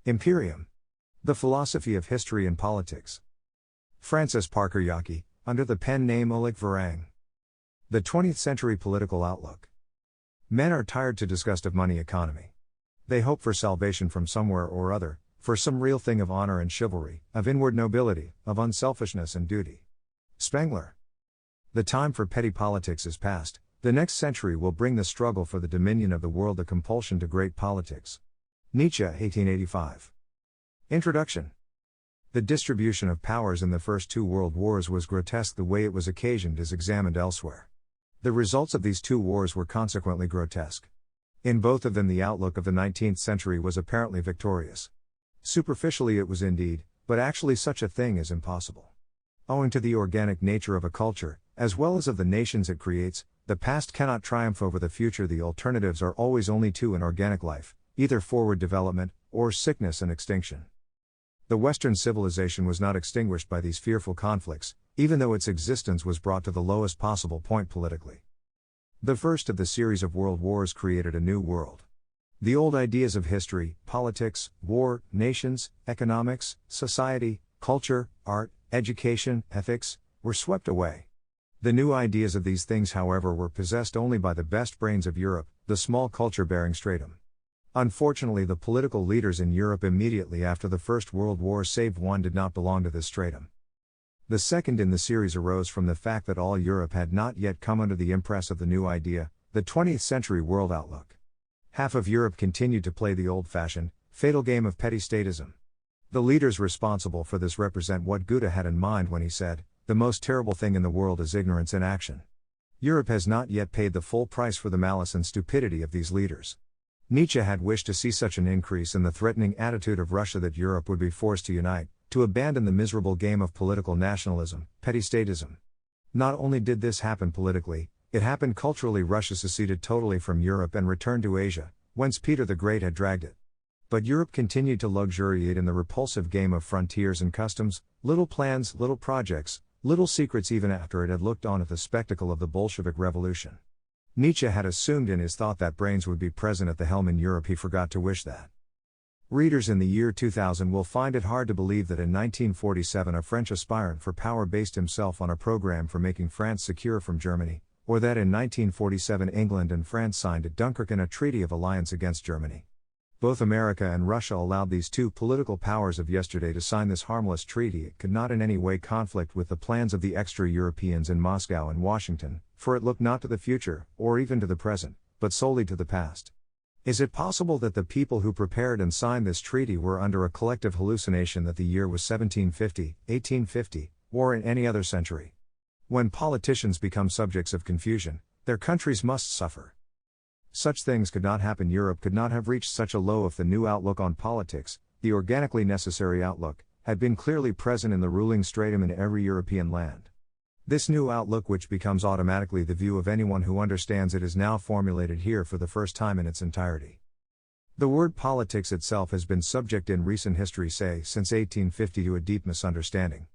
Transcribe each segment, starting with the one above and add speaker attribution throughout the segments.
Speaker 1: Imperium. The Philosophy of History and Politics. Francis Parker Yockey, under the pen name Ulick Varange. The 20th Century Political Outlook. Men are tired to disgust of money economy. They hope for salvation from somewhere or other, for some real thing of honor and chivalry, of inward nobility, of unselfishness and duty. Spengler. The time for petty politics is past. The next century will bring the struggle for the dominion of the world, the compulsion to great politics. Nietzsche, 1885. Introduction. The distribution of powers in the first two world wars was grotesque. The way it was occasioned is examined elsewhere. The results of these two wars were consequently grotesque. In both of them the outlook of the 19th century was apparently victorious. Superficially it was indeed, but actually such a thing is impossible. Owing to the organic nature of a culture, as well as of the nations it creates, the past cannot triumph over the future. The alternatives are always only two in organic life, either forward development, or sickness and extinction. The Western civilization was not extinguished by these fearful conflicts, even though its existence was brought to the lowest possible point politically. The first of the series of world wars created a new world. The old ideas of history, politics, war, nations, economics, society, culture, art, education, ethics, were swept away. The new ideas of these things, however, were possessed only by the best brains of Europe, the small culture-bearing stratum. Unfortunately, the political leaders in Europe immediately after the First World War save one did not belong to this stratum. The second in the series arose from the fact that all Europe had not yet come under the impress of the new idea, the 20th century world outlook. Half of Europe continued to play the old-fashioned, fatal game of petty statism. The leaders responsible for this represent what Goethe had in mind when he said, "The most terrible thing in the world is ignorance in action." Europe has not yet paid the full price for the malice and stupidity of these leaders. Nietzsche had wished to see such an increase in the threatening attitude of Russia that Europe would be forced to unite, to abandon the miserable game of political nationalism, petty statism. Not only did this happen politically, it happened culturally. Russia seceded totally from Europe and returned to Asia, whence Peter the Great had dragged it. But Europe continued to luxuriate in the repulsive game of frontiers and customs, little plans, little projects, little secrets, even after it had looked on at the spectacle of the Bolshevik Revolution. Nietzsche had assumed in his thought that brains would be present at the helm in Europe. He forgot to wish that. Readers in the year 2000 will find it hard to believe that in 1947 a French aspirant for power based himself on a program for making France secure from Germany, or that in 1947 England and France signed at Dunkerque a treaty of alliance against Germany. Both America and Russia allowed these two political powers of yesterday to sign this harmless treaty. It could not in any way conflict with the plans of the extra-Europeans in Moscow and Washington, for it looked not to the future, or even to the present, but solely to the past. Is it possible that the people who prepared and signed this treaty were under a collective hallucination that the year was 1750, 1850, or in any other century? When politicians become subjects of confusion, their countries must suffer. Such things could not happen. Europe could not have reached such a low if the new outlook on politics, the organically necessary outlook, had been clearly present in the ruling stratum in every European land. This new outlook, which becomes automatically the view of anyone who understands it, is now formulated here for the first time in its entirety. The word politics itself has been subject in recent history, say since 1850, to a deep misunderstanding.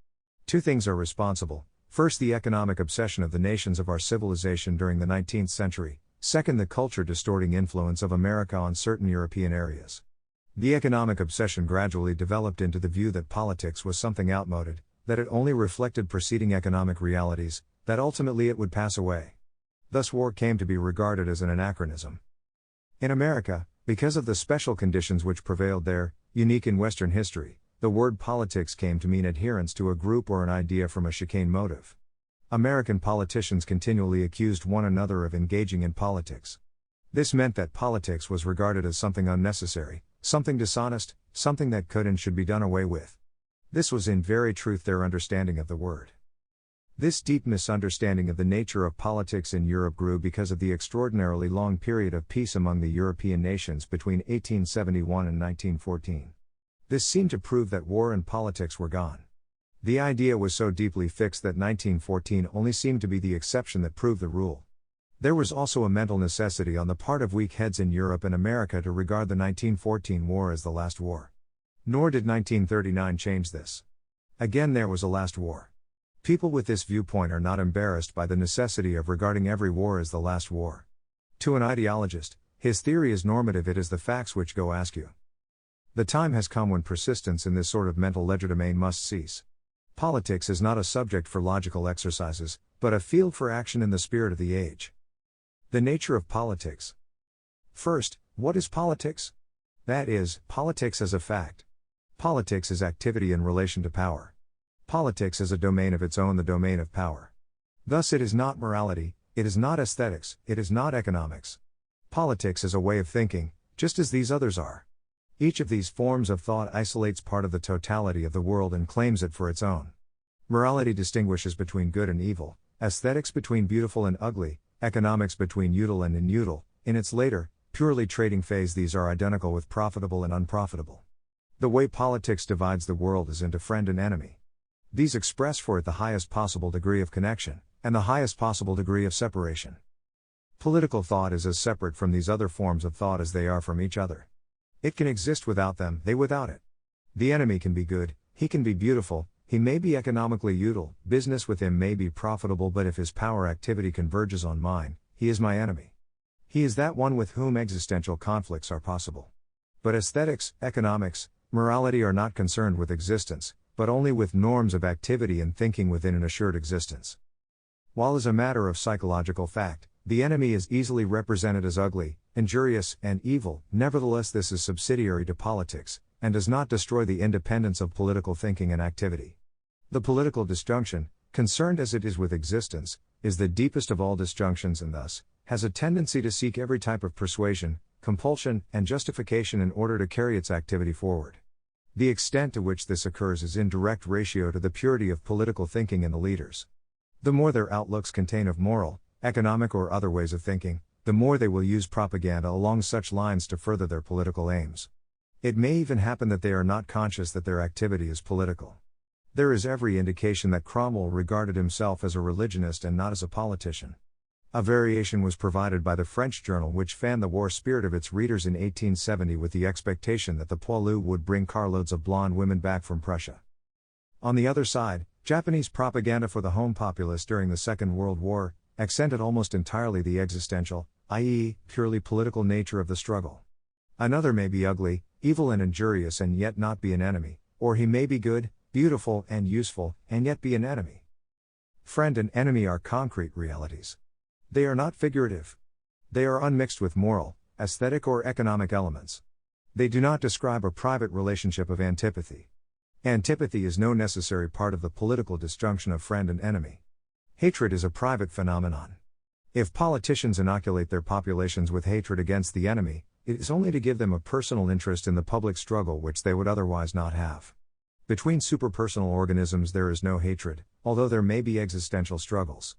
Speaker 1: Two things are responsible: first, the economic obsession of the nations of our civilization during the 19th century. Second, the culture-distorting influence of America on certain European areas. The economic obsession gradually developed into the view that politics was something outmoded, that it only reflected preceding economic realities, that ultimately it would pass away. Thus war came to be regarded as an anachronism. In America, because of the special conditions which prevailed there, unique in Western history, the word politics came to mean adherence to a group or an idea from a chicane motive. American politicians continually accused one another of engaging in politics. This meant that politics was regarded as something unnecessary, something dishonest, something that could and should be done away with. This was in very truth their understanding of the word. This deep misunderstanding of the nature of politics in Europe grew because of the extraordinarily long period of peace among the European nations between 1871 and 1914. This seemed to prove that war and politics were gone. The idea was so deeply fixed that 1914 only seemed to be the exception that proved the rule. There was also a mental necessity on the part of weak heads in Europe and America to regard the 1914 war as the last war. Nor did 1939 change this. Again there was a last war. People with this viewpoint are not embarrassed by the necessity of regarding every war as the last war. To an ideologist, his theory is normative. It is the facts which go askew. The time has come when persistence in this sort of mental legerdemain must cease. Politics is not a subject for logical exercises, but a field for action in the spirit of the age. The nature of politics. First, what is politics? That is, politics as a fact. Politics is activity in relation to power. Politics is a domain of its own, the domain of power. Thus it is not morality, it is not aesthetics, it is not economics. Politics is a way of thinking, just as these others are. Each of these forms of thought isolates part of the totality of the world and claims it for its own. Morality distinguishes between good and evil, aesthetics between beautiful and ugly, economics between util and inutil. In its later, purely trading phase, these are identical with profitable and unprofitable. The way politics divides the world is into friend and enemy. These express for it the highest possible degree of connection, and the highest possible degree of separation. Political thought is as separate from these other forms of thought as they are from each other. It can exist without them, they without it. The enemy can be good, he can be beautiful, he may be economically util, business with him may be profitable, but if his power activity converges on mine, he is my enemy. He is that one with whom existential conflicts are possible. But aesthetics, economics, morality are not concerned with existence, but only with norms of activity and thinking within an assured existence. While as a matter of psychological fact, the enemy is easily represented as ugly, injurious, and evil, nevertheless this is subsidiary to politics, and does not destroy the independence of political thinking and activity. The political disjunction, concerned as it is with existence, is the deepest of all disjunctions and thus, has a tendency to seek every type of persuasion, compulsion, and justification in order to carry its activity forward. The extent to which this occurs is in direct ratio to the purity of political thinking in the leaders. The more their outlooks contain of moral, economic or other ways of thinking, the more they will use propaganda along such lines to further their political aims. It may even happen that they are not conscious that their activity is political. There is every indication that Cromwell regarded himself as a religionist and not as a politician. A variation was provided by the French journal which fanned the war spirit of its readers in 1870 with the expectation that the poilu would bring carloads of blonde women back from Prussia. On the other side, Japanese propaganda for the home populace during the Second World War accented almost entirely the existential, i.e., purely political nature of the struggle. Another may be ugly, evil and injurious and yet not be an enemy, or he may be good, beautiful and useful, and yet be an enemy. Friend and enemy are concrete realities. They are not figurative. They are unmixed with moral, aesthetic or economic elements. They do not describe a private relationship of antipathy. Antipathy is no necessary part of the political disjunction of friend and enemy. Hatred is a private phenomenon. If politicians inoculate their populations with hatred against the enemy, it is only to give them a personal interest in the public struggle which they would otherwise not have. Between superpersonal organisms there is no hatred, although there may be existential struggles.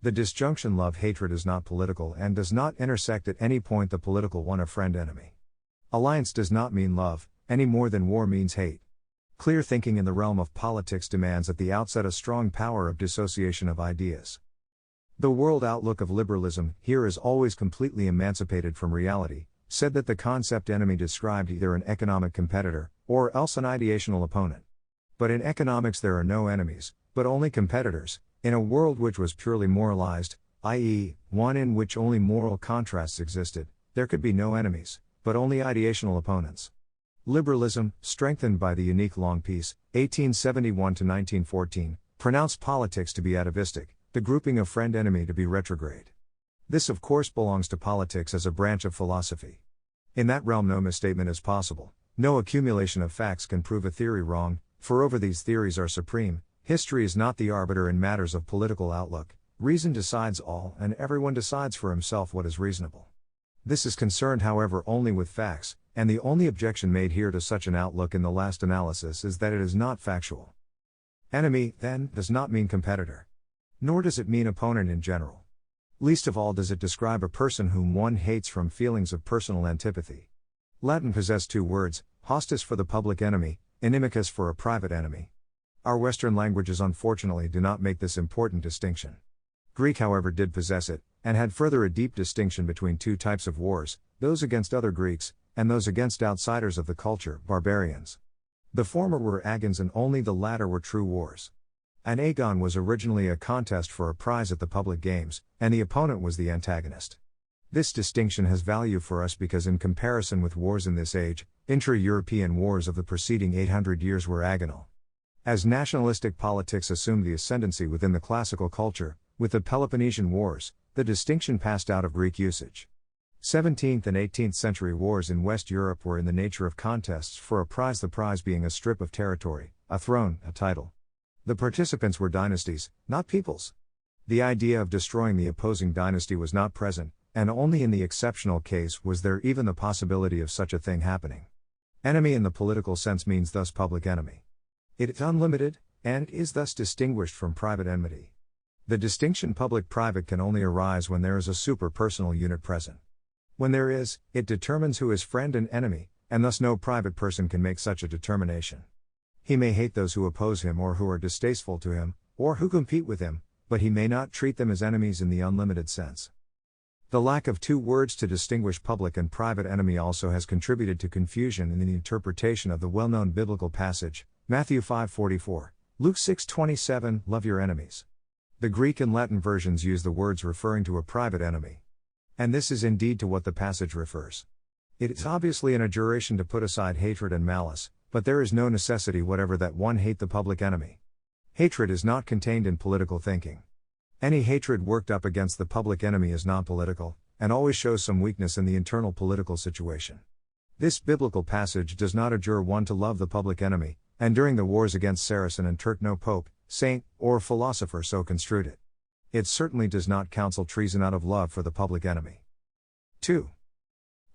Speaker 1: The disjunction love-hatred is not political and does not intersect at any point the political one of friend-enemy. Alliance does not mean love, any more than war means hate. Clear thinking in the realm of politics demands at the outset a strong power of dissociation of ideas. The world outlook of liberalism, here is always completely emancipated from reality, said that the concept enemy described either an economic competitor, or else an ideational opponent. But in economics there are no enemies, but only competitors, in a world which was purely moralized, i.e., one in which only moral contrasts existed, there could be no enemies, but only ideational opponents. Liberalism, strengthened by the unique long peace, 1871-1914, pronounced politics to be atavistic, the grouping of friend-enemy to be retrograde. This of course belongs to politics as a branch of philosophy. In that realm no misstatement is possible, no accumulation of facts can prove a theory wrong, for over these theories are supreme. History is not the arbiter in matters of political outlook, reason decides all and everyone decides for himself what is reasonable. This is concerned however only with facts, and the only objection made here to such an outlook in the last analysis is that it is not factual. Enemy, then, does not mean competitor. Nor does it mean opponent in general. Least of all does it describe a person whom one hates from feelings of personal antipathy. Latin possessed two words, hostis for the public enemy, inimicus for a private enemy. Our Western languages unfortunately do not make this important distinction. Greek however did possess it, and had further a deep distinction between two types of wars, those against other Greeks, and those against outsiders of the culture, barbarians. The former were agons and only the latter were true wars. An agon was originally a contest for a prize at the public games, and the opponent was the antagonist. This distinction has value for us because in comparison with wars in this age, Intra-European wars of the preceding 800 years were agonal. As nationalistic politics assumed the ascendancy within the classical culture, with the Peloponnesian Wars, the distinction passed out of Greek usage. 17th and 18th century wars in West Europe were in the nature of contests for a prize, the prize being a strip of territory, a throne, a title. The participants were dynasties, not peoples. The idea of destroying the opposing dynasty was not present, and only in the exceptional case was there even the possibility of such a thing happening. Enemy in the political sense means thus public enemy. It is unlimited, and is thus distinguished from private enmity. The distinction public-private can only arise when there is a super-personal unit present. When there is, it determines who is friend and enemy, and thus no private person can make such a determination. He may hate those who oppose him or who are distasteful to him, or who compete with him, but he may not treat them as enemies in the unlimited sense. The lack of two words to distinguish public and private enemy also has contributed to confusion in the interpretation of the well-known biblical passage, Matthew 5:44, Luke 6:27, love your enemies. The Greek and Latin versions use the words referring to a private enemy. And this is indeed to what the passage refers. It is obviously an adjuration to put aside hatred and malice, but there is no necessity whatever that one hate the public enemy. Hatred is not contained in political thinking. Any hatred worked up against the public enemy is non-political, and always shows some weakness in the internal political situation. This biblical passage does not adjure one to love the public enemy, and during the wars against Saracen and Turk no pope, saint, or philosopher so construed it. It certainly does not counsel treason out of love for the public enemy. 2.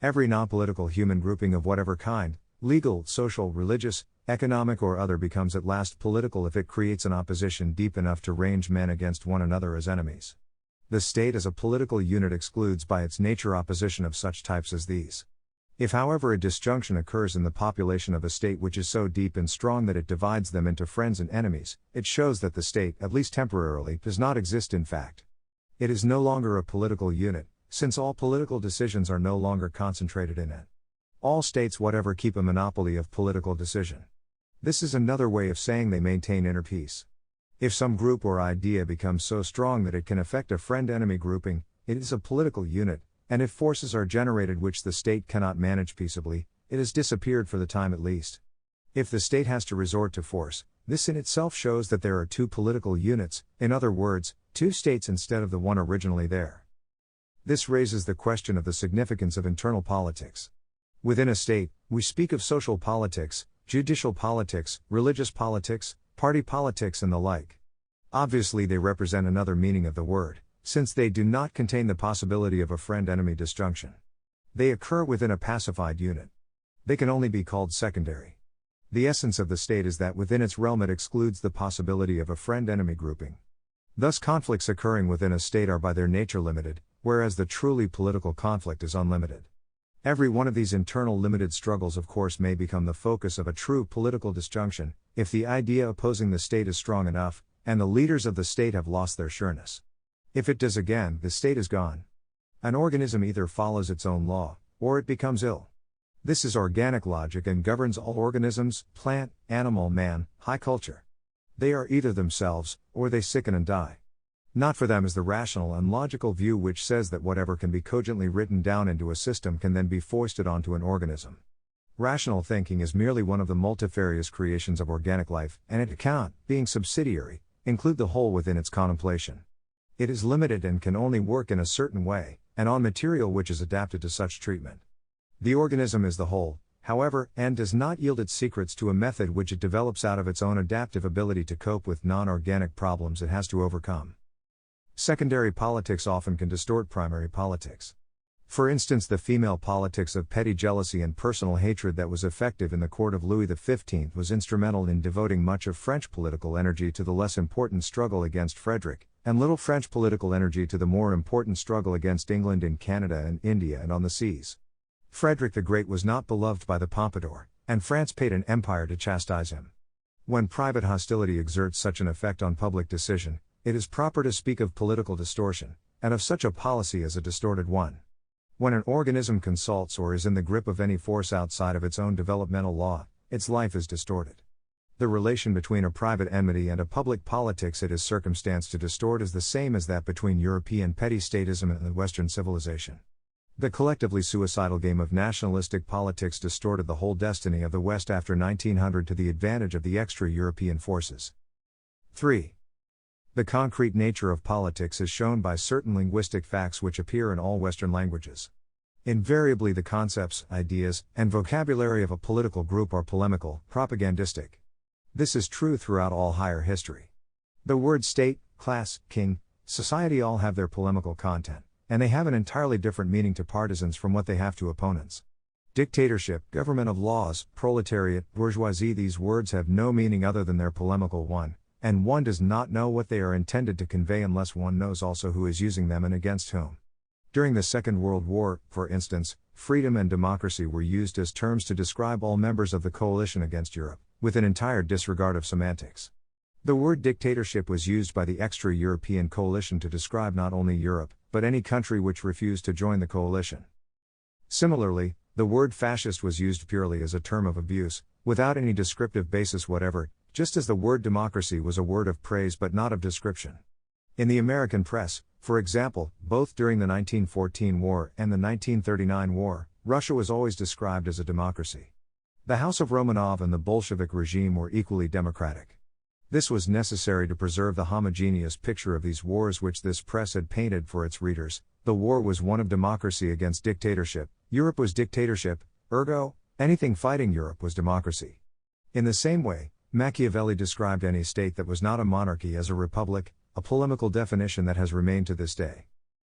Speaker 1: Every non-political human grouping of whatever kind, legal, social, religious, economic or other, becomes at last political if it creates an opposition deep enough to range men against one another as enemies. The state as a political unit excludes by its nature opposition of such types as these. If however a disjunction occurs in the population of a state which is so deep and strong that it divides them into friends and enemies, it shows that the state, at least temporarily, does not exist in fact. It is no longer a political unit, since all political decisions are no longer concentrated in it. All states whatever keep a monopoly of political decision. This is another way of saying they maintain inner peace. If some group or idea becomes so strong that it can affect a friend-enemy grouping, it is a political unit, and if forces are generated which the state cannot manage peaceably, it has disappeared for the time at least. If the state has to resort to force, this in itself shows that there are two political units, in other words, two states instead of the one originally there. This raises the question of the significance of internal politics. Within a state, we speak of social politics, judicial politics, religious politics, party politics and the like. Obviously they represent another meaning of the word, since they do not contain the possibility of a friend-enemy disjunction. They occur within a pacified unit. They can only be called secondary. The essence of the state is that within its realm it excludes the possibility of a friend-enemy grouping. Thus conflicts occurring within a state are by their nature limited, whereas the truly political conflict is unlimited. Every one of these internal limited struggles of course may become the focus of a true political disjunction, if the idea opposing the state is strong enough, and the leaders of the state have lost their sureness. If it does again, the state is gone. An organism either follows its own law, or it becomes ill. This is organic logic and governs all organisms, plant, animal, man, high culture. They are either themselves, or they sicken and die. Not for them is the rational and logical view which says that whatever can be cogently written down into a system can then be foisted onto an organism. Rational thinking is merely one of the multifarious creations of organic life, and it cannot, being subsidiary, include the whole within its contemplation. It is limited and can only work in a certain way, and on material which is adapted to such treatment. The organism is the whole, however, and does not yield its secrets to a method which it develops out of its own adaptive ability to cope with non-organic problems it has to overcome. Secondary politics often can distort primary politics. For instance, the female politics of petty jealousy and personal hatred that was effective in the court of Louis XV was instrumental in devoting much of French political energy to the less important struggle against Frederick, and little French political energy to the more important struggle against England in Canada and India and on the seas. Frederick the Great was not beloved by the Pompadour, and France paid an empire to chastise him. When private hostility exerts such an effect on public decision, it is proper to speak of political distortion, and of such a policy as a distorted one. When an organism consults or is in the grip of any force outside of its own developmental law, its life is distorted. The relation between a private enmity and a public politics it is circumstanced to distort is the same as that between European petty statism and Western civilization. The collectively suicidal game of nationalistic politics distorted the whole destiny of the West after 1900 to the advantage of the extra-European forces. 3. The concrete nature of politics is shown by certain linguistic facts which appear in all Western languages. Invariably the concepts, ideas, and vocabulary of a political group are polemical, propagandistic. This is true throughout all higher history. The words state, class, king, society all have their polemical content, and they have an entirely different meaning to partisans from what they have to opponents. Dictatorship, government of laws, proletariat, bourgeoisie, these words have no meaning other than their polemical one, and one does not know what they are intended to convey unless one knows also who is using them and against whom. During the Second World War, for instance, freedom and democracy were used as terms to describe all members of the coalition against Europe, with an entire disregard of semantics. The word dictatorship was used by the extra-European coalition to describe not only Europe, but any country which refused to join the coalition. Similarly, the word fascist was used purely as a term of abuse, without any descriptive basis whatever, just as the word democracy was a word of praise but not of description. In the American press, for example, both during the 1914 war and the 1939 war, Russia was always described as a democracy. The House of Romanov and the Bolshevik regime were equally democratic. This was necessary to preserve the homogeneous picture of these wars which this press had painted for its readers. The war was one of democracy against dictatorship, Europe was dictatorship, ergo, anything fighting Europe was democracy. In the same way, Machiavelli described any state that was not a monarchy as a republic, a polemical definition that has remained to this day.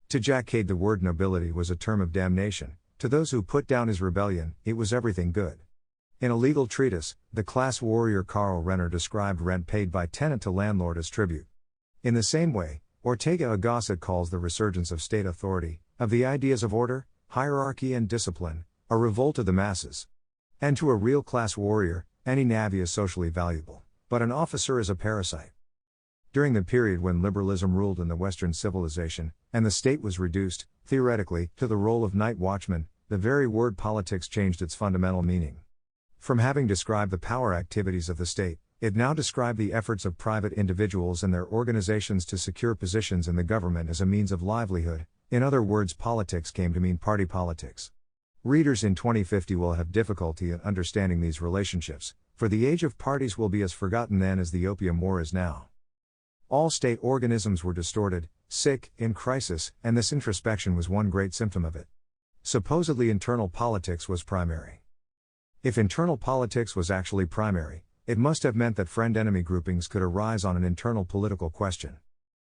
Speaker 1: To Jack Cade the word nobility was a term of damnation, to those who put down his rebellion, it was everything good. In a legal treatise, the class warrior Karl Renner described rent paid by tenant to landlord as tribute. In the same way, Ortega y Gasset calls the resurgence of state authority, of the ideas of order, hierarchy and discipline, a revolt of the masses. And to a real class warrior, any navvy is socially valuable, but an officer is a parasite. During the period when liberalism ruled in the Western civilization, and the state was reduced, theoretically, to the role of night watchman, the very word politics changed its fundamental meaning. From having described the power activities of the state, it now described the efforts of private individuals and their organizations to secure positions in the government as a means of livelihood. In other words, politics came to mean party politics. Readers in 2050 will have difficulty in understanding these relationships, for the age of parties will be as forgotten then as the Opium War is now. All state organisms were distorted, sick, in crisis, and this introspection was one great symptom of it. Supposedly internal politics was primary. If internal politics was actually primary, it must have meant that friend-enemy groupings could arise on an internal political question.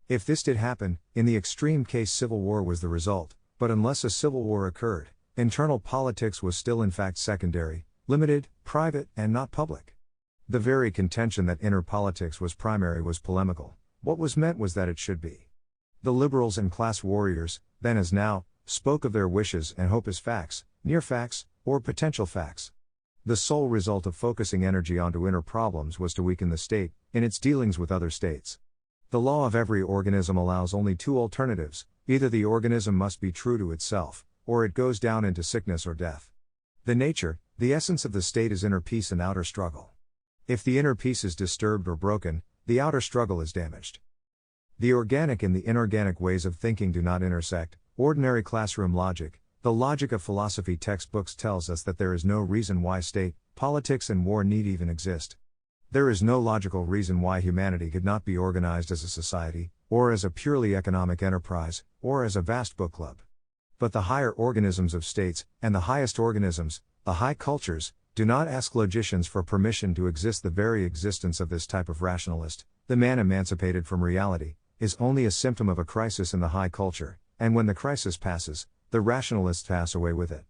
Speaker 1: If this did happen, in the extreme case civil war was the result, but unless a civil war occurred, internal politics was still in fact secondary, limited, private, and not public. The very contention that inner politics was primary was polemical. What was meant was that it should be. The liberals and class warriors, then as now, spoke of their wishes and hope as facts, near facts, or potential facts. The sole result of focusing energy onto inner problems was to weaken the state, in its dealings with other states. The law of every organism allows only two alternatives: either the organism must be true to itself, or it goes down into sickness or death. The nature, the essence of the state is inner peace and outer struggle. If the inner peace is disturbed or broken, the outer struggle is damaged. The organic and the inorganic ways of thinking do not intersect. Ordinary classroom logic, the logic of philosophy textbooks tells us that there is no reason why state, politics and war need even exist. There is no logical reason why humanity could not be organized as a society, or as a purely economic enterprise, or as a vast book club. But the higher organisms of states, and the highest organisms, the high cultures, do not ask logicians for permission to exist. The very existence of this type of rationalist, the man emancipated from reality, is only a symptom of a crisis in the high culture, and when the crisis passes, the rationalists pass away with it.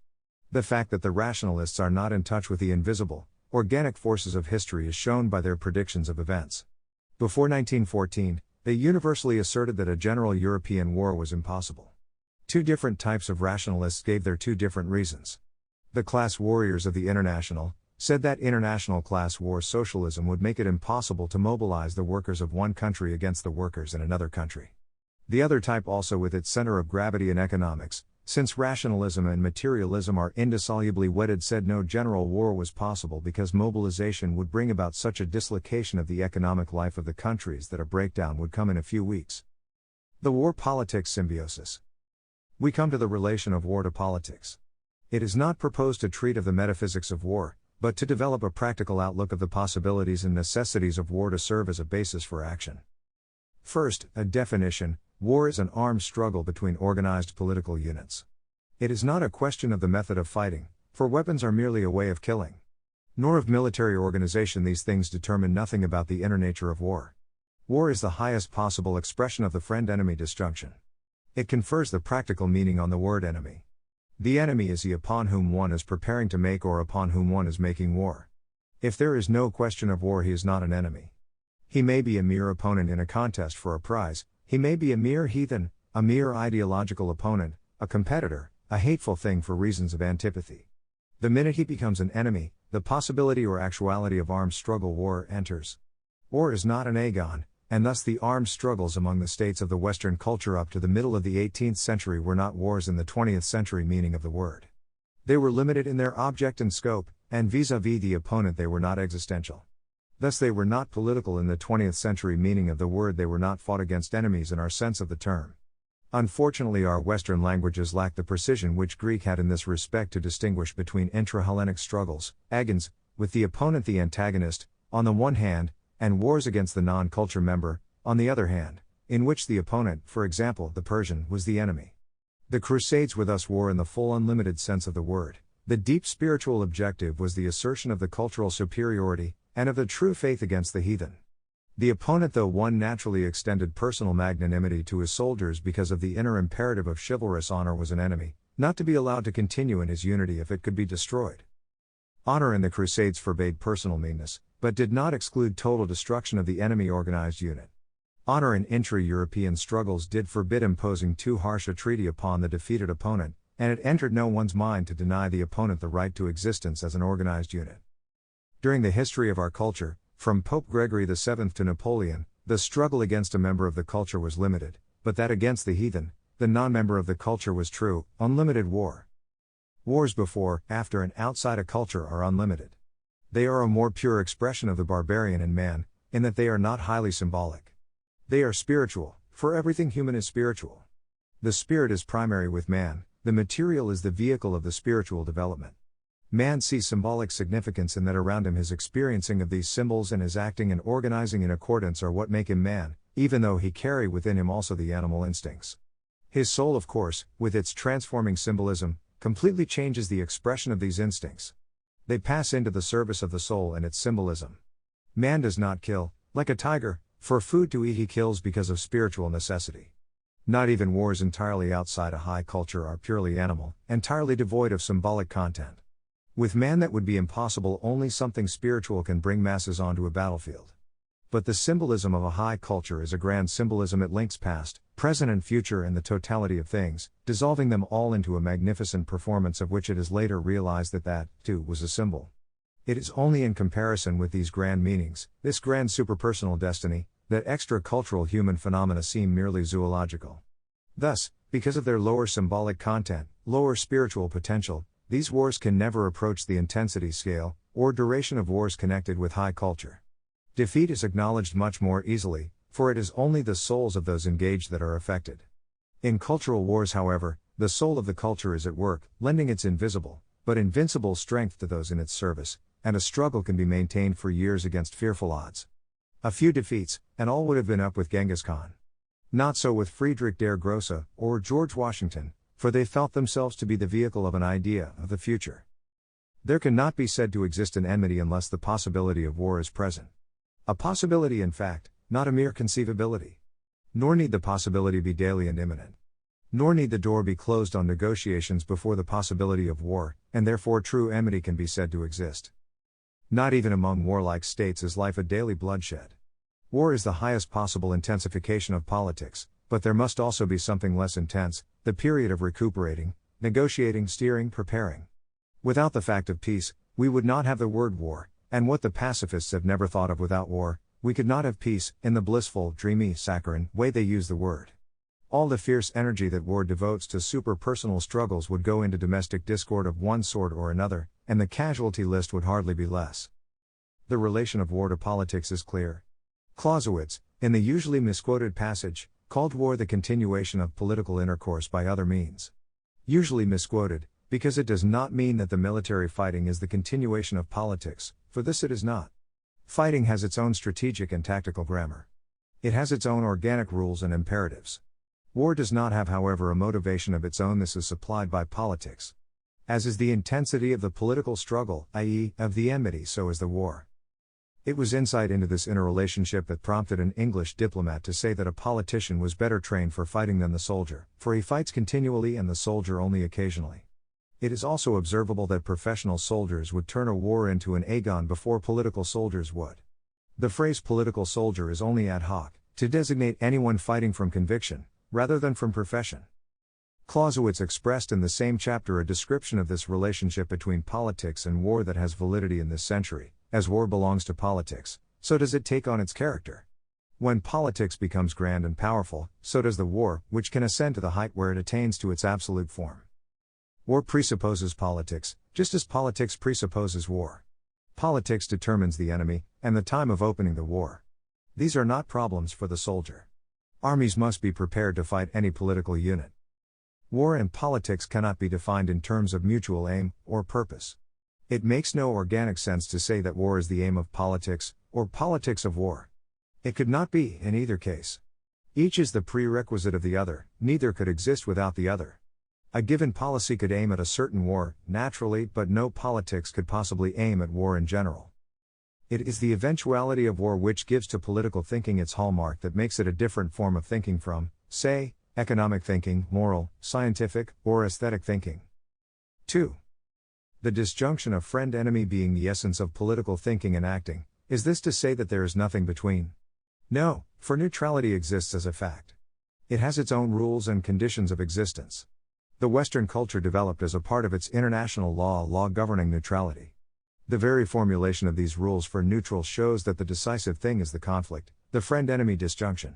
Speaker 1: The fact that the rationalists are not in touch with the invisible, organic forces of history is shown by their predictions of events. Before 1914, they universally asserted that a general European war was impossible. Two different types of rationalists gave their two different reasons. The class warriors of the International said that international class war socialism would make it impossible to mobilize the workers of one country against the workers in another country. The other type, also with its center of gravity in economics, since rationalism and materialism are indissolubly wedded, said no general war was possible because mobilization would bring about such a dislocation of the economic life of the countries that a breakdown would come in a few weeks. The war politics symbiosis. We come to the relation of war to politics. It is not proposed to treat of the metaphysics of war, but to develop a practical outlook of the possibilities and necessities of war to serve as a basis for action. First, a definition: war is an armed struggle between organized political units. It is not a question of the method of fighting, for weapons are merely a way of killing. Nor of military organization. These things determine nothing about the inner nature of war. War is the highest possible expression of the friend-enemy disjunction. It confers the practical meaning on the word enemy. The enemy is he upon whom one is preparing to make or upon whom one is making war. If there is no question of war, he is not an enemy. He may be a mere opponent in a contest for a prize, he may be a mere heathen, a mere ideological opponent, a competitor, a hateful thing for reasons of antipathy. The minute he becomes an enemy, the possibility or actuality of armed struggle war enters. War is not an agon, and thus the armed struggles among the states of the Western culture up to the middle of the 18th century were not wars in the 20th century meaning of the word. They were limited in their object and scope, and vis-à-vis the opponent they were not existential. Thus they were not political in the 20th century meaning of the word. They were not fought against enemies in our sense of the term. Unfortunately, our Western languages lack the precision which Greek had in this respect to distinguish between intra-Hellenic struggles, agons, with the opponent the antagonist, on the one hand, and wars against the non-culture member, on the other hand, in which the opponent, for example the Persian, was the enemy. The Crusades were thus war in the full unlimited sense of the word. The deep spiritual objective was the assertion of the cultural superiority, and of the true faith against the heathen. The opponent, though one, naturally extended personal magnanimity to his soldiers because of the inner imperative of chivalrous honor, was an enemy, not to be allowed to continue in his unity if it could be destroyed. Honor in the Crusades forbade personal meanness, but did not exclude total destruction of the enemy organized unit. Honor in intra-European struggles did forbid imposing too harsh a treaty upon the defeated opponent, and it entered no one's mind to deny the opponent the right to existence as an organized unit. During the history of our culture, from Pope Gregory VII to Napoleon, the struggle against a member of the culture was limited, but that against the heathen, the non-member of the culture, was true, unlimited war. Wars before, after, and outside a culture are unlimited. They are a more pure expression of the barbarian in man, in that they are not highly symbolic. They are spiritual, for everything human is spiritual. The spirit is primary with man, the material is the vehicle of the spiritual development. Man sees symbolic significance in that around him. His experiencing of these symbols and his acting and organizing in accordance are what make him man, even though he carry within him also the animal instincts. His soul, of course, with its transforming symbolism, completely changes the expression of these instincts. They pass into the service of the soul and its symbolism. Man does not kill, like a tiger, for food to eat. He kills because of spiritual necessity. Not even wars entirely outside a high culture are purely animal, entirely devoid of symbolic content. With man that would be impossible. Only something spiritual can bring masses onto a battlefield. But the symbolism of a high culture is a grand symbolism. It links past, present and future and the totality of things, dissolving them all into a magnificent performance of which it is later realized that, too, was a symbol. It is only in comparison with these grand meanings, this grand superpersonal destiny, that extra-cultural human phenomena seem merely zoological. Thus, because of their lower symbolic content, lower spiritual potential, these wars can never approach the intensity scale, or duration of wars connected with high culture. Defeat is acknowledged much more easily, for it is only the souls of those engaged that are affected. In cultural wars, however, the soul of the culture is at work, lending its invisible, but invincible strength to those in its service, and a struggle can be maintained for years against fearful odds. A few defeats, and all would have been up with Genghis Khan. Not so with Friedrich der Grosse, or George Washington, for they felt themselves to be the vehicle of an idea of the future. There cannot be said to exist an enmity unless the possibility of war is present. A possibility in fact, not a mere conceivability. Nor need the possibility be daily and imminent. Nor need the door be closed on negotiations before the possibility of war, and therefore true enmity can be said to exist. Not even among warlike states is life a daily bloodshed. War is the highest possible intensification of politics, but there must also be something less intense, the period of recuperating, negotiating, steering, preparing. Without the fact of peace, we would not have the word war, and what the pacifists have never thought of without war, we could not have peace, in the blissful, dreamy, saccharine way they use the word. All the fierce energy that war devotes to super-personal struggles would go into domestic discord of one sort or another, and the casualty list would hardly be less. The relation of war to politics is clear. Clausewitz, in the usually misquoted passage, called war the continuation of political intercourse by other means. Usually misquoted, because it does not mean that the military fighting is the continuation of politics, for this it is not. Fighting has its own strategic and tactical grammar. It has its own organic rules and imperatives. War does not have, however, a motivation of its own. This is supplied by politics. As is the intensity of the political struggle, i.e., of the enmity, so is the war. It was insight into this interrelationship that prompted an English diplomat to say that a politician was better trained for fighting than the soldier, for he fights continually and the soldier only occasionally. It is also observable that professional soldiers would turn a war into an agon before political soldiers would. The phrase political soldier is only ad hoc, to designate anyone fighting from conviction, rather than from profession. Clausewitz expressed in the same chapter a description of this relationship between politics and war that has validity in this century. As war belongs to politics, so does it take on its character. When politics becomes grand and powerful, so does the war, which can ascend to the height where it attains to its absolute form. War presupposes politics, just as politics presupposes war. Politics determines the enemy, and the time of opening the war. These are not problems for the soldier. Armies must be prepared to fight any political unit. War and politics cannot be defined in terms of mutual aim, or purpose. It makes no organic sense to say that war is the aim of politics, or politics of war. It could not be, in either case. Each is the prerequisite of the other, neither could exist without the other. A given policy could aim at a certain war, naturally, but no politics could possibly aim at war in general. It is the eventuality of war which gives to political thinking its hallmark that makes it a different form of thinking from, say, economic thinking, moral, scientific, or aesthetic thinking. 2. The disjunction of friend-enemy being the essence of political thinking and acting, is this to say that there is nothing between? No, for neutrality exists as a fact. It has its own rules and conditions of existence. The Western culture developed as a part of its international law a law governing neutrality. The very formulation of these rules for neutral shows that the decisive thing is the conflict, the friend-enemy disjunction.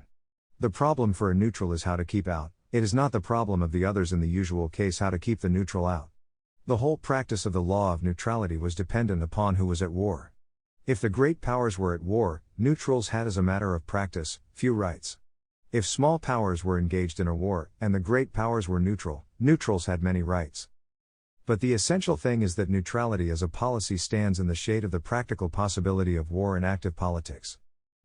Speaker 1: The problem for a neutral is how to keep out, it is not the problem of the others in the usual case how to keep the neutral out. The whole practice of the law of neutrality was dependent upon who was at war. If the great powers were at war, neutrals had as a matter of practice, few rights. If small powers were engaged in a war, and the great powers were neutral, neutrals had many rights. But the essential thing is that neutrality as a policy stands in the shade of the practical possibility of war and active politics.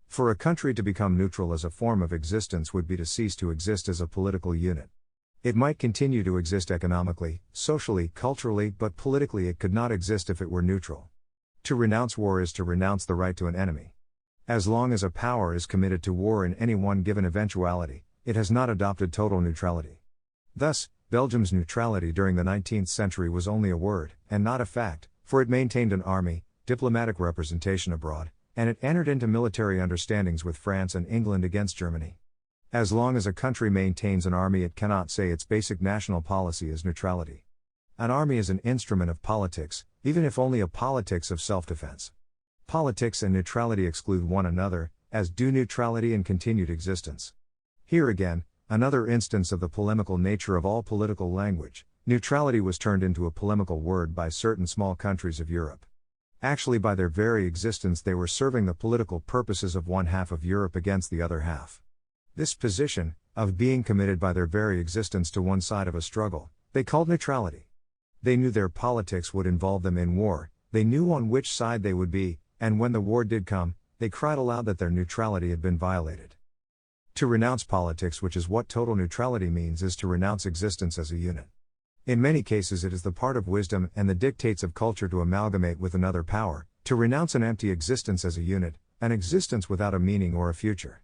Speaker 1: For a country to become neutral as a form of existence would be to cease to exist as a political unit. It might continue to exist economically, socially, culturally, but politically it could not exist if it were neutral. To renounce war is to renounce the right to an enemy. As long as a power is committed to war in any one given eventuality, it has not adopted total neutrality. Thus, Belgium's neutrality during the 19th century was only a word, and not a fact, for it maintained an army, diplomatic representation abroad, and it entered into military understandings with France and England against Germany. As long as a country maintains an army, it cannot say its basic national policy is neutrality. An army is an instrument of politics, even if only a politics of self-defense. Politics and neutrality exclude one another, as do neutrality and continued existence. Here again, another instance of the polemical nature of all political language, neutrality was turned into a polemical word by certain small countries of Europe. Actually, by their very existence they were serving the political purposes of one half of Europe against the other half. This position, of being committed by their very existence to one side of a struggle, they called neutrality. They knew their politics would involve them in war, they knew on which side they would be, and when the war did come, they cried aloud that their neutrality had been violated. To renounce politics, which is what total neutrality means, is to renounce existence as a unit. In many cases it is the part of wisdom and the dictates of culture to amalgamate with another power, to renounce an empty existence as a unit, an existence without a meaning or a future.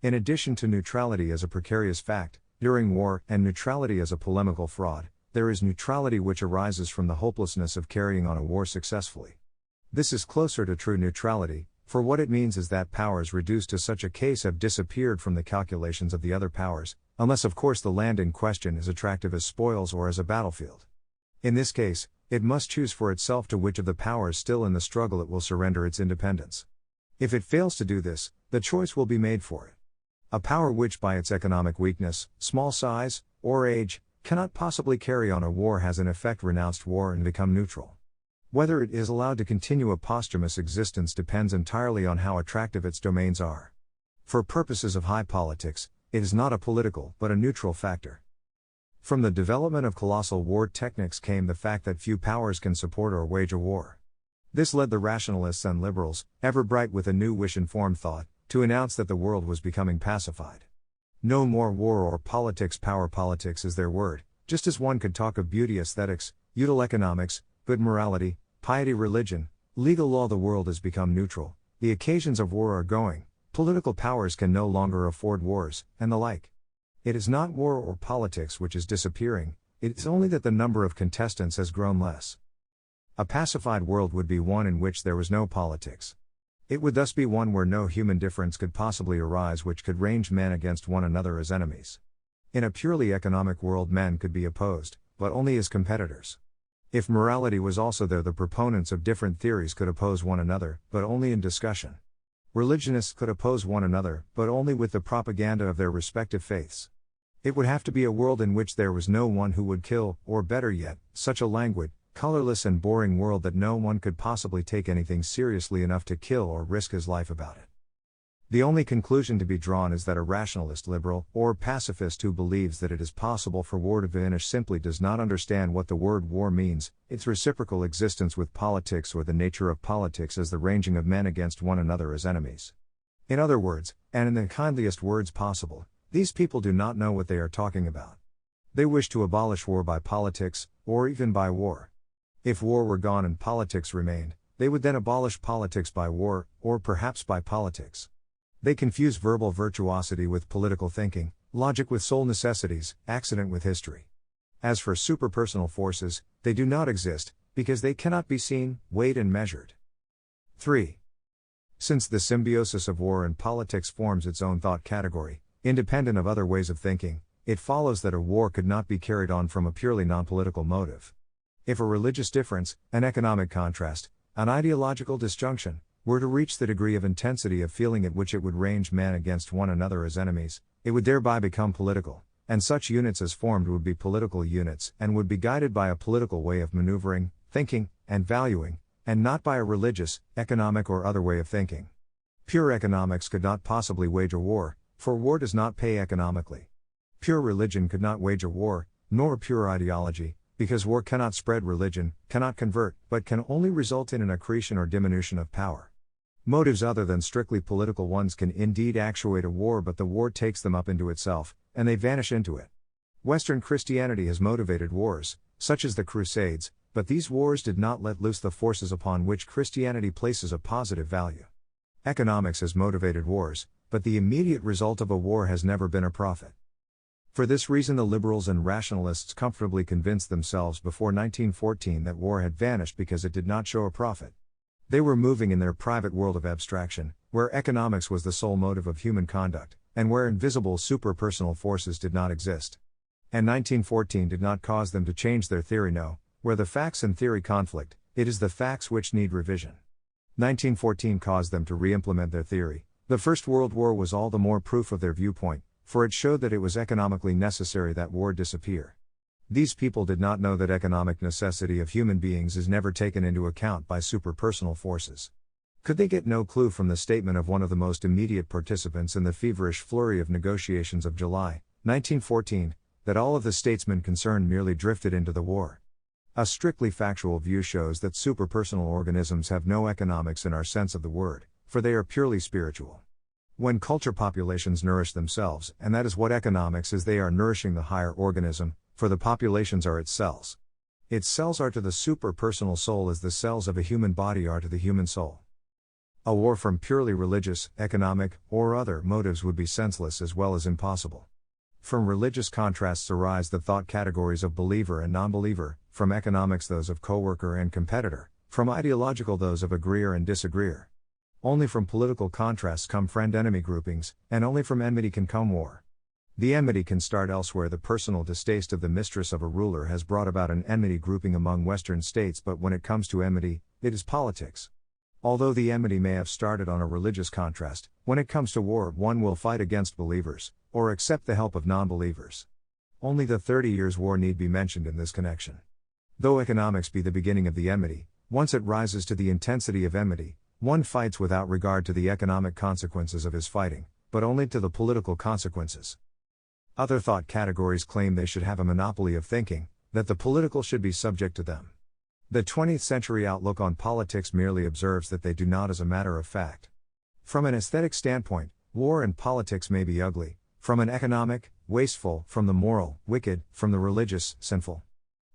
Speaker 1: In addition to neutrality as a precarious fact, during war, and neutrality as a polemical fraud, there is neutrality which arises from the hopelessness of carrying on a war successfully. This is closer to true neutrality, for what it means is that powers reduced to such a case have disappeared from the calculations of the other powers, unless of course the land in question is attractive as spoils or as a battlefield. In this case, it must choose for itself to which of the powers still in the struggle it will surrender its independence. If it fails to do this, the choice will be made for it. A power which by its economic weakness, small size, or age, cannot possibly carry on a war has in effect renounced war and become neutral. Whether it is allowed to continue a posthumous existence depends entirely on how attractive its domains are. For purposes of high politics, it is not a political but a neutral factor. From the development of colossal war techniques came the fact that few powers can support or wage a war. This led the rationalists and liberals, ever bright with a new wish-informed thought, to announce that the world was becoming pacified. No more war or politics. Power politics is their word, just as one could talk of beauty aesthetics, feudal economics, good morality, piety religion, legal law. The world has become neutral, the occasions of war are going, political powers can no longer afford wars, and the like. It is not war or politics which is disappearing, it is only that the number of contestants has grown less. A pacified world would be one in which there was no politics. It would thus be one where no human difference could possibly arise which could range men against one another as enemies. In a purely economic world, men could be opposed, but only as competitors. If morality was also there, the proponents of different theories could oppose one another, but only in discussion. Religionists could oppose one another, but only with the propaganda of their respective faiths. It would have to be a world in which there was no one who would kill, or better yet, such a languid, colorless and boring world that no one could possibly take anything seriously enough to kill or risk his life about it. The only conclusion to be drawn is that a rationalist liberal, or pacifist who believes that it is possible for war to vanish simply does not understand what the word war means, its reciprocal existence with politics, or the nature of politics as the ranging of men against one another as enemies. In other words, and in the kindliest words possible, these people do not know what they are talking about. They wish to abolish war by politics, or even by war. If war were gone and politics remained, they would then abolish politics by war, or perhaps by politics. They confuse verbal virtuosity with political thinking, logic with soul necessities, accident with history. As for superpersonal forces, they do not exist, because they cannot be seen, weighed and measured. 3. Since the symbiosis of war and politics forms its own thought category, independent of other ways of thinking, it follows that a war could not be carried on from a purely non-political motive. If a religious difference, an economic contrast, an ideological disjunction, were to reach the degree of intensity of feeling at which it would range men against one another as enemies, it would thereby become political, and such units as formed would be political units and would be guided by a political way of maneuvering, thinking, and valuing, and not by a religious, economic or other way of thinking. Pure economics could not possibly wage a war, for war does not pay economically. Pure religion could not wage a war, nor pure ideology, because war cannot spread religion, cannot convert, but can only result in an accretion or diminution of power. Motives other than strictly political ones can indeed actuate a war, but the war takes them up into itself, and they vanish into it. Western Christianity has motivated wars, such as the Crusades, but these wars did not let loose the forces upon which Christianity places a positive value. Economics has motivated wars, but the immediate result of a war has never been a profit. For this reason the liberals and rationalists comfortably convinced themselves before 1914 that war had vanished because it did not show a profit. They were moving in their private world of abstraction, where economics was the sole motive of human conduct, and where invisible superpersonal forces did not exist. And 1914 did not cause them to change their theory. No, where the facts and theory conflict, it is the facts which need revision. 1914 caused them to re-implement their theory. The First World War was all the more proof of their viewpoint, for it showed that it was economically necessary that war disappear. These people did not know that economic necessity of human beings is never taken into account by superpersonal forces. Could they get no clue from the statement of one of the most immediate participants in the feverish flurry of negotiations of July, 1914, that all of the statesmen concerned merely drifted into the war? A strictly factual view shows that superpersonal organisms have no economics in our sense of the word, for they are purely spiritual. When culture populations nourish themselves, and that is what economics is, they are nourishing the higher organism, for the populations are its cells. Its cells are to the superpersonal soul as the cells of a human body are to the human soul. A war from purely religious, economic, or other motives would be senseless as well as impossible. From religious contrasts arise the thought categories of believer and non-believer, from economics those of coworker and competitor, from ideological those of agreeer and disagreeer. Only from political contrasts come friend-enemy groupings, and only from enmity can come war. The enmity can start elsewhere. The personal distaste of the mistress of a ruler has brought about an enmity grouping among Western states, but when it comes to enmity, it is politics. Although the enmity may have started on a religious contrast, when it comes to war one will fight against believers, or accept the help of non-believers. Only the 30 Years' War need be mentioned in this connection. Though economics be the beginning of the enmity, once it rises to the intensity of enmity, one fights without regard to the economic consequences of his fighting, but only to the political consequences. Other thought categories claim they should have a monopoly of thinking, that the political should be subject to them. The 20th century outlook on politics merely observes that they do not as a matter of fact. From an aesthetic standpoint, war and politics may be ugly, from an economic, wasteful, from the moral, wicked, from the religious, sinful.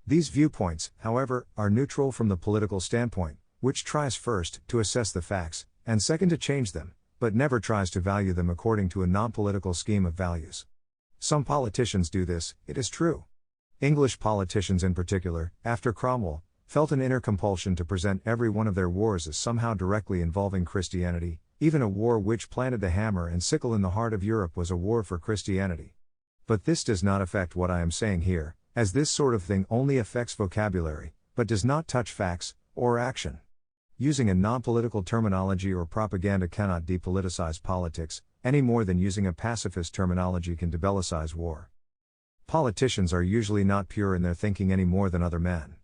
Speaker 1: These viewpoints, however, are neutral from the political standpoint, which tries first to assess the facts, and second to change them, but never tries to value them according to a non-political scheme of values. Some politicians do this, it is true. English politicians in particular, after Cromwell, felt an inner compulsion to present every one of their wars as somehow directly involving Christianity. Even a war which planted the hammer and sickle in the heart of Europe was a war for Christianity. But this does not affect what I am saying here, as this sort of thing only affects vocabulary, but does not touch facts, or action. Using a non-political terminology or propaganda cannot depoliticize politics, any more than using a pacifist terminology can debellicize war. Politicians are usually not pure in their thinking any more than other men.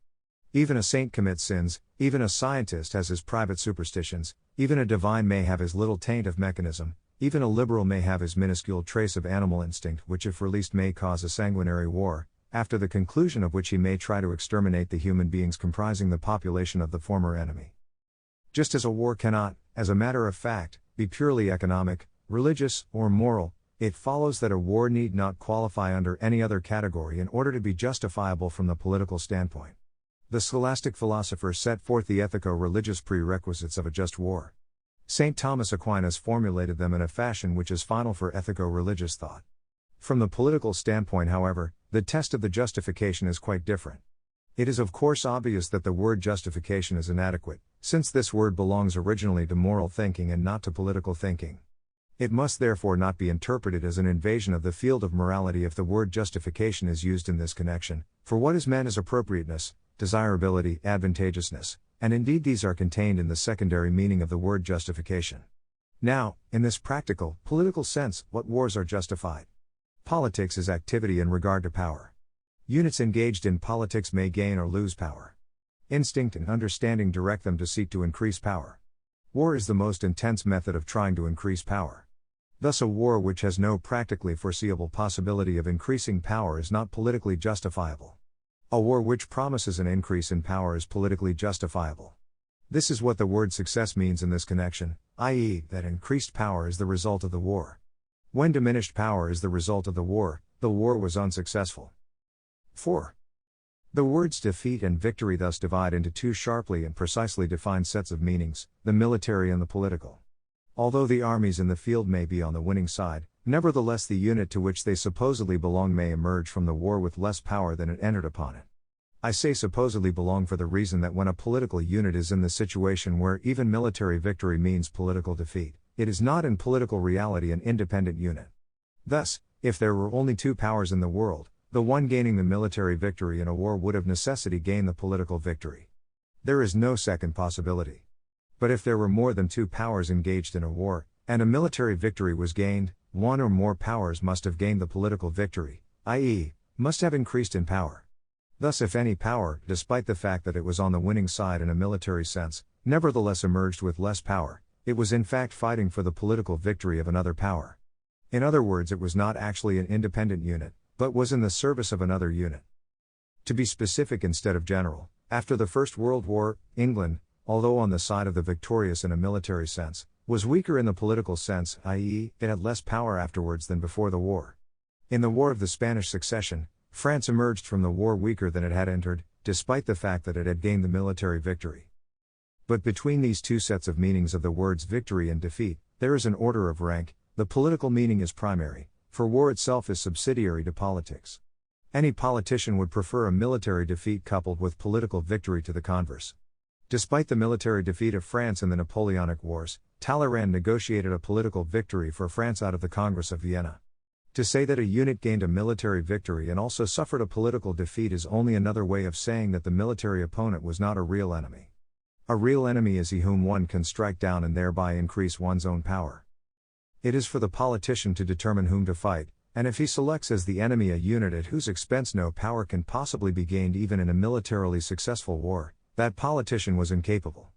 Speaker 1: Even a saint commits sins, even a scientist has his private superstitions, even a divine may have his little taint of mechanism, even a liberal may have his minuscule trace of animal instinct which if released may cause a sanguinary war, after the conclusion of which he may try to exterminate the human beings comprising the population of the former enemy. Just as a war cannot, as a matter of fact, be purely economic, religious, or moral, it follows that a war need not qualify under any other category in order to be justifiable from the political standpoint. The scholastic philosophers set forth the ethico-religious prerequisites of a just war. St. Thomas Aquinas formulated them in a fashion which is final for ethico-religious thought. From the political standpoint, however, the test of the justification is quite different. It is of course obvious that the word justification is inadequate, since this word belongs originally to moral thinking and not to political thinking. It must therefore not be interpreted as an invasion of the field of morality if the word justification is used in this connection, for what is meant is appropriateness, desirability, advantageousness, and indeed these are contained in the secondary meaning of the word justification. Now, in this practical, political sense, what wars are justified? Politics is activity in regard to power. Units engaged in politics may gain or lose power. Instinct and understanding direct them to seek to increase power. War is the most intense method of trying to increase power. Thus a war which has no practically foreseeable possibility of increasing power is not politically justifiable. A war which promises an increase in power is politically justifiable. This is what the word success means in this connection, i.e., that increased power is the result of the war. When diminished power is the result of the war was unsuccessful. 4. The words defeat and victory thus divide into two sharply and precisely defined sets of meanings, the military and the political. Although the armies in the field may be on the winning side, nevertheless the unit to which they supposedly belong may emerge from the war with less power than it entered upon it. I say supposedly belong for the reason that when a political unit is in the situation where even military victory means political defeat, it is not in political reality an independent unit. Thus, if there were only two powers in the world, the one gaining the military victory in a war would of necessity gain the political victory. There is no second possibility. But if there were more than two powers engaged in a war, and a military victory was gained, one or more powers must have gained the political victory, i.e., must have increased in power. Thus if any power, despite the fact that it was on the winning side in a military sense, nevertheless emerged with less power, it was in fact fighting for the political victory of another power. In other words, it was not actually an independent unit, but was in the service of another unit. To be specific instead of general, after the First World War, England, although on the side of the victorious in a military sense, was weaker in the political sense, i.e., it had less power afterwards than before the war. In the War of the Spanish Succession, France emerged from the war weaker than it had entered, despite the fact that it had gained the military victory. But between these two sets of meanings of the words victory and defeat, there is an order of rank. The political meaning is primary, for war itself is subsidiary to politics. Any politician would prefer a military defeat coupled with political victory to the converse. Despite the military defeat of France in the Napoleonic Wars, Talleyrand negotiated a political victory for France out of the Congress of Vienna. To say that a unit gained a military victory and also suffered a political defeat is only another way of saying that the military opponent was not a real enemy. A real enemy is he whom one can strike down and thereby increase one's own power. It is for the politician to determine whom to fight, and if he selects as the enemy a unit at whose expense no power can possibly be gained even in a militarily successful war, that politician was incapable.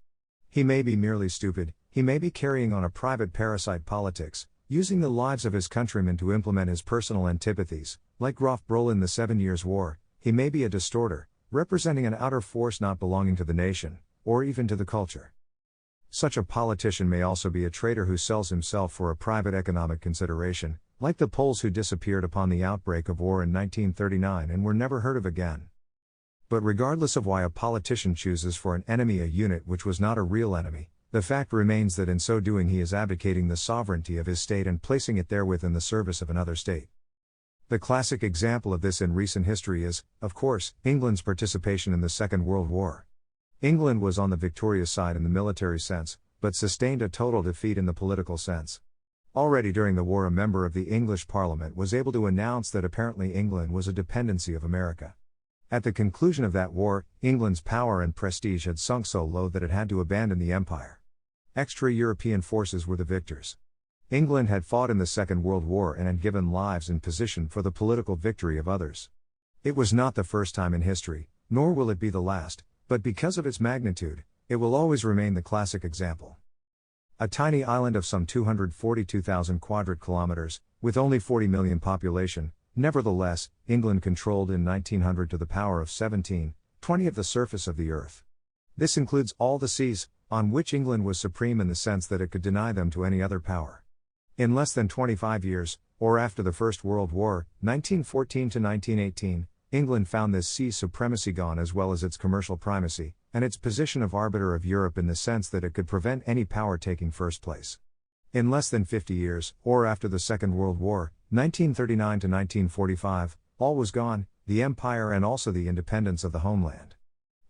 Speaker 1: He may be merely stupid, he may be carrying on a private parasite politics, using the lives of his countrymen to implement his personal antipathies. Like Graf Brühl in the 7 Years' War, he may be a distorter, representing an outer force not belonging to the nation, or even to the culture. Such a politician may also be a traitor who sells himself for a private economic consideration, like the Poles who disappeared upon the outbreak of war in 1939 and were never heard of again. But regardless of why a politician chooses for an enemy a unit which was not a real enemy, the fact remains that in so doing he is abdicating the sovereignty of his state and placing it therewith in the service of another state. The classic example of this in recent history is, of course, England's participation in the Second World War. England was on the victorious side in the military sense, but sustained a total defeat in the political sense. Already during the war, a member of the English Parliament was able to announce that apparently England was a dependency of America. At the conclusion of that war, England's power and prestige had sunk so low that it had to abandon the empire. Extra-European forces were the victors. England had fought in the Second World War and had given lives and position for the political victory of others. It was not the first time in history, nor will it be the last, but because of its magnitude, it will always remain the classic example. A tiny island of some 242,000 quadrat kilometers, with only 40 million population, nevertheless, England controlled in 1900 to the power of 17/20 of the surface of the earth. This includes all the seas, on which England was supreme in the sense that it could deny them to any other power. In less than 25 years, or after the First World War, 1914 to 1918, England found this sea supremacy gone as well as its commercial primacy, and its position of arbiter of Europe in the sense that it could prevent any power taking first place. In less than 50 years, or after the Second World War, 1939 to 1945, all was gone, the empire and also the independence of the homeland.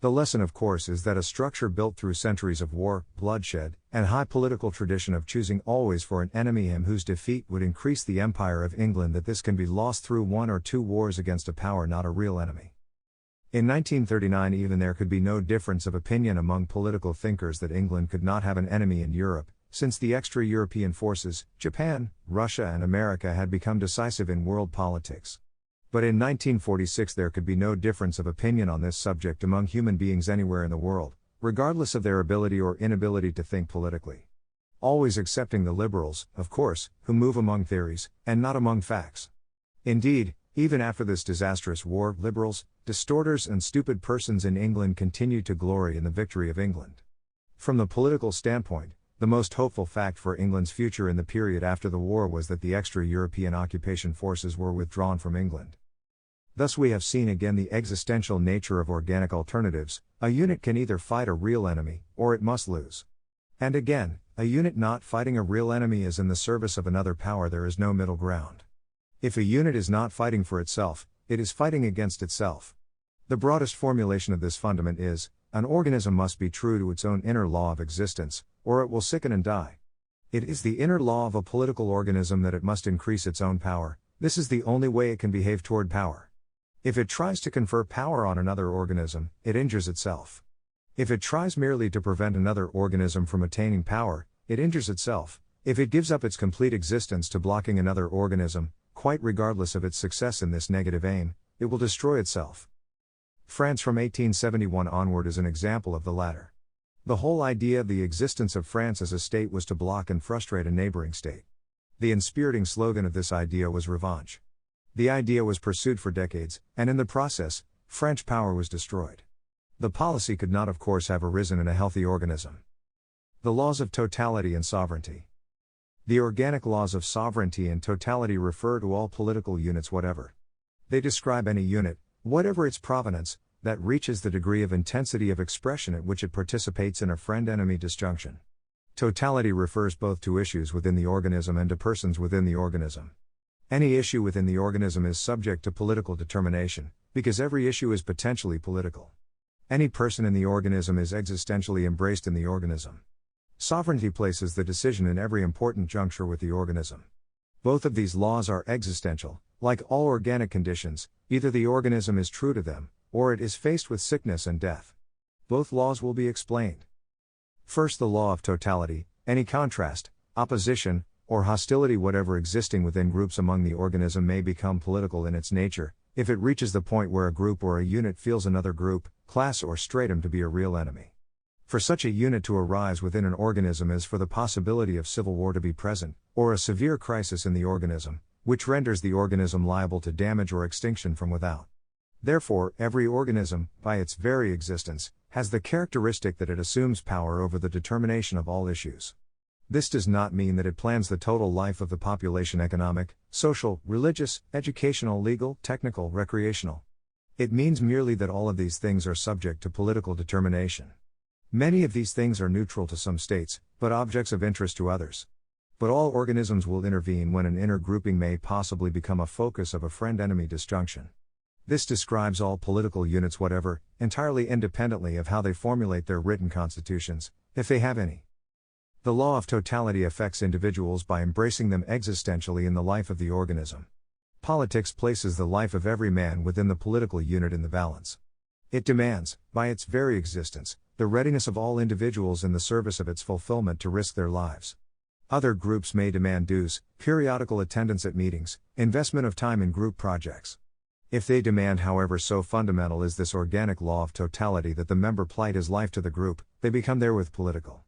Speaker 1: The lesson, of course, is that a structure built through centuries of war, bloodshed, and high political tradition of choosing always for an enemy him whose defeat would increase the empire of England, that this can be lost through 1 or 2 wars against a power not a real enemy. In 1939 even there could be no difference of opinion among political thinkers that England could not have an enemy in Europe, since the extra-European forces, Japan, Russia and America, had become decisive in world politics. But in 1946 there could be no difference of opinion on this subject among human beings anywhere in the world, regardless of their ability or inability to think politically. Always excepting the liberals, of course, who move among theories, and not among facts. Indeed, even after this disastrous war, liberals, distorters and stupid persons in England continued to glory in the victory of England. From the political standpoint, the most hopeful fact for England's future in the period after the war was that the extra-European occupation forces were withdrawn from England. Thus we have seen again the existential nature of organic alternatives. A unit can either fight a real enemy, or it must lose. And again, a unit not fighting a real enemy is in the service of another power. There is no middle ground. If a unit is not fighting for itself, it is fighting against itself. The broadest formulation of this fundament is, an organism must be true to its own inner law of existence, or it will sicken and die. It is the inner law of a political organism that it must increase its own power. This is the only way it can behave toward power. If it tries to confer power on another organism, it injures itself. If it tries merely to prevent another organism from attaining power, it injures itself. If it gives up its complete existence to blocking another organism, quite regardless of its success in this negative aim, it will destroy itself. France from 1871 onward is an example of the latter. The whole idea of the existence of France as a state was to block and frustrate a neighboring state. The inspiriting slogan of this idea was revanche. The idea was pursued for decades, and in the process, French power was destroyed. The policy could not, of course, have arisen in a healthy organism. The laws of totality and sovereignty. The organic laws of sovereignty and totality refer to all political units whatever. They describe any unit, whatever its provenance, that reaches the degree of intensity of expression at which it participates in a friend-enemy disjunction. Totality refers both to issues within the organism and to persons within the organism. Any issue within the organism is subject to political determination, because every issue is potentially political. Any person in the organism is existentially embraced in the organism. Sovereignty places the decision in every important juncture with the organism. Both of these laws are existential. Like all organic conditions, either the organism is true to them, or it is faced with sickness and death. Both laws will be explained. First, the law of totality. Any contrast, opposition, or hostility whatever existing within groups among the organism may become political in its nature, if it reaches the point where a group or a unit feels another group, class or stratum to be a real enemy. For such a unit to arise within an organism is for the possibility of civil war to be present, or a severe crisis in the organism, which renders the organism liable to damage or extinction from without. Therefore, every organism, by its very existence, has the characteristic that it assumes power over the determination of all issues. This does not mean that it plans the total life of the population: economic, social, religious, educational, legal, technical, recreational. It means merely that all of these things are subject to political determination. Many of these things are neutral to some states, but objects of interest to others. But all organisms will intervene when an inner grouping may possibly become a focus of a friend-enemy disjunction. This describes all political units whatever, entirely independently of how they formulate their written constitutions, if they have any. The law of totality affects individuals by embracing them existentially in the life of the organism. Politics places the life of every man within the political unit in the balance. It demands, by its very existence, the readiness of all individuals in the service of its fulfillment to risk their lives. Other groups may demand dues, periodical attendance at meetings, investment of time in group projects. If they demand, however, so fundamental is this organic law of totality that the member plight his life to the group, they become therewith political.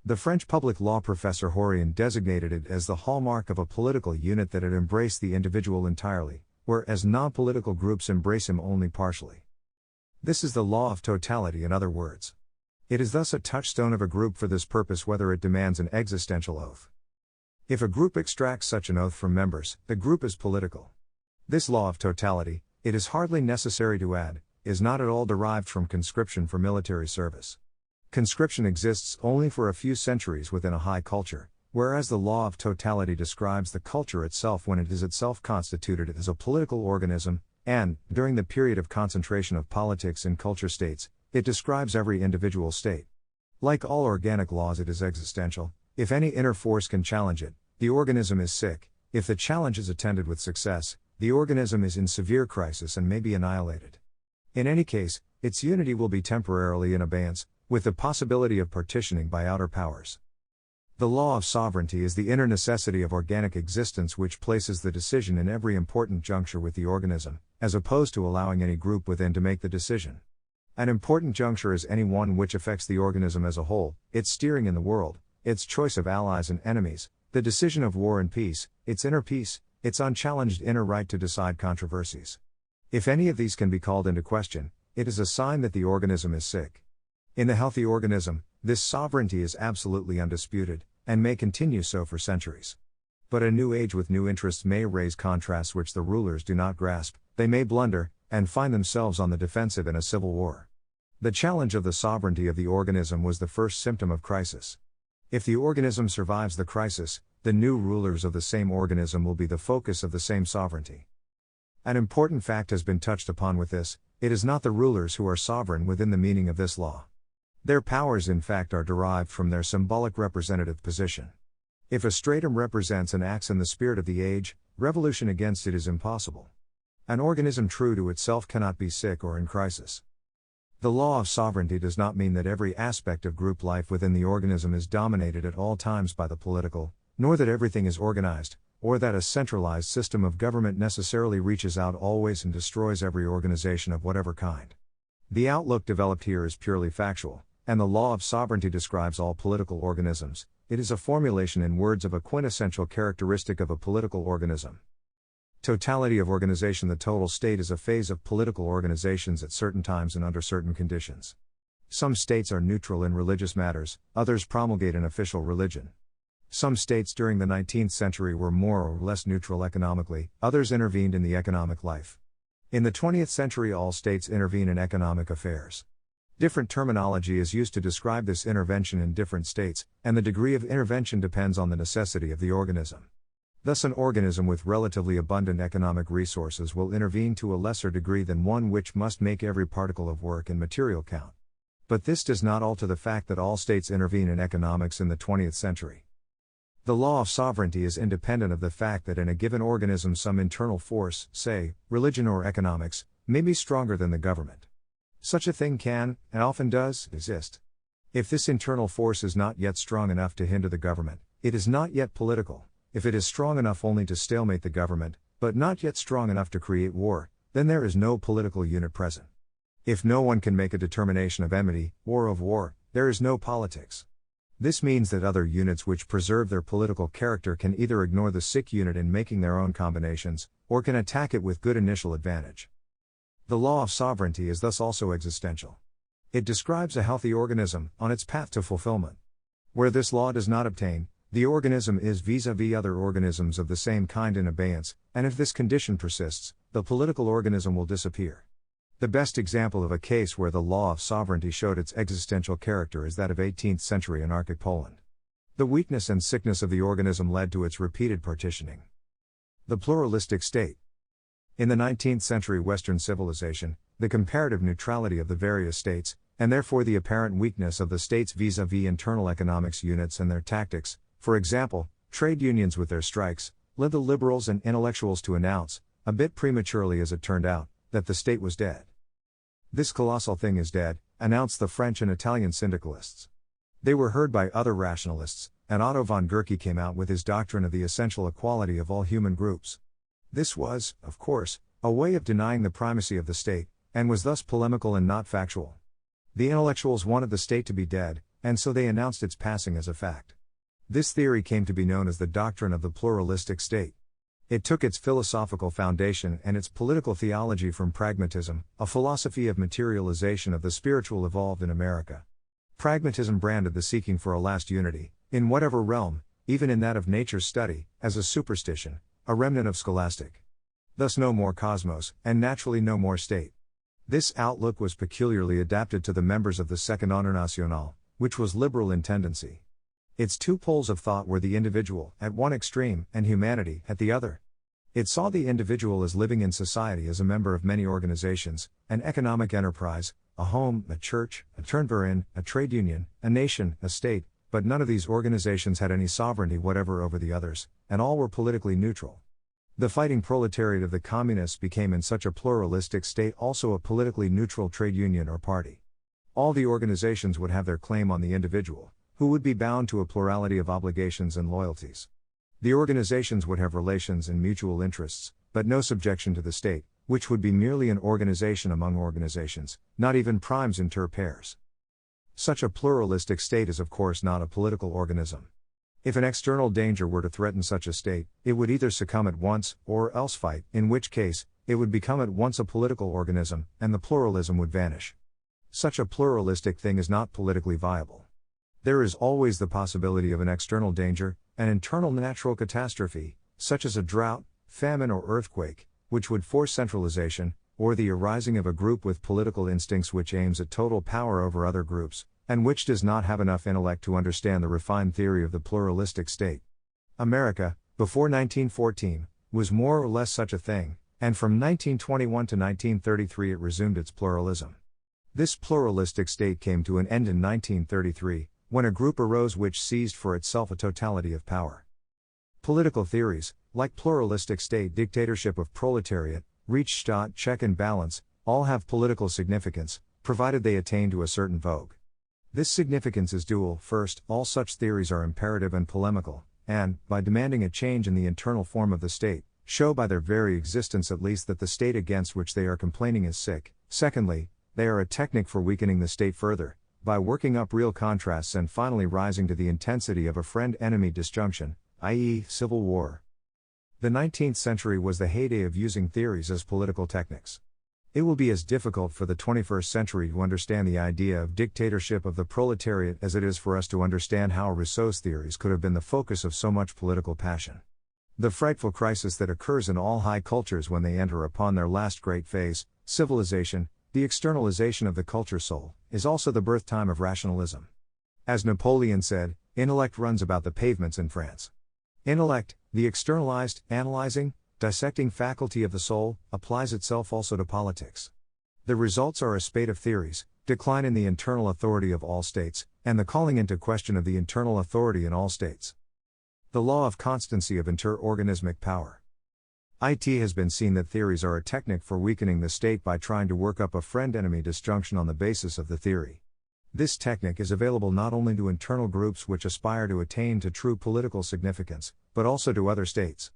Speaker 1: The French public law professor Horion designated it as the hallmark of a political unit that it embraced the individual entirely, whereas non-political groups embrace him only partially. This is the law of totality, in other words. It is thus a touchstone of a group for this purpose whether it demands an existential oath. If a group extracts such an oath from members, the group is political. This law of totality, it is hardly necessary to add, is not at all derived from conscription for military service. Conscription exists only for a few centuries within a high culture, whereas the law of totality describes the culture itself when it is itself constituted as a political organism, and, during the period of concentration of politics in culture states, it describes every individual state. Like all organic laws, it is existential. If any inner force can challenge it, the organism is sick. If the challenge is attended with success, the organism is in severe crisis and may be annihilated. In any case, its unity will be temporarily in abeyance, with the possibility of partitioning by outer powers. The law of sovereignty is the inner necessity of organic existence which places the decision in every important juncture with the organism, as opposed to allowing any group within to make the decision. An important juncture is any one which affects the organism as a whole, its steering in the world, its choice of allies and enemies, the decision of war and peace, its inner peace, its unchallenged inner right to decide controversies. If any of these can be called into question, it is a sign that the organism is sick. In the healthy organism, this sovereignty is absolutely undisputed, and may continue so for centuries. But a new age with new interests may raise contrasts which the rulers do not grasp, they may blunder, and find themselves on the defensive in a civil war. The challenge of the sovereignty of the organism was the first symptom of crisis. If the organism survives the crisis, the new rulers of the same organism will be the focus of the same sovereignty. An important fact has been touched upon with this: it is not the rulers who are sovereign within the meaning of this law. Their powers in fact are derived from their symbolic representative position. If a stratum represents and acts in the spirit of the age, revolution against it is impossible. An organism true to itself cannot be sick or in crisis. The law of sovereignty does not mean that every aspect of group life within the organism is dominated at all times by the political, nor that everything is organized, or that a centralized system of government necessarily reaches out always and destroys every organization of whatever kind. The outlook developed here is purely factual, and the law of sovereignty describes all political organisms. It is a formulation in words of a quintessential characteristic of a political organism. Totality of organization. The total state is a phase of political organizations at certain times and under certain conditions. Some states are neutral in religious matters, others promulgate an official religion. Some states during the 19th century were more or less neutral economically, others intervened in the economic life. In the 20th century, all states intervene in economic affairs. Different terminology is used to describe this intervention in different states, and the degree of intervention depends on the necessity of the organism. Thus, an organism with relatively abundant economic resources will intervene to a lesser degree than one which must make every particle of work and material count. But this does not alter the fact that all states intervene in economics in the 20th century. The law of sovereignty is independent of the fact that in a given organism some internal force, say, religion or economics, may be stronger than the government. Such a thing can, and often does, exist. If this internal force is not yet strong enough to hinder the government, it is not yet political. If it is strong enough only to stalemate the government, but not yet strong enough to create war, then there is no political unit present. If no one can make a determination of enmity, or of war, there is no politics. This means that other units which preserve their political character can either ignore the sick unit in making their own combinations, or can attack it with good initial advantage. The law of sovereignty is thus also existential. It describes a healthy organism on its path to fulfillment. Where this law does not obtain, the organism is vis-à-vis other organisms of the same kind in abeyance, and if this condition persists, the political organism will disappear. The best example of a case where the law of sovereignty showed its existential character is that of 18th century anarchic Poland. The weakness and sickness of the organism led to its repeated partitioning. The pluralistic state. In the 19th century Western civilization, the comparative neutrality of the various states, and therefore the apparent weakness of the states vis-à-vis internal economics units and their tactics, for example, trade unions with their strikes, led the liberals and intellectuals to announce, a bit prematurely as it turned out, that the state was dead. This colossal thing is dead, announced the French and Italian syndicalists. They were heard by other rationalists, and Otto von Guericke came out with his doctrine of the essential equality of all human groups. This was, of course, a way of denying the primacy of the state, and was thus polemical and not factual. The intellectuals wanted the state to be dead, and so they announced its passing as a fact. This theory came to be known as the doctrine of the pluralistic state. It took its philosophical foundation and its political theology from pragmatism, a philosophy of materialization of the spiritual evolved in America. Pragmatism branded the seeking for a last unity, in whatever realm, even in that of nature's study, as a superstition, a remnant of scholastic. Thus no more cosmos, and naturally no more state. This outlook was peculiarly adapted to the members of the Second Internationale, which was liberal in tendency. Its two poles of thought were the individual, at one extreme, and humanity, at the other. It saw the individual as living in society as a member of many organizations, an economic enterprise, a home, a church, a Turnverein, a trade union, a nation, a state, but none of these organizations had any sovereignty whatever over the others, and all were politically neutral. The fighting proletariat of the communists became in such a pluralistic state also a politically neutral trade union or party. All the organizations would have their claim on the individual, who would be bound to a plurality of obligations and loyalties. The organizations would have relations and mutual interests, but no subjection to the state, which would be merely an organization among organizations, not even primes inter pares. Such a pluralistic state is of course not a political organism. If an external danger were to threaten such a state, it would either succumb at once, or else fight, in which case, it would become at once a political organism, and the pluralism would vanish. Such a pluralistic thing is not politically viable. There is always the possibility of an external danger, an internal natural catastrophe, such as a drought, famine or earthquake, which would force centralization, or the arising of a group with political instincts which aims at total power over other groups, and which does not have enough intellect to understand the refined theory of the pluralistic state. America, before 1914, was more or less such a thing, and from 1921 to 1933 it resumed its pluralism. This pluralistic state came to an end in 1933, when a group arose which seized for itself a totality of power. Political theories, like pluralistic state, dictatorship of proletariat, Rechtsstaat, check and balance, all have political significance, provided they attain to a certain vogue. This significance is dual. First, all such theories are imperative and polemical, and, by demanding a change in the internal form of the state, show by their very existence at least that the state against which they are complaining is sick. Secondly, they are a technique for weakening the state further, by working up real contrasts and finally rising to the intensity of a friend-enemy disjunction, i.e., civil war. The 19th century was the heyday of using theories as political techniques. It will be as difficult for the 21st century to understand the idea of dictatorship of the proletariat as it is for us to understand how Rousseau's theories could have been the focus of so much political passion. The frightful crisis that occurs in all high cultures when they enter upon their last great phase, civilization, the externalization of the culture soul, is also the birth time of rationalism. As Napoleon said, intellect runs about the pavements in France. Intellect, the externalized, analyzing, dissecting faculty of the soul, applies itself also to politics. The results are a spate of theories, decline in the internal authority of all states, and the calling into question of the internal authority in all states. The law of constancy of inter-organismic power. It has been seen that theories are a technique for weakening the state by trying to work up a friend-enemy disjunction on the basis of the theory. This technique is available not only to internal groups which aspire to attain to true political significance, but also to other states.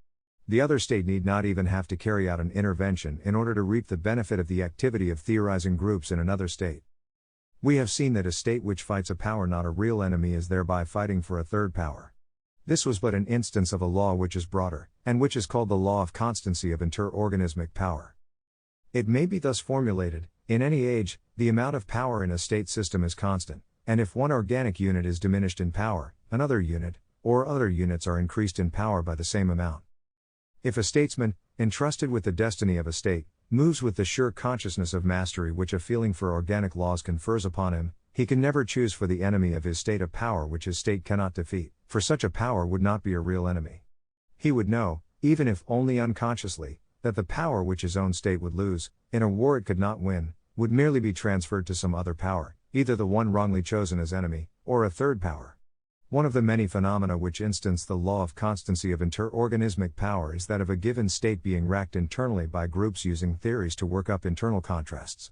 Speaker 1: The other state need not even have to carry out an intervention in order to reap the benefit of the activity of theorizing groups in another state. We have seen that a state which fights a power not a real enemy is thereby fighting for a third power. This was but an instance of a law which is broader, and which is called the law of constancy of inter-organismic power. It may be thus formulated: in any age, the amount of power in a state system is constant, and if one organic unit is diminished in power, another unit, or other units are increased in power by the same amount. If a statesman, entrusted with the destiny of a state, moves with the sure consciousness of mastery which a feeling for organic laws confers upon him, he can never choose for the enemy of his state a power which his state cannot defeat, for such a power would not be a real enemy. He would know, even if only unconsciously, that the power which his own state would lose, in a war it could not win, would merely be transferred to some other power, either the one wrongly chosen as enemy, or a third power. One of the many phenomena which instance the law of constancy of inter-organismic power is that of a given state being racked internally by groups using theories to work up internal contrasts.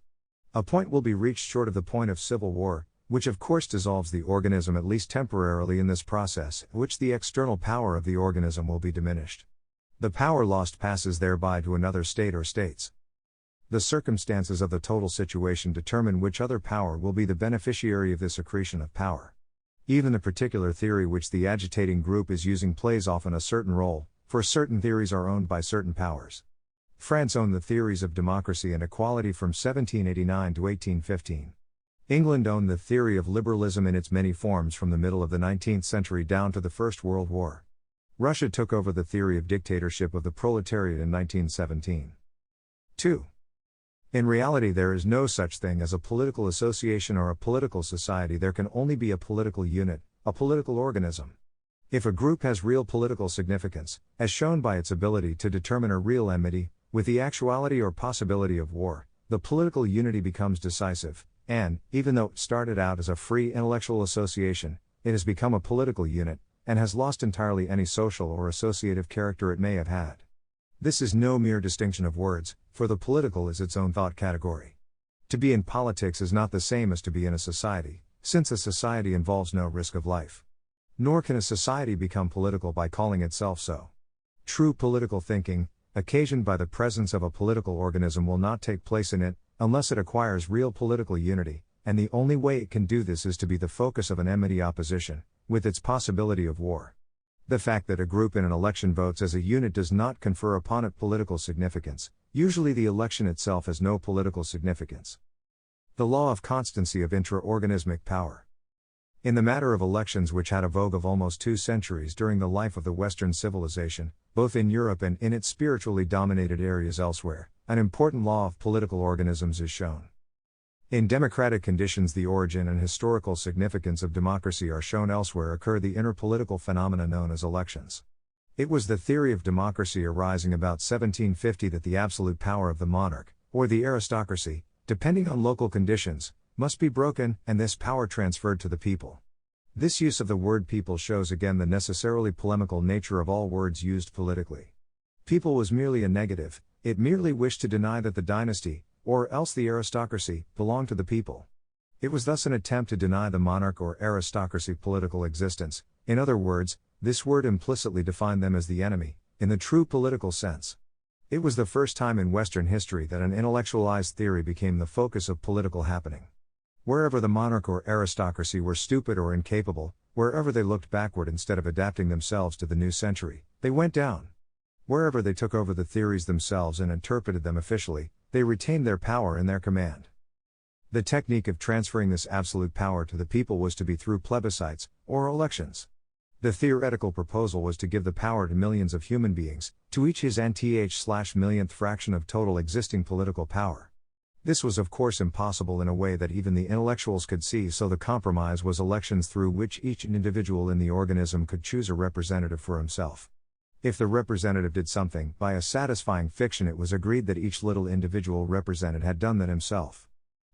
Speaker 1: A point will be reached short of the point of civil war, which of course dissolves the organism at least temporarily in this process, in which the external power of the organism will be diminished. The power lost passes thereby to another state or states. The circumstances of the total situation determine which other power will be the beneficiary of this accretion of power. Even the particular theory which the agitating group is using plays often a certain role, for certain theories are owned by certain powers. France owned the theories of democracy and equality from 1789 to 1815. England owned the theory of liberalism in its many forms from the middle of the 19th century down to the First World War. Russia took over the theory of dictatorship of the proletariat in 1917. 2. In reality, there is no such thing as a political association or a political society. There can only be a political unit, a political organism. If a group has real political significance, as shown by its ability to determine a real enmity, with the actuality or possibility of war, the political unity becomes decisive, and, even though it started out as a free intellectual association, it has become a political unit, and has lost entirely any social or associative character it may have had. This is no mere distinction of words, for the political is its own thought category. To be in politics is not the same as to be in a society, since a society involves no risk of life. Nor can a society become political by calling itself so. True political thinking, occasioned by the presence of a political organism, will not take place in it, unless it acquires real political unity, and the only way it can do this is to be the focus of an enmity opposition, with its possibility of war. The fact that a group in an election votes as a unit does not confer upon it political significance. Usually the election itself has no political significance. The law of constancy of intra-organismic power. In the matter of elections, which had a vogue of almost 2 centuries during the life of the Western civilization, both in Europe and in its spiritually dominated areas elsewhere, an important law of political organisms is shown. In democratic conditions, the origin and historical significance of democracy are shown elsewhere. Occur the inner political phenomena known as elections. It was the theory of democracy arising about 1750 that the absolute power of the monarch, or the aristocracy, depending on local conditions, must be broken, and this power transferred to the people. This use of the word people shows again the necessarily polemical nature of all words used politically. People was merely a negative, it merely wished to deny that the dynasty, or else the aristocracy, belonged to the people. It was thus an attempt to deny the monarch or aristocracy political existence. In other words, this word implicitly defined them as the enemy, in the true political sense. It was the first time in Western history that an intellectualized theory became the focus of political happening. Wherever the monarch or aristocracy were stupid or incapable, wherever they looked backward instead of adapting themselves to the new century, they went down. Wherever they took over the theories themselves and interpreted them officially, they retained their power in their command. The technique of transferring this absolute power to the people was to be through plebiscites, or elections. The theoretical proposal was to give the power to millions of human beings, to each his nth/millionth fraction of total existing political power. This was of course impossible in a way that even the intellectuals could see, so the compromise was elections through which each individual in the organism could choose a representative for himself. If the representative did something, by a satisfying fiction, it was agreed that each little individual represented had done that himself.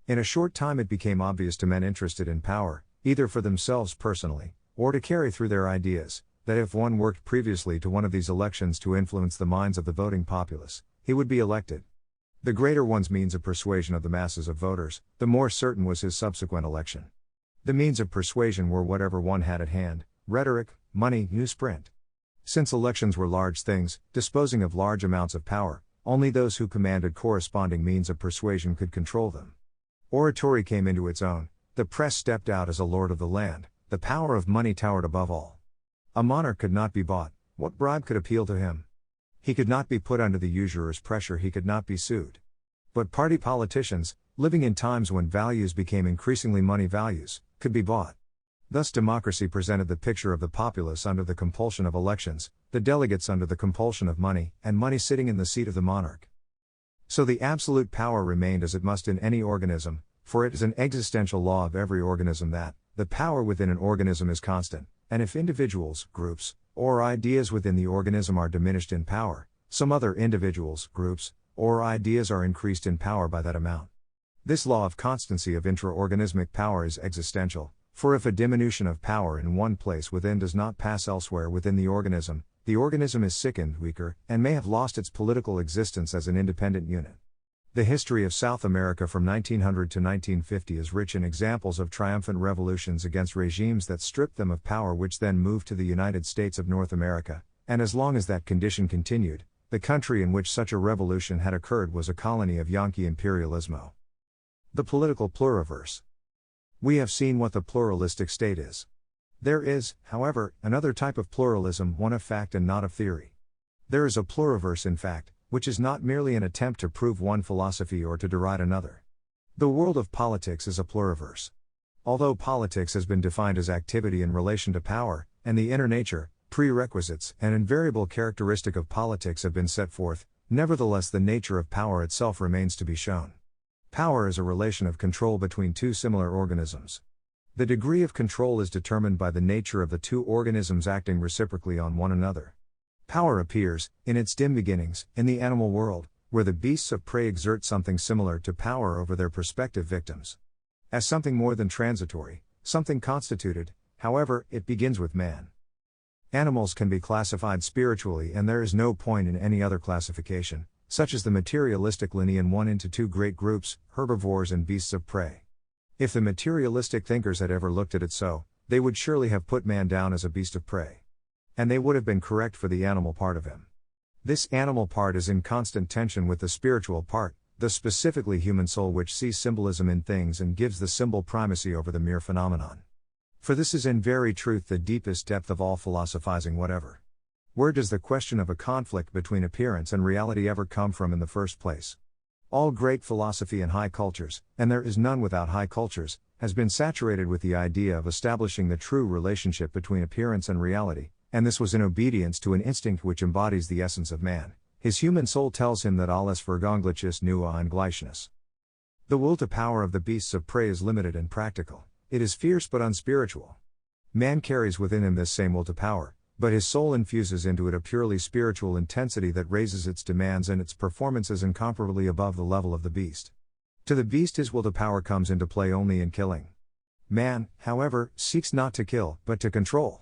Speaker 1: In a short time it became obvious to men interested in power, either for themselves personally, or to carry through their ideas, that if one worked previously to one of these elections to influence the minds of the voting populace, he would be elected. The greater one's means of persuasion of the masses of voters, the more certain was his subsequent election. The means of persuasion were whatever one had at hand: rhetoric, money, newsprint. Since elections were large things, disposing of large amounts of power, only those who commanded corresponding means of persuasion could control them. Oratory came into its own, The press stepped out as a lord of the land, the power of money towered above all. A monarch could not be bought, what bribe could appeal to him? He could not be put under the usurer's pressure, he could not be sued. But party politicians, living in times when values became increasingly money values, could be bought. Thus democracy presented the picture of the populace under the compulsion of elections, the delegates under the compulsion of money, and money sitting in the seat of the monarch. So the absolute power remained as it must in any organism, for it is an existential law of every organism that, the power within an organism is constant, and if individuals, groups, or ideas within the organism are diminished in power, some other individuals, groups, or ideas are increased in power by that amount. This law of constancy of intra-organismic power is existential, for if a diminution of power in one place within does not pass elsewhere within the organism is sickened, weaker, and may have lost its political existence as an independent unit. The history of South America from 1900 to 1950 is rich in examples of triumphant revolutions against regimes that stripped them of power, which then moved to the United States of North America, and as long as that condition continued, the country in which such a revolution had occurred was a colony of Yankee imperialismo. The political pluriverse. We have seen what the pluralistic state is. There is, however, another type of pluralism, one of fact and not of theory. There is a pluriverse in fact, which is not merely an attempt to prove one philosophy or to deride another. The world of politics is a pluriverse. Although politics has been defined as activity in relation to power, and the inner nature, prerequisites, and invariable characteristic of politics have been set forth, nevertheless the nature of power itself remains to be shown. Power is a relation of control between two similar organisms. The degree of control is determined by the nature of the two organisms acting reciprocally on one another. Power appears, in its dim beginnings, in the animal world, where the beasts of prey exert something similar to power over their prospective victims. As something more than transitory, something constituted, however, it begins with man. Animals can be classified spiritually, and there is no point in any other classification, such as the materialistic linean one, into two great groups, herbivores and beasts of prey. If the materialistic thinkers had ever looked at it so, they would surely have put man down as a beast of prey. And they would have been correct for the animal part of him. This animal part is in constant tension with the spiritual part, the specifically human soul, which sees symbolism in things and gives the symbol primacy over the mere phenomenon. For this is in very truth the deepest depth of all philosophizing whatever. Where does the question of a conflict between appearance and reality ever come from in the first place? All great philosophy in high cultures, and there is none without high cultures, has been saturated with the idea of establishing the true relationship between appearance and reality, and this was in obedience to an instinct which embodies the essence of man. His human soul tells him that alles vergängliches nur ein Gleichnis. The will to power of the beasts of prey is limited and practical. It is fierce but unspiritual. Man carries within him this same will to power, but his soul infuses into it a purely spiritual intensity that raises its demands and its performances incomparably above the level of the beast. To the beast his will to power comes into play only in killing. Man, however, seeks not to kill, but to control.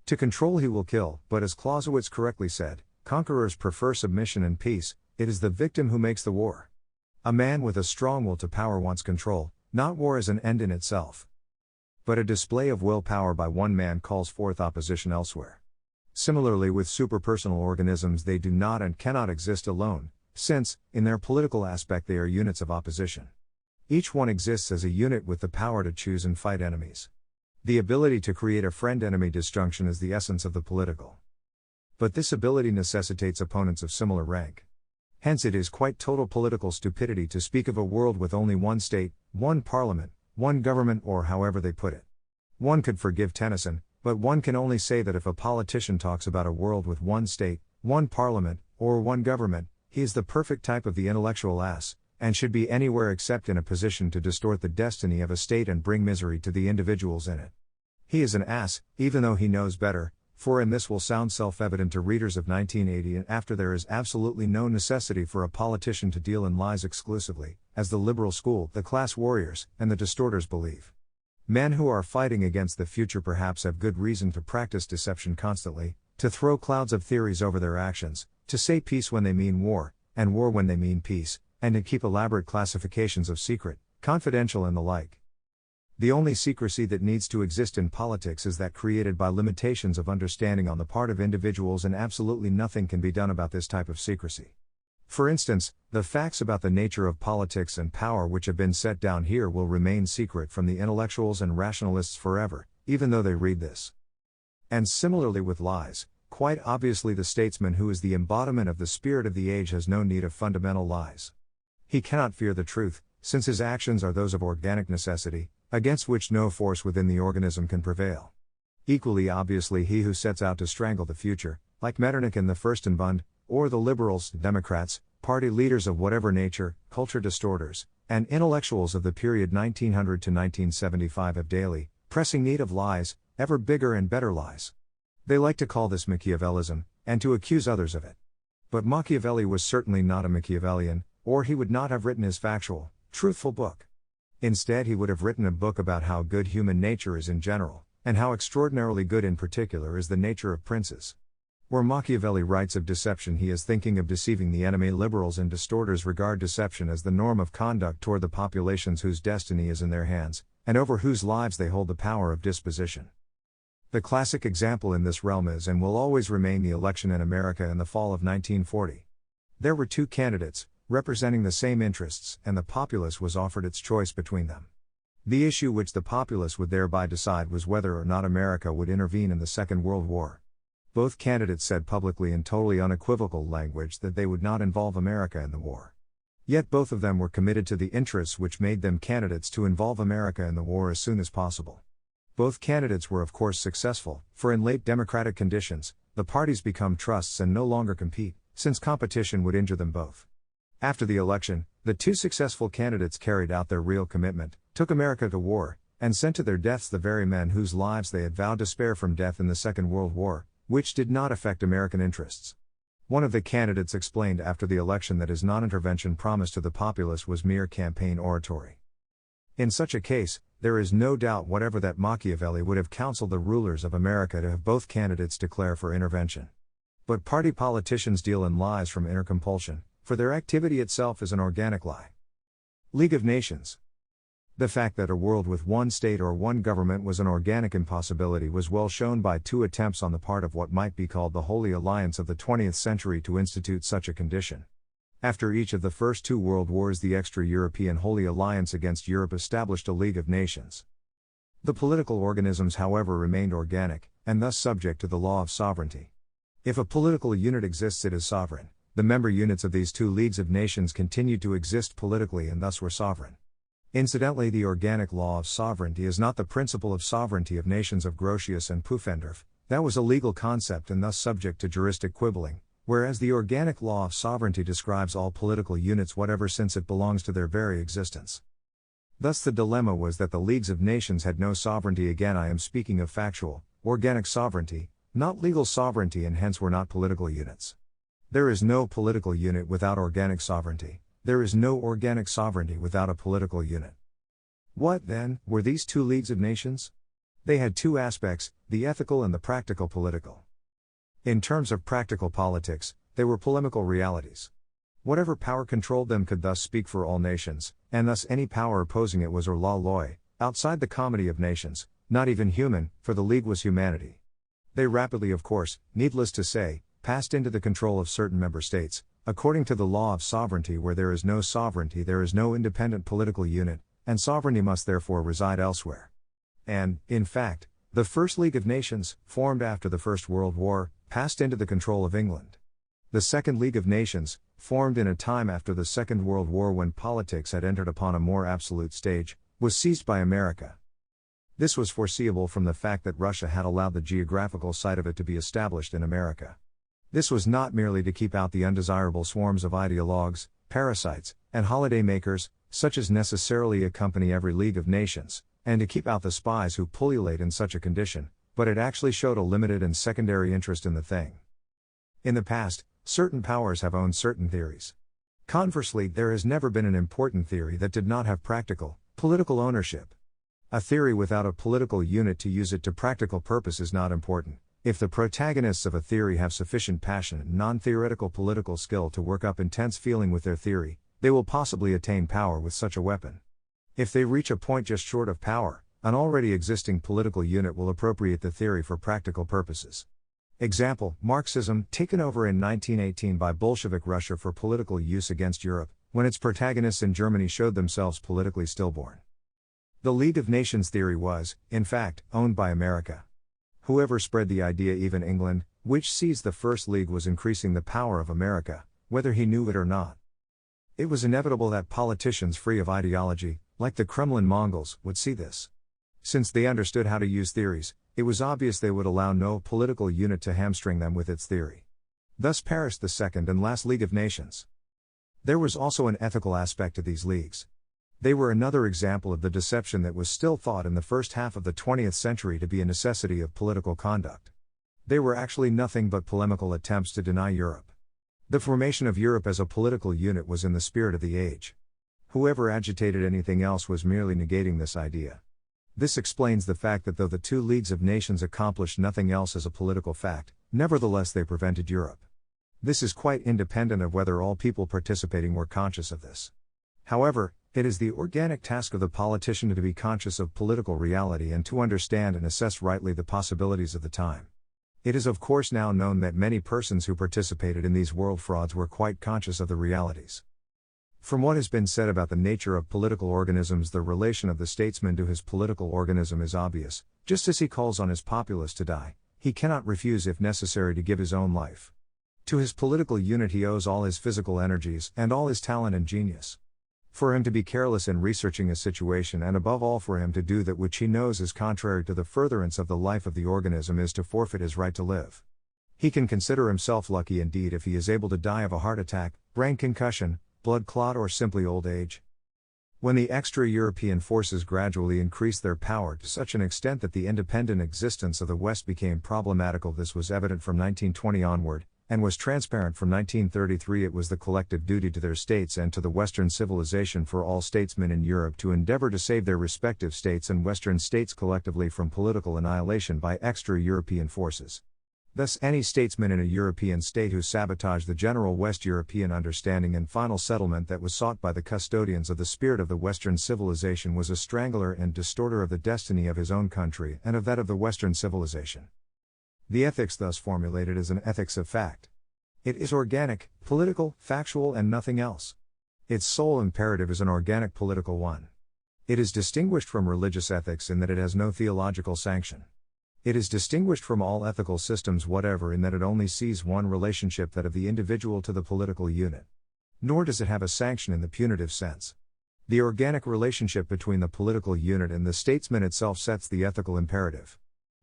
Speaker 1: To control he will kill, but as Clausewitz correctly said, conquerors prefer submission and peace, it is the victim who makes the war. A man with a strong will to power wants control, not war as an end in itself. But a display of willpower by one man calls forth opposition elsewhere. Similarly with superpersonal organisms, they do not and cannot exist alone, since, in their political aspect they are units of opposition. Each one exists as a unit with the power to choose and fight enemies. The ability to create a friend-enemy disjunction is the essence of the political. But this ability necessitates opponents of similar rank. Hence it is quite total political stupidity to speak of a world with only one state, one parliament, one government, or however they put it. One could forgive Tennyson, but one can only say that if a politician talks about a world with one state, one parliament, or one government, he is the perfect type of the intellectual ass, and should be anywhere except in a position to distort the destiny of a state and bring misery to the individuals in it. He is an ass, even though he knows better, for and this will sound self-evident to readers of 1980 and after, there is absolutely no necessity for a politician to deal in lies exclusively, as the liberal school, the class warriors, and the distorters believe. Men who are fighting against the future perhaps have good reason to practice deception constantly, to throw clouds of theories over their actions, to say peace when they mean war, and war when they mean peace, and to keep elaborate classifications of secret, confidential and the like. The only secrecy that needs to exist in politics is that created by limitations of understanding on the part of individuals, and absolutely nothing can be done about this type of secrecy. For instance, the facts about the nature of politics and power which have been set down here will remain secret from the intellectuals and rationalists forever, even though they read this. And similarly with lies, quite obviously the statesman who is the embodiment of the spirit of the age has no need of fundamental lies. He cannot fear the truth, since his actions are those of organic necessity, against which no force within the organism can prevail. Equally obviously he who sets out to strangle the future, like Metternich in the Furstenbund, or the liberals, Democrats, party leaders of whatever nature, culture distorters, and intellectuals of the period 1900 to 1975 have daily, pressing need of lies, ever bigger and better lies. They like to call this Machiavellism, and to accuse others of it. But Machiavelli was certainly not a Machiavellian, or he would not have written his factual, truthful book. Instead he would have written a book about how good human nature is in general, and how extraordinarily good in particular is the nature of princes. Where Machiavelli writes of deception, he is thinking of deceiving the enemy. Liberals and distorters regard deception as the norm of conduct toward the populations whose destiny is in their hands, and over whose lives they hold the power of disposition. The classic example in this realm is and will always remain the election in America in the fall of 1940. There were two candidates, representing the same interests, and the populace was offered its choice between them. The issue which the populace would thereby decide was whether or not America would intervene in the Second World War. Both candidates said publicly in totally unequivocal language that they would not involve America in the war. Yet both of them were committed to the interests which made them candidates to involve America in the war as soon as possible. Both candidates were of course successful, for in late democratic conditions, the parties become trusts and no longer compete, since competition would injure them both. After the election, the two successful candidates carried out their real commitment, took America to war, and sent to their deaths the very men whose lives they had vowed to spare from death in the Second World War, which did not affect American interests. One of the candidates explained after the election that his non-intervention promise to the populace was mere campaign oratory. In such a case, there is no doubt whatever that Machiavelli would have counseled the rulers of America to have both candidates declare for intervention. But party politicians deal in lies from inner compulsion, for their activity itself is an organic lie. League of Nations. The fact that a world with one state or one government was an organic impossibility was well shown by two attempts on the part of what might be called the Holy Alliance of the 20th century to institute such a condition. After each of the first two world wars, the extra-European Holy Alliance against Europe established a League of Nations. The political organisms, however, remained organic, and thus subject to the law of sovereignty. If a political unit exists, it is sovereign. The member units of these two Leagues of Nations continued to exist politically and thus were sovereign. Incidentally, the organic law of sovereignty is not the principle of sovereignty of nations of Grotius and Pufendorf. That was a legal concept and thus subject to juristic quibbling, whereas the organic law of sovereignty describes all political units whatever, since it belongs to their very existence. Thus the dilemma was that the Leagues of Nations had no sovereignty. Again, I am speaking of factual, organic sovereignty, not legal sovereignty, and hence were not political units. There is no political unit without organic sovereignty. There is no organic sovereignty without a political unit. What, then, were these two Leagues of Nations? They had two aspects, the ethical and the practical political. In terms of practical politics, they were polemical realities. Whatever power controlled them could thus speak for all nations, and thus any power opposing it was or la loi, outside the comity of nations, not even human, for the League was humanity. They rapidly, of course, needless to say, passed into the control of certain member states. According to the law of sovereignty, where there is no sovereignty there is no independent political unit, and sovereignty must therefore reside elsewhere. And, in fact, the First League of Nations, formed after the First World War, passed into the control of England. The Second League of Nations, formed in a time after the Second World War when politics had entered upon a more absolute stage, was seized by America. This was foreseeable from the fact that Russia had allowed the geographical site of it to be established in America. This was not merely to keep out the undesirable swarms of ideologues, parasites, and holiday-makers, such as necessarily accompany every League of Nations, and to keep out the spies who pullulate in such a condition, but it actually showed a limited and secondary interest in the thing. In the past, certain powers have owned certain theories. Conversely, there has never been an important theory that did not have practical, political ownership. A theory without a political unit to use it to practical purpose is not important. If the protagonists of a theory have sufficient passion and non-theoretical political skill to work up intense feeling with their theory, they will possibly attain power with such a weapon. If they reach a point just short of power, an already existing political unit will appropriate the theory for practical purposes. Example, Marxism, taken over in 1918 by Bolshevik Russia for political use against Europe, when its protagonists in Germany showed themselves politically stillborn. The League of Nations theory was, in fact, owned by America. Whoever spread the idea, even England, which seized the First League, was increasing the power of America, whether he knew it or not. It was inevitable that politicians free of ideology, like the Kremlin Mongols, would see this. Since they understood how to use theories, it was obvious they would allow no political unit to hamstring them with its theory. Thus perished the second and last League of Nations. There was also an ethical aspect to these leagues. They were another example of the deception that was still thought in the first half of the 20th century to be a necessity of political conduct. They were actually nothing but polemical attempts to deny Europe. The formation of Europe as a political unit was in the spirit of the age. Whoever agitated anything else was merely negating this idea. This explains the fact that though the two Leagues of Nations accomplished nothing else as a political fact, nevertheless they prevented Europe. This is quite independent of whether all people participating were conscious of this. However, it is the organic task of the politician to be conscious of political reality and to understand and assess rightly the possibilities of the time. It is of course now known that many persons who participated in these world frauds were quite conscious of the realities. From what has been said about the nature of political organisms, the relation of the statesman to his political organism is obvious. Just as he calls on his populace to die, he cannot refuse if necessary to give his own life. To his political unit he owes all his physical energies and all his talent and genius. For him to be careless in researching a situation, and above all for him to do that which he knows is contrary to the furtherance of the life of the organism, is to forfeit his right to live. He can consider himself lucky indeed if he is able to die of a heart attack, brain concussion, blood clot, or simply old age. When the extra-European forces gradually increased their power to such an extent that the independent existence of the West became problematical, this was evident from 1920 onward, and was transparent from 1933. It was the collective duty to their states and to the Western civilization for all statesmen in Europe to endeavor to save their respective states and Western states collectively from political annihilation by extra-European forces. Thus, any statesman in a European state who sabotaged the general West European understanding and final settlement that was sought by the custodians of the spirit of the Western civilization was a strangler and distorter of the destiny of his own country and of that of the Western civilization. The ethics thus formulated is an ethics of fact. It is organic, political, factual, and nothing else. Its sole imperative is an organic political one. It is distinguished from religious ethics in that it has no theological sanction. It is distinguished from all ethical systems whatever in that it only sees one relationship, that of the individual to the political unit. Nor does it have a sanction in the punitive sense. The organic relationship between the political unit and the statesman itself sets the ethical imperative.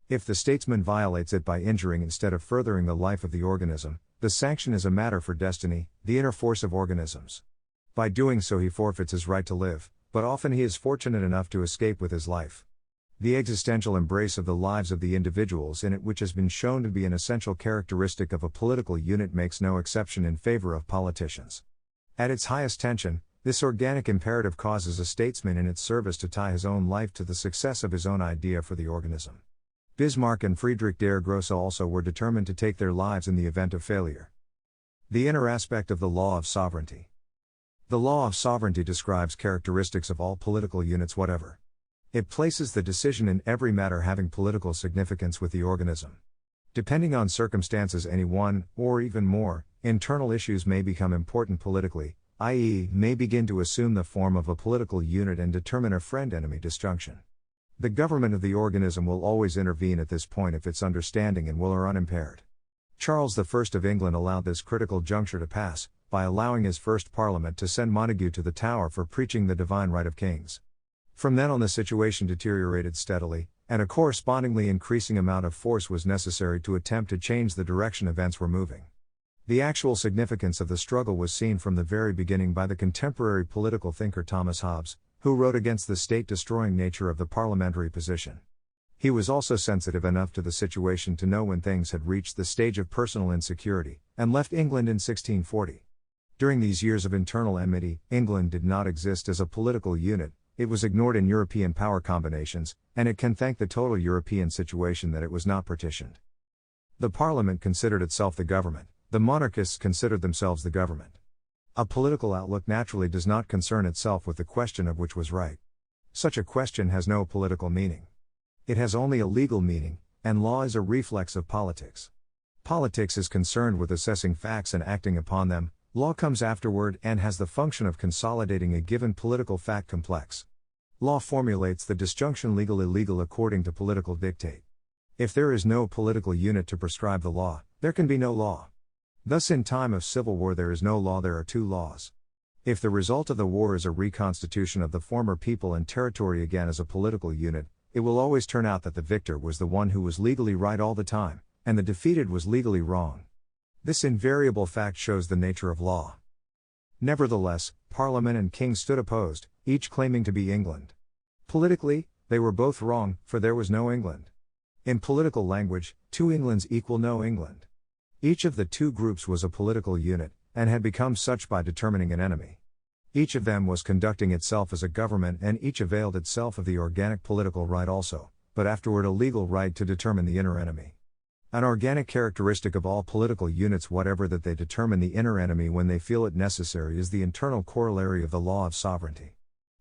Speaker 1: If the statesman violates it by injuring instead of furthering the life of the organism, the sanction is a matter for destiny, the inner force of organisms. By doing so he forfeits his right to live, but often he is fortunate enough to escape with his life. The existential embrace of the lives of the individuals in it, which has been shown to be an essential characteristic of a political unit, makes no exception in favor of politicians. At its highest tension, this organic imperative causes a statesman in its service to tie his own life to the success of his own idea for the organism. Bismarck and Friedrich der Grosse also were determined to take their lives in the event of failure. The inner aspect of the law of sovereignty. The law of sovereignty describes characteristics of all political units whatever. It places the decision in every matter having political significance with the organism. Depending on circumstances, any one, or even more, internal issues may become important politically, i.e., may begin to assume the form of a political unit and determine a friend-enemy disjunction. The government of the organism will always intervene at this point if its understanding and will are unimpaired. Charles I of England allowed this critical juncture to pass, by allowing his first Parliament to send Montague to the Tower for preaching the divine right of kings. From then on the situation deteriorated steadily, and a correspondingly increasing amount of force was necessary to attempt to change the direction events were moving. The actual significance of the struggle was seen from the very beginning by the contemporary political thinker Thomas Hobbes, who wrote against the state-destroying nature of the parliamentary position. He was also sensitive enough to the situation to know when things had reached the stage of personal insecurity, and left England in 1640. During these years of internal enmity, England did not exist as a political unit. It was ignored in European power combinations, and it can thank the total European situation that it was not partitioned. The Parliament considered itself the government, the monarchists considered themselves the government. A political outlook naturally does not concern itself with the question of which was right. Such a question has no political meaning. It has only a legal meaning, and law is a reflex of politics. Politics is concerned with assessing facts and acting upon them, law comes afterward and has the function of consolidating a given political fact complex. Law formulates the disjunction legal-illegal according to political dictate. If there is no political unit to prescribe the law, there can be no law. Thus in time of civil war there is no law, there are two laws. If the result of the war is a reconstitution of the former people and territory again as a political unit, it will always turn out that the victor was the one who was legally right all the time, and the defeated was legally wrong. This invariable fact shows the nature of law. Nevertheless, Parliament and King stood opposed, each claiming to be England. Politically, they were both wrong, for there was no England. In political language, two Englands equal no England. Each of the two groups was a political unit, and had become such by determining an enemy. Each of them was conducting itself as a government, and each availed itself of the organic political right also, but afterward a legal right to determine the inner enemy. An organic characteristic of all political units whatever that they determine the inner enemy when they feel it necessary is the internal corollary of the law of sovereignty.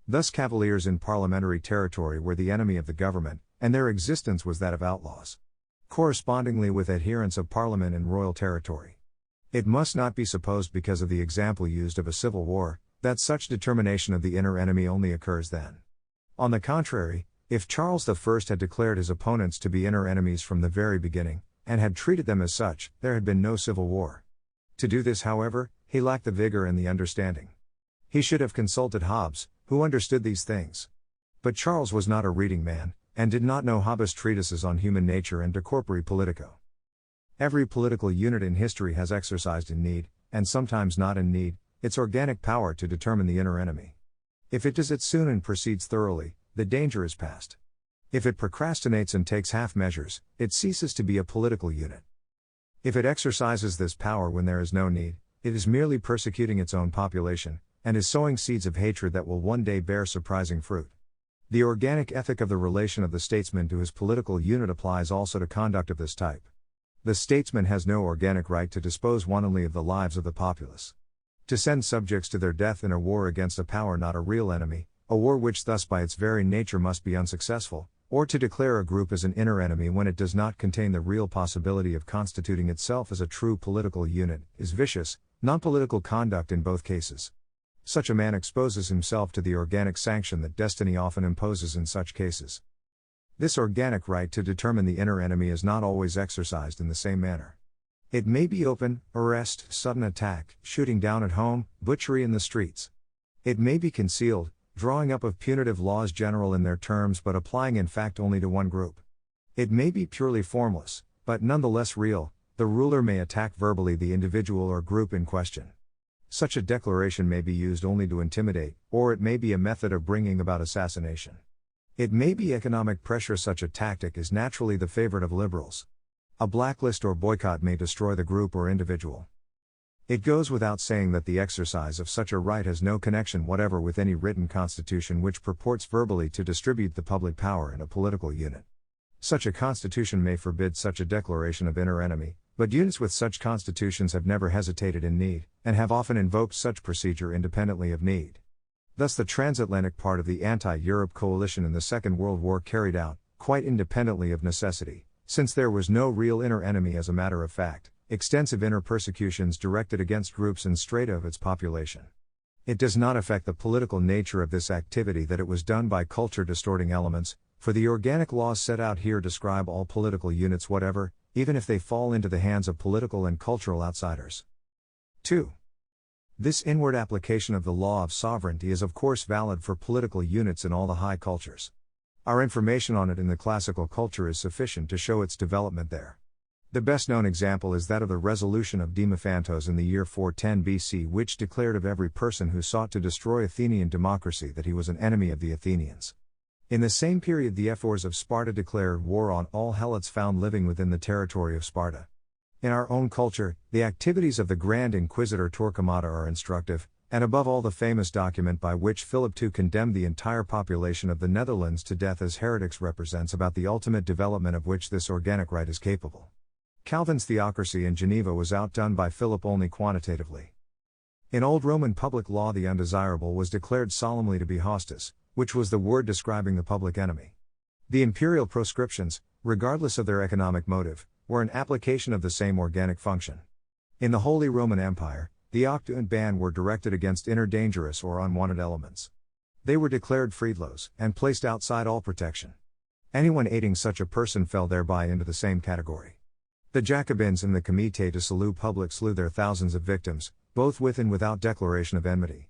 Speaker 1: Thus cavaliers in parliamentary territory were the enemy of the government, and their existence was that of outlaws. Correspondingly with adherents of parliament in royal territory. It must not be supposed because of the example used of a civil war, that such determination of the inner enemy only occurs then. On the contrary, if Charles I had declared his opponents to be inner enemies from the very beginning, and had treated them as such, there had been no civil war. To do this, however, he lacked the vigor and the understanding. He should have consulted Hobbes, who understood these things. But Charles was not a reading man, and did not know Hobbes' treatises on human nature and De Corpore Politico. Every political unit in history has exercised in need, and sometimes not in need, its organic power to determine the inner enemy. If it does it soon and proceeds thoroughly, the danger is past. If it procrastinates and takes half measures, it ceases to be a political unit. If it exercises this power when there is no need, it is merely persecuting its own population, and is sowing seeds of hatred that will one day bear surprising fruit. The organic ethic of the relation of the statesman to his political unit applies also to conduct of this type. The statesman has no organic right to dispose wantonly of the lives of the populace. To send subjects to their death in a war against a power not a real enemy, a war which thus by its very nature must be unsuccessful, or to declare a group as an inner enemy when it does not contain the real possibility of constituting itself as a true political unit, is vicious, non-political conduct in both cases. Such a man exposes himself to the organic sanction that destiny often imposes in such cases. This organic right to determine the inner enemy is not always exercised in the same manner. It may be open, arrest, sudden attack, shooting down at home, butchery in the streets. It may be concealed, drawing up of punitive laws general in their terms but applying in fact only to one group. It may be purely formless, but nonetheless real, the ruler may attack verbally the individual or group in question. Such a declaration may be used only to intimidate, or it may be a method of bringing about assassination. It may be economic pressure. Such a tactic is naturally the favorite of liberals. A blacklist or boycott may destroy the group or individual. It goes without saying that the exercise of such a right has no connection whatever with any written constitution which purports verbally to distribute the public power in a political unit. Such a constitution may forbid such a declaration of inner enemy, but units with such constitutions have never hesitated in need, and have often invoked such procedure independently of need. Thus the transatlantic part of the anti-Europe coalition in the Second World War carried out, quite independently of necessity, since there was no real inner enemy as a matter of fact, extensive inner persecutions directed against groups and strata of its population. It does not affect the political nature of this activity that it was done by culture-distorting elements, for the organic laws set out here describe all political units whatever, even if they fall into the hands of political and cultural outsiders. 2. This inward application of the law of sovereignty is of course valid for political units in all the high cultures. Our information on it in the classical culture is sufficient to show its development there. The best known example is that of the resolution of Demophantos in the year 410 BC, which declared of every person who sought to destroy Athenian democracy that he was an enemy of the Athenians. In the same period the ephors of Sparta declared war on all helots found living within the territory of Sparta. In our own culture, the activities of the Grand Inquisitor Torquemada are instructive, and above all the famous document by which Philip II condemned the entire population of the Netherlands to death as heretics represents about the ultimate development of which this organic right is capable. Calvin's theocracy in Geneva was outdone by Philip only quantitatively. In old Roman public law the undesirable was declared solemnly to be hostis, which was the word describing the public enemy. The imperial proscriptions, regardless of their economic motive, were an application of the same organic function. In the Holy Roman Empire, the Octa and ban were directed against inner dangerous or unwanted elements. They were declared freedlos, and placed outside all protection. Anyone aiding such a person fell thereby into the same category. The Jacobins in the Comité de Salut Public slew their thousands of victims, both with and without declaration of enmity.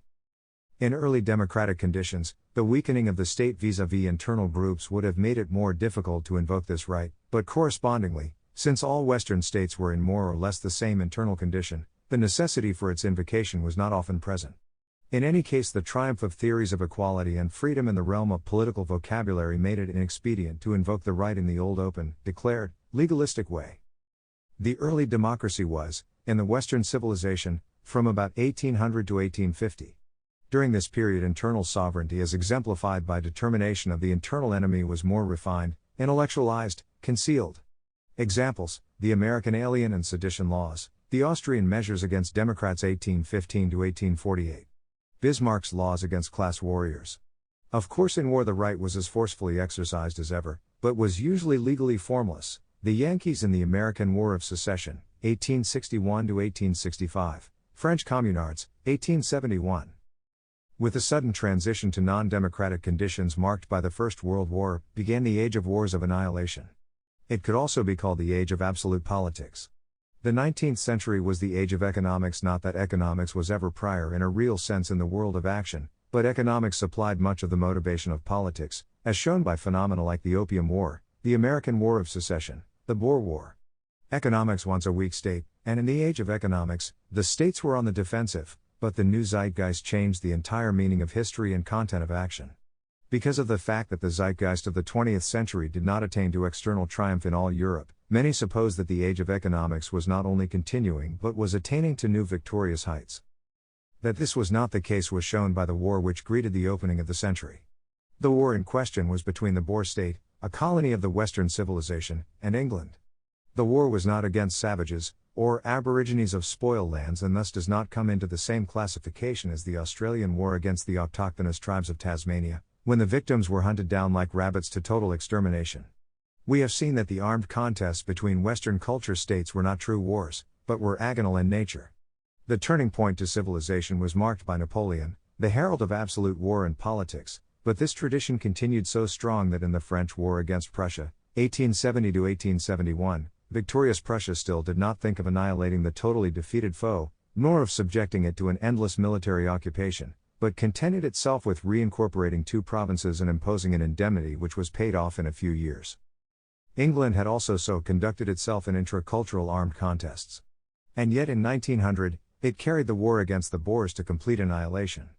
Speaker 1: In early democratic conditions, the weakening of the state vis-à-vis internal groups would have made it more difficult to invoke this right, but correspondingly, since all Western states were in more or less the same internal condition, the necessity for its invocation was not often present. In any case, the triumph of theories of equality and freedom in the realm of political vocabulary made it inexpedient to invoke the right in the old open, declared, legalistic way. The early democracy was, in the Western civilization, from about 1800 to 1850. During this period, internal sovereignty as exemplified by determination of the internal enemy was more refined, intellectualized, concealed. Examples: the American Alien and Sedition laws, the Austrian measures against Democrats 1815 to 1848. Bismarck's laws against class warriors. Of course, in war the right was as forcefully exercised as ever, but was usually legally formless. The Yankees in the American War of Secession, 1861 to 1865. French Communards, 1871. With the sudden transition to non-democratic conditions marked by the First World War, began the Age of Wars of Annihilation. It could also be called the Age of Absolute Politics. The 19th century was the age of economics, not that economics was ever prior in a real sense in the world of action, but economics supplied much of the motivation of politics, as shown by phenomena like the Opium War, the American War of Secession, the Boer War. Economics once a weak state, and in the age of economics, the states were on the defensive, but the new zeitgeist changed the entire meaning of history and content of action. Because of the fact that the zeitgeist of the 20th century did not attain to external triumph in all Europe, many suppose that the age of economics was not only continuing but was attaining to new victorious heights. That this was not the case was shown by the war which greeted the opening of the century. The war in question was between the Boer state, a colony of the Western civilization, and England. The war was not against savages, or aborigines of spoil lands, and thus does not come into the same classification as the Australian War against the autochthonous tribes of Tasmania, when the victims were hunted down like rabbits to total extermination. We have seen that the armed contests between Western culture states were not true wars, but were agonal in nature. The turning point to civilization was marked by Napoleon, the herald of absolute war and politics, but this tradition continued so strong that in the French War against Prussia, 1870 to 1871, victorious Prussia still did not think of annihilating the totally defeated foe, nor of subjecting it to an endless military occupation, but contented itself with reincorporating two provinces and imposing an indemnity which was paid off in a few years. England had also so conducted itself in intra-cultural armed contests. And yet in 1900, it carried the war against the Boers to complete annihilation.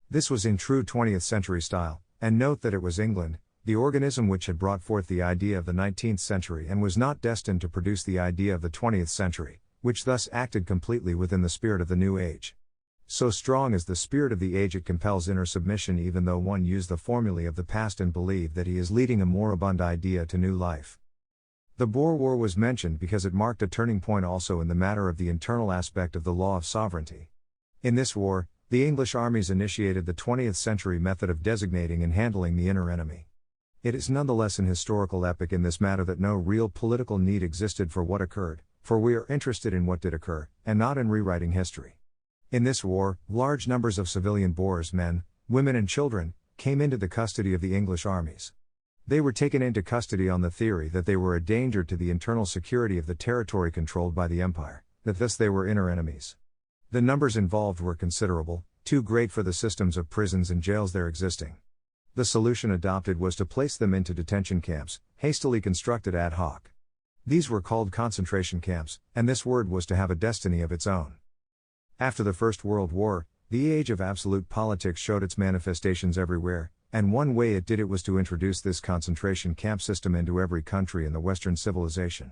Speaker 1: This was in true 20th century style, and note that it was England, the organism which had brought forth the idea of the 19th century and was not destined to produce the idea of the 20th century, which thus acted completely within the spirit of the new age. So strong is the spirit of the age it compels inner submission even though one use the formulae of the past and believe that he is leading a moribund idea to new life. The Boer War was mentioned because it marked a turning point also in the matter of the internal aspect of the law of sovereignty. In this war, the English armies initiated the 20th century method of designating and handling the inner enemy. It is nonetheless an historical epoch in this matter that no real political need existed for what occurred, for we are interested in what did occur, and not in rewriting history. In this war, large numbers of civilian Boers, men, women and children, came into the custody of the English armies. They were taken into custody on the theory that they were a danger to the internal security of the territory controlled by the empire, that thus they were inner enemies. The numbers involved were considerable, too great for the systems of prisons and jails there existing. The solution adopted was to place them into detention camps, hastily constructed ad hoc. These were called concentration camps, and this word was to have a destiny of its own. After the First World War, the age of absolute politics showed its manifestations everywhere, and one way it did it was to introduce this concentration camp system into every country in the Western civilization.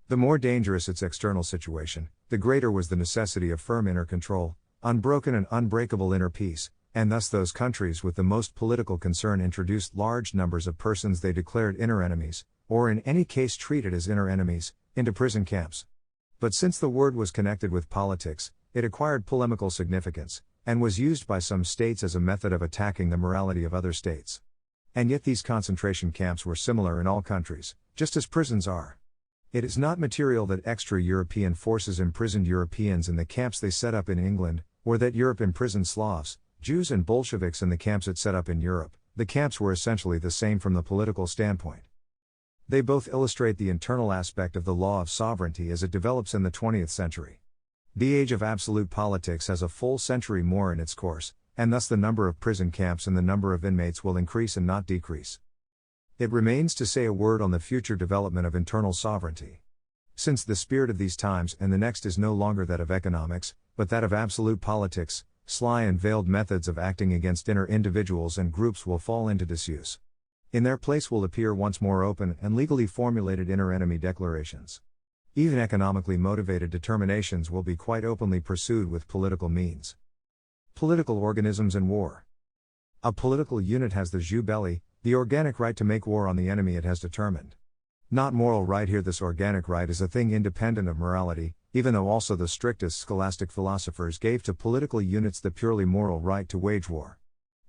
Speaker 1: The more dangerous its external situation, the greater was the necessity of firm inner control, unbroken and unbreakable inner peace, and thus those countries with the most political concern introduced large numbers of persons they declared inner enemies, or in any case treated as inner enemies, into prison camps. But since the word was connected with politics, it acquired polemical significance, and was used by some states as a method of attacking the morality of other states. And yet these concentration camps were similar in all countries, just as prisons are. It is not material that extra-European forces imprisoned Europeans in the camps they set up in England, or that Europe imprisoned Slavs, Jews and Bolsheviks in the camps it set up in Europe. The camps were essentially the same from the political standpoint. They both illustrate the internal aspect of the law of sovereignty as it develops in the 20th century. The age of absolute politics has a full century more in its course, and thus the number of prison camps and the number of inmates will increase and not decrease. It remains to say a word on the future development of internal sovereignty. Since the spirit of these times and the next is no longer that of economics, but that of absolute politics, sly and veiled methods of acting against inner individuals and groups will fall into disuse. In their place will appear once more open and legally formulated inter-enemy declarations. Even economically motivated determinations will be quite openly pursued with political means. Political organisms and war. A political unit has the jus belli, the organic right to make war on the enemy it has determined. Not moral right here. This organic right is a thing independent of morality, even though also the strictest scholastic philosophers gave to political units the purely moral right to wage war.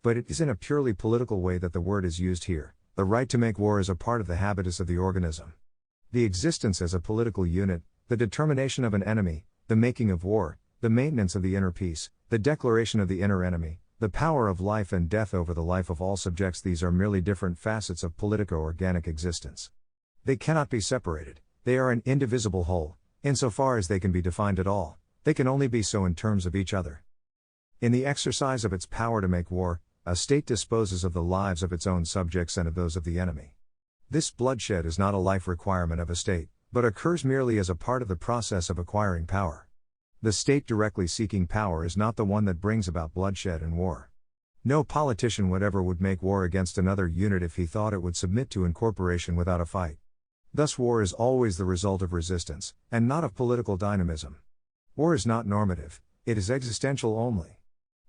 Speaker 1: But it is in a purely political way that the word is used here. The right to make war is a part of the habitus of the organism. The existence as a political unit, the determination of an enemy, the making of war, the maintenance of the inner peace, the declaration of the inner enemy, the power of life and death over the life of all subjects, these are merely different facets of politico-organic existence. They cannot be separated, they are an indivisible whole, insofar as they can be defined at all, they can only be so in terms of each other. In the exercise of its power to make war, a state disposes of the lives of its own subjects and of those of the enemy. This bloodshed is not a life requirement of a state, but occurs merely as a part of the process of acquiring power. The state directly seeking power is not the one that brings about bloodshed and war. No politician whatever would make war against another unit if he thought it would submit to incorporation without a fight. Thus war is always the result of resistance, and not of political dynamism. War is not normative, it is existential only.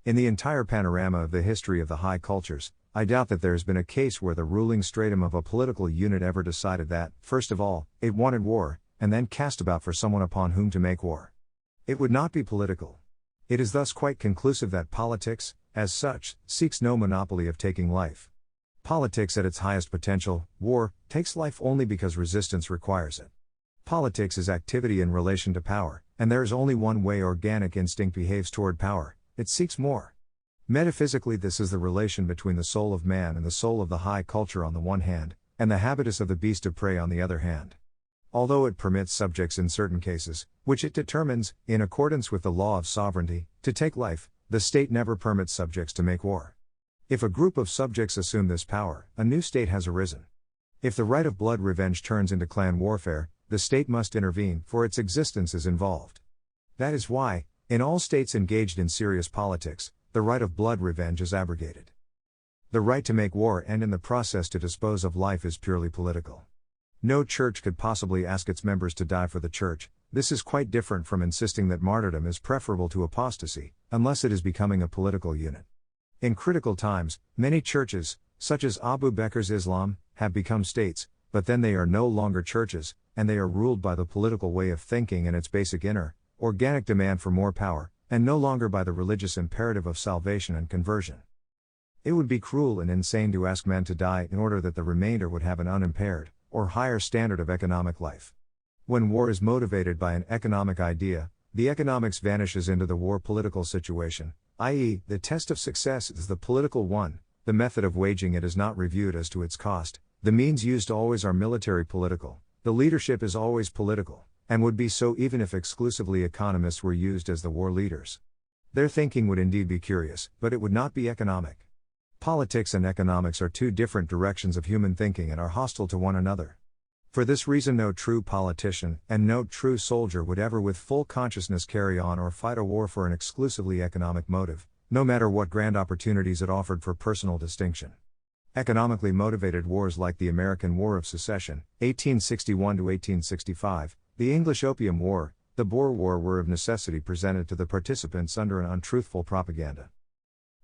Speaker 1: In the entire panorama of the history of the high cultures, I doubt that there has been a case where the ruling stratum of a political unit ever decided that, first of all, it wanted war, and then cast about for someone upon whom to make war. It would not be political. It is thus quite conclusive that politics, as such, seeks no monopoly of taking life. Politics at its highest potential, war, takes life only because resistance requires it. Politics is activity in relation to power, and there is only one way organic instinct behaves toward power, it seeks more. Metaphysically, this is the relation between the soul of man and the soul of the high culture on the one hand, and the habitus of the beast of prey on the other hand. Although it permits subjects in certain cases, which it determines, in accordance with the law of sovereignty, to take life, the state never permits subjects to make war. If a group of subjects assume this power, a new state has arisen. If the right of blood revenge turns into clan warfare, the state must intervene, for its existence is involved. That is why, in all states engaged in serious politics, the right of blood revenge is abrogated. The right to make war and in the process to dispose of life is purely political. No church could possibly ask its members to die for the church. This is quite different from insisting that martyrdom is preferable to apostasy, unless it is becoming a political unit. In critical times, many churches, such as Abu Bakr's Islam, have become states, but then they are no longer churches, and they are ruled by the political way of thinking and its basic inner, organic demand for more power, and no longer by the religious imperative of salvation and conversion. It would be cruel and insane to ask men to die in order that the remainder would have an unimpaired, or higher standard of economic life. When war is motivated by an economic idea, the economics vanishes into the war political situation, i.e., the test of success is the political one, the method of waging it is not reviewed as to its cost, the means used always are military political, the leadership is always political, and would be so even if exclusively economists were used as the war leaders. Their thinking would indeed be curious, but it would not be economic. Politics and economics are two different directions of human thinking and are hostile to one another. For this reason no true politician and no true soldier would ever with full consciousness carry on or fight a war for an exclusively economic motive, no matter what grand opportunities it offered for personal distinction. Economically motivated wars like the American War of Secession, 1861–1865, the English Opium War, the Boer War were of necessity presented to the participants under an untruthful propaganda.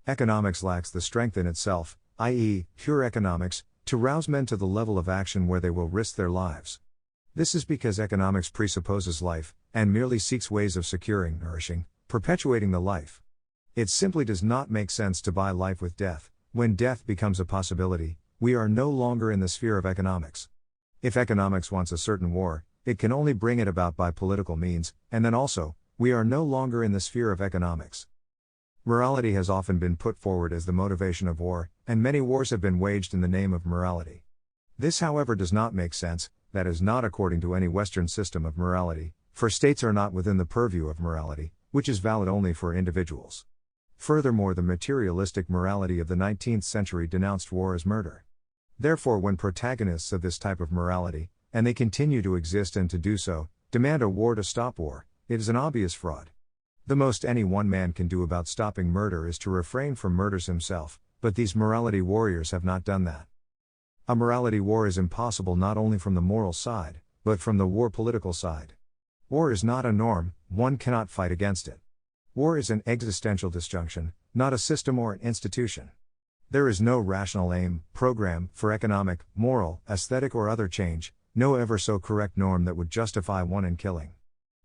Speaker 1: Economics lacks the strength in itself, i.e., pure economics, to rouse men to the level of action where they will risk their lives. This is because economics presupposes life, and merely seeks ways of securing, nourishing, perpetuating the life. It simply does not make sense to buy life with death. When death becomes a possibility, we are no longer in the sphere of economics. If economics wants a certain war, it can only bring it about by political means, and then also, we are no longer in the sphere of economics. Morality has often been put forward as the motivation of war, and many wars have been waged in the name of morality. This, however, does not make sense, that is not according to any Western system of morality, for states are not within the purview of morality, which is valid only for individuals. Furthermore, the materialistic morality of the 19th century denounced war as murder. Therefore, when protagonists of this type of morality, and they continue to exist and to do so, demand a war to stop war, it is an obvious fraud. The most any one man can do about stopping murder is to refrain from murders himself, but these morality warriors have not done that. A morality war is impossible not only from the moral side, but from the war political side. War is not a norm, one cannot fight against it. War is an existential disjunction, not a system or an institution. There is no rational aim, program, for economic, moral, aesthetic or other change, no ever so correct norm that would justify one in killing.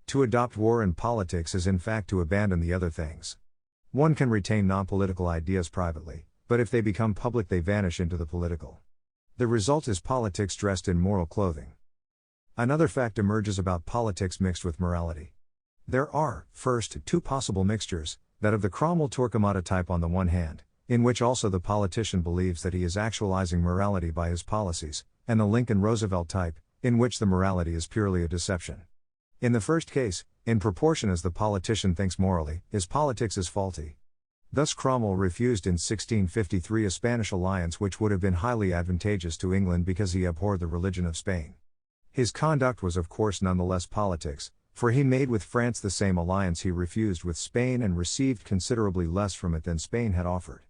Speaker 1: To adopt war in politics is in fact to abandon the other things. One can retain non-political ideas privately, but if they become public they vanish into the political. The result is politics dressed in moral clothing. Another fact emerges about politics mixed with morality. There are, first, two possible mixtures, that of the Cromwell-Torquemada type on the one hand, in which also the politician believes that he is actualizing morality by his policies, and the Lincoln-Roosevelt type, in which the morality is purely a deception. In the first case, in proportion as the politician thinks morally, his politics is faulty. Thus Cromwell refused in 1653 a Spanish alliance which would have been highly advantageous to England because he abhorred the religion of Spain. His conduct was of course nonetheless politics, for he made with France the same alliance he refused with Spain and received considerably less from it than Spain had offered.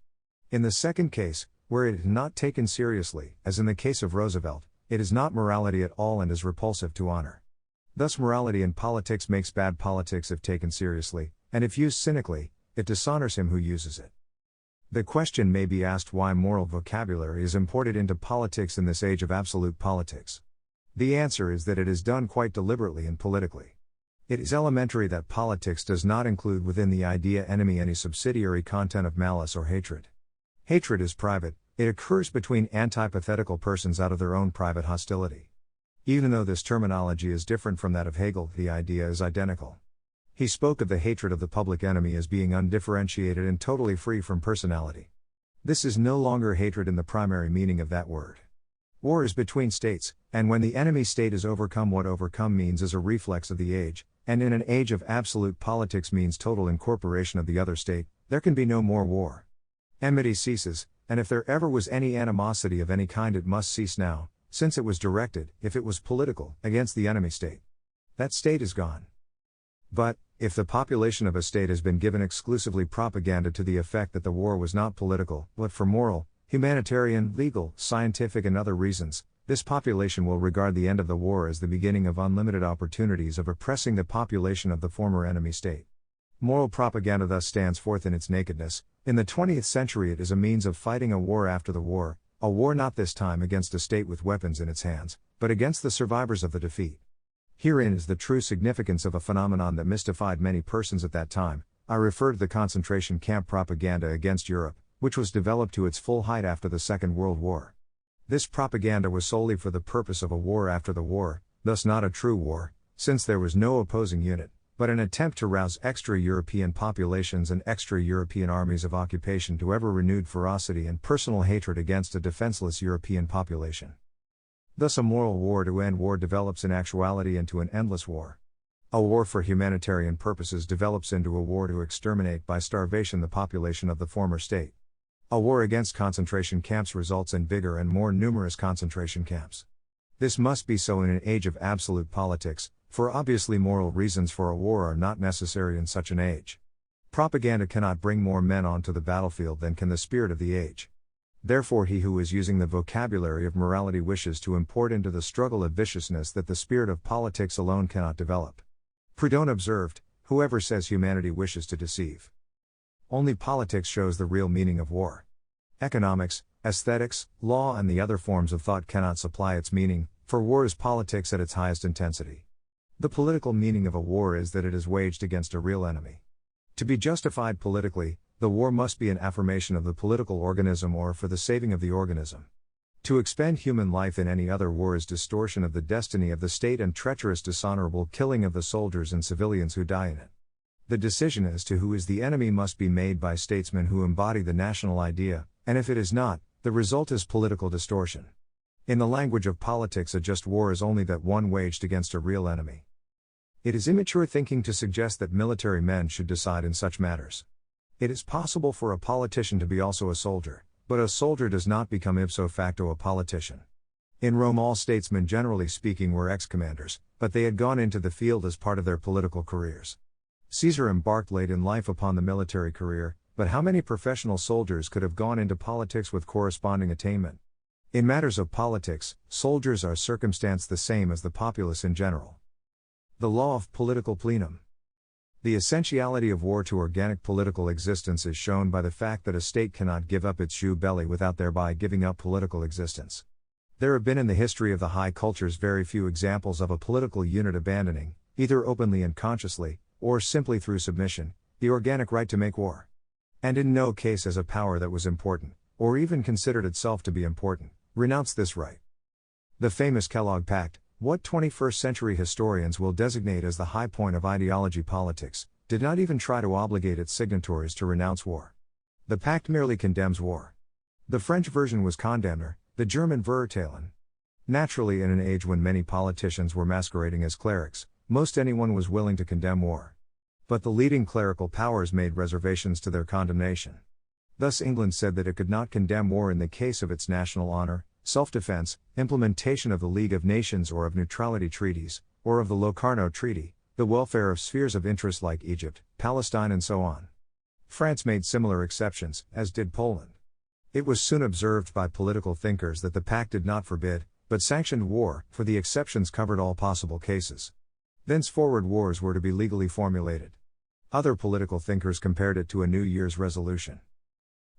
Speaker 1: In the second case, where it is not taken seriously, as in the case of Roosevelt, it is not morality at all and is repulsive to honor. Thus morality in politics makes bad politics if taken seriously, and if used cynically, it dishonors him who uses it. The question may be asked why moral vocabulary is imported into politics in this age of absolute politics. The answer is that it is done quite deliberately and politically. It is elementary that politics does not include within the idea enemy any subsidiary content of malice or hatred. Hatred is private, it occurs between antithetical persons out of their own private hostility. Even though this terminology is different from that of Hegel, the idea is identical. He spoke of the hatred of the public enemy as being undifferentiated and totally free from personality. This is no longer hatred in the primary meaning of that word. War is between states, and when the enemy state is overcome, what overcome means is a reflex of the age, and in an age of absolute politics means total incorporation of the other state, there can be no more war. Enmity ceases, and if there ever was any animosity of any kind it must cease now, since it was directed, if it was political, against the enemy state. That state is gone. But, if the population of a state has been given exclusively propaganda to the effect that the war was not political, but for moral, humanitarian, legal, scientific and other reasons, this population will regard the end of the war as the beginning of unlimited opportunities of oppressing the population of the former enemy state. Moral propaganda thus stands forth in its nakedness. In the 20th century it is a means of fighting a war after the war, a war not this time against a state with weapons in its hands, but against the survivors of the defeat. Herein is the true significance of a phenomenon that mystified many persons at that time. I refer to the concentration camp propaganda against Europe, which was developed to its full height after the Second World War. This propaganda was solely for the purpose of a war after the war, thus not a true war, since there was no opposing unit, but an attempt to rouse extra-European populations and extra-European armies of occupation to ever-renewed ferocity and personal hatred against a defenseless European population. Thus a moral war to end war develops in actuality into an endless war. A war for humanitarian purposes develops into a war to exterminate by starvation the population of the former state. A war against concentration camps results in bigger and more numerous concentration camps. This must be so in an age of absolute politics, for obviously moral reasons for a war are not necessary in such an age. Propaganda cannot bring more men onto the battlefield than can the spirit of the age. Therefore he who is using the vocabulary of morality wishes to import into the struggle a viciousness that the spirit of politics alone cannot develop. Proudhon observed, "Whoever says humanity wishes to deceive. Only politics shows the real meaning of war. Economics, aesthetics, law and the other forms of thought cannot supply its meaning, for war is politics at its highest intensity. The political meaning of a war is that it is waged against a real enemy. To be justified politically, the war must be an affirmation of the political organism or for the saving of the organism. To expend human life in any other war is distortion of the destiny of the state and treacherous dishonorable killing of the soldiers and civilians who die in it. The decision as to who is the enemy must be made by statesmen who embody the national idea, and if it is not, the result is political distortion. In the language of politics, a just war is only that one waged against a real enemy. It is immature thinking to suggest that military men should decide in such matters. It is possible for a politician to be also a soldier, but a soldier does not become ipso facto a politician. In Rome, all statesmen generally speaking were ex-commanders, but they had gone into the field as part of their political careers. Caesar embarked late in life upon the military career, but how many professional soldiers could have gone into politics with corresponding attainment? In matters of politics, soldiers are circumstanced the same as the populace in general. The Law of Political Plenum. The essentiality of war to organic political existence is shown by the fact that a state cannot give up its Jew belly without thereby giving up political existence. There have been in the history of the high cultures very few examples of a political unit abandoning, either openly and consciously, or simply through submission, the organic right to make war. And in no case has a power that was important, or even considered itself to be important, renounced this right. The famous Kellogg Pact, what 21st century historians will designate as the high point of ideology politics, did not even try to obligate its signatories to renounce war. The pact merely condemns war. The French version was Condamner, the German Verurteilen. Naturally, in an age when many politicians were masquerading as clerics, most anyone was willing to condemn war. But the leading clerical powers made reservations to their condemnation. Thus England said that it could not condemn war in the case of its national honor, self-defense, implementation of the League of Nations or of neutrality treaties, or of the Locarno Treaty, the welfare of spheres of interest like Egypt, Palestine and so on. France made similar exceptions, as did Poland. It was soon observed by political thinkers that the pact did not forbid, but sanctioned war, for the exceptions covered all possible cases. Thenceforward wars were to be legally formulated. Other political thinkers compared it to a New Year's resolution.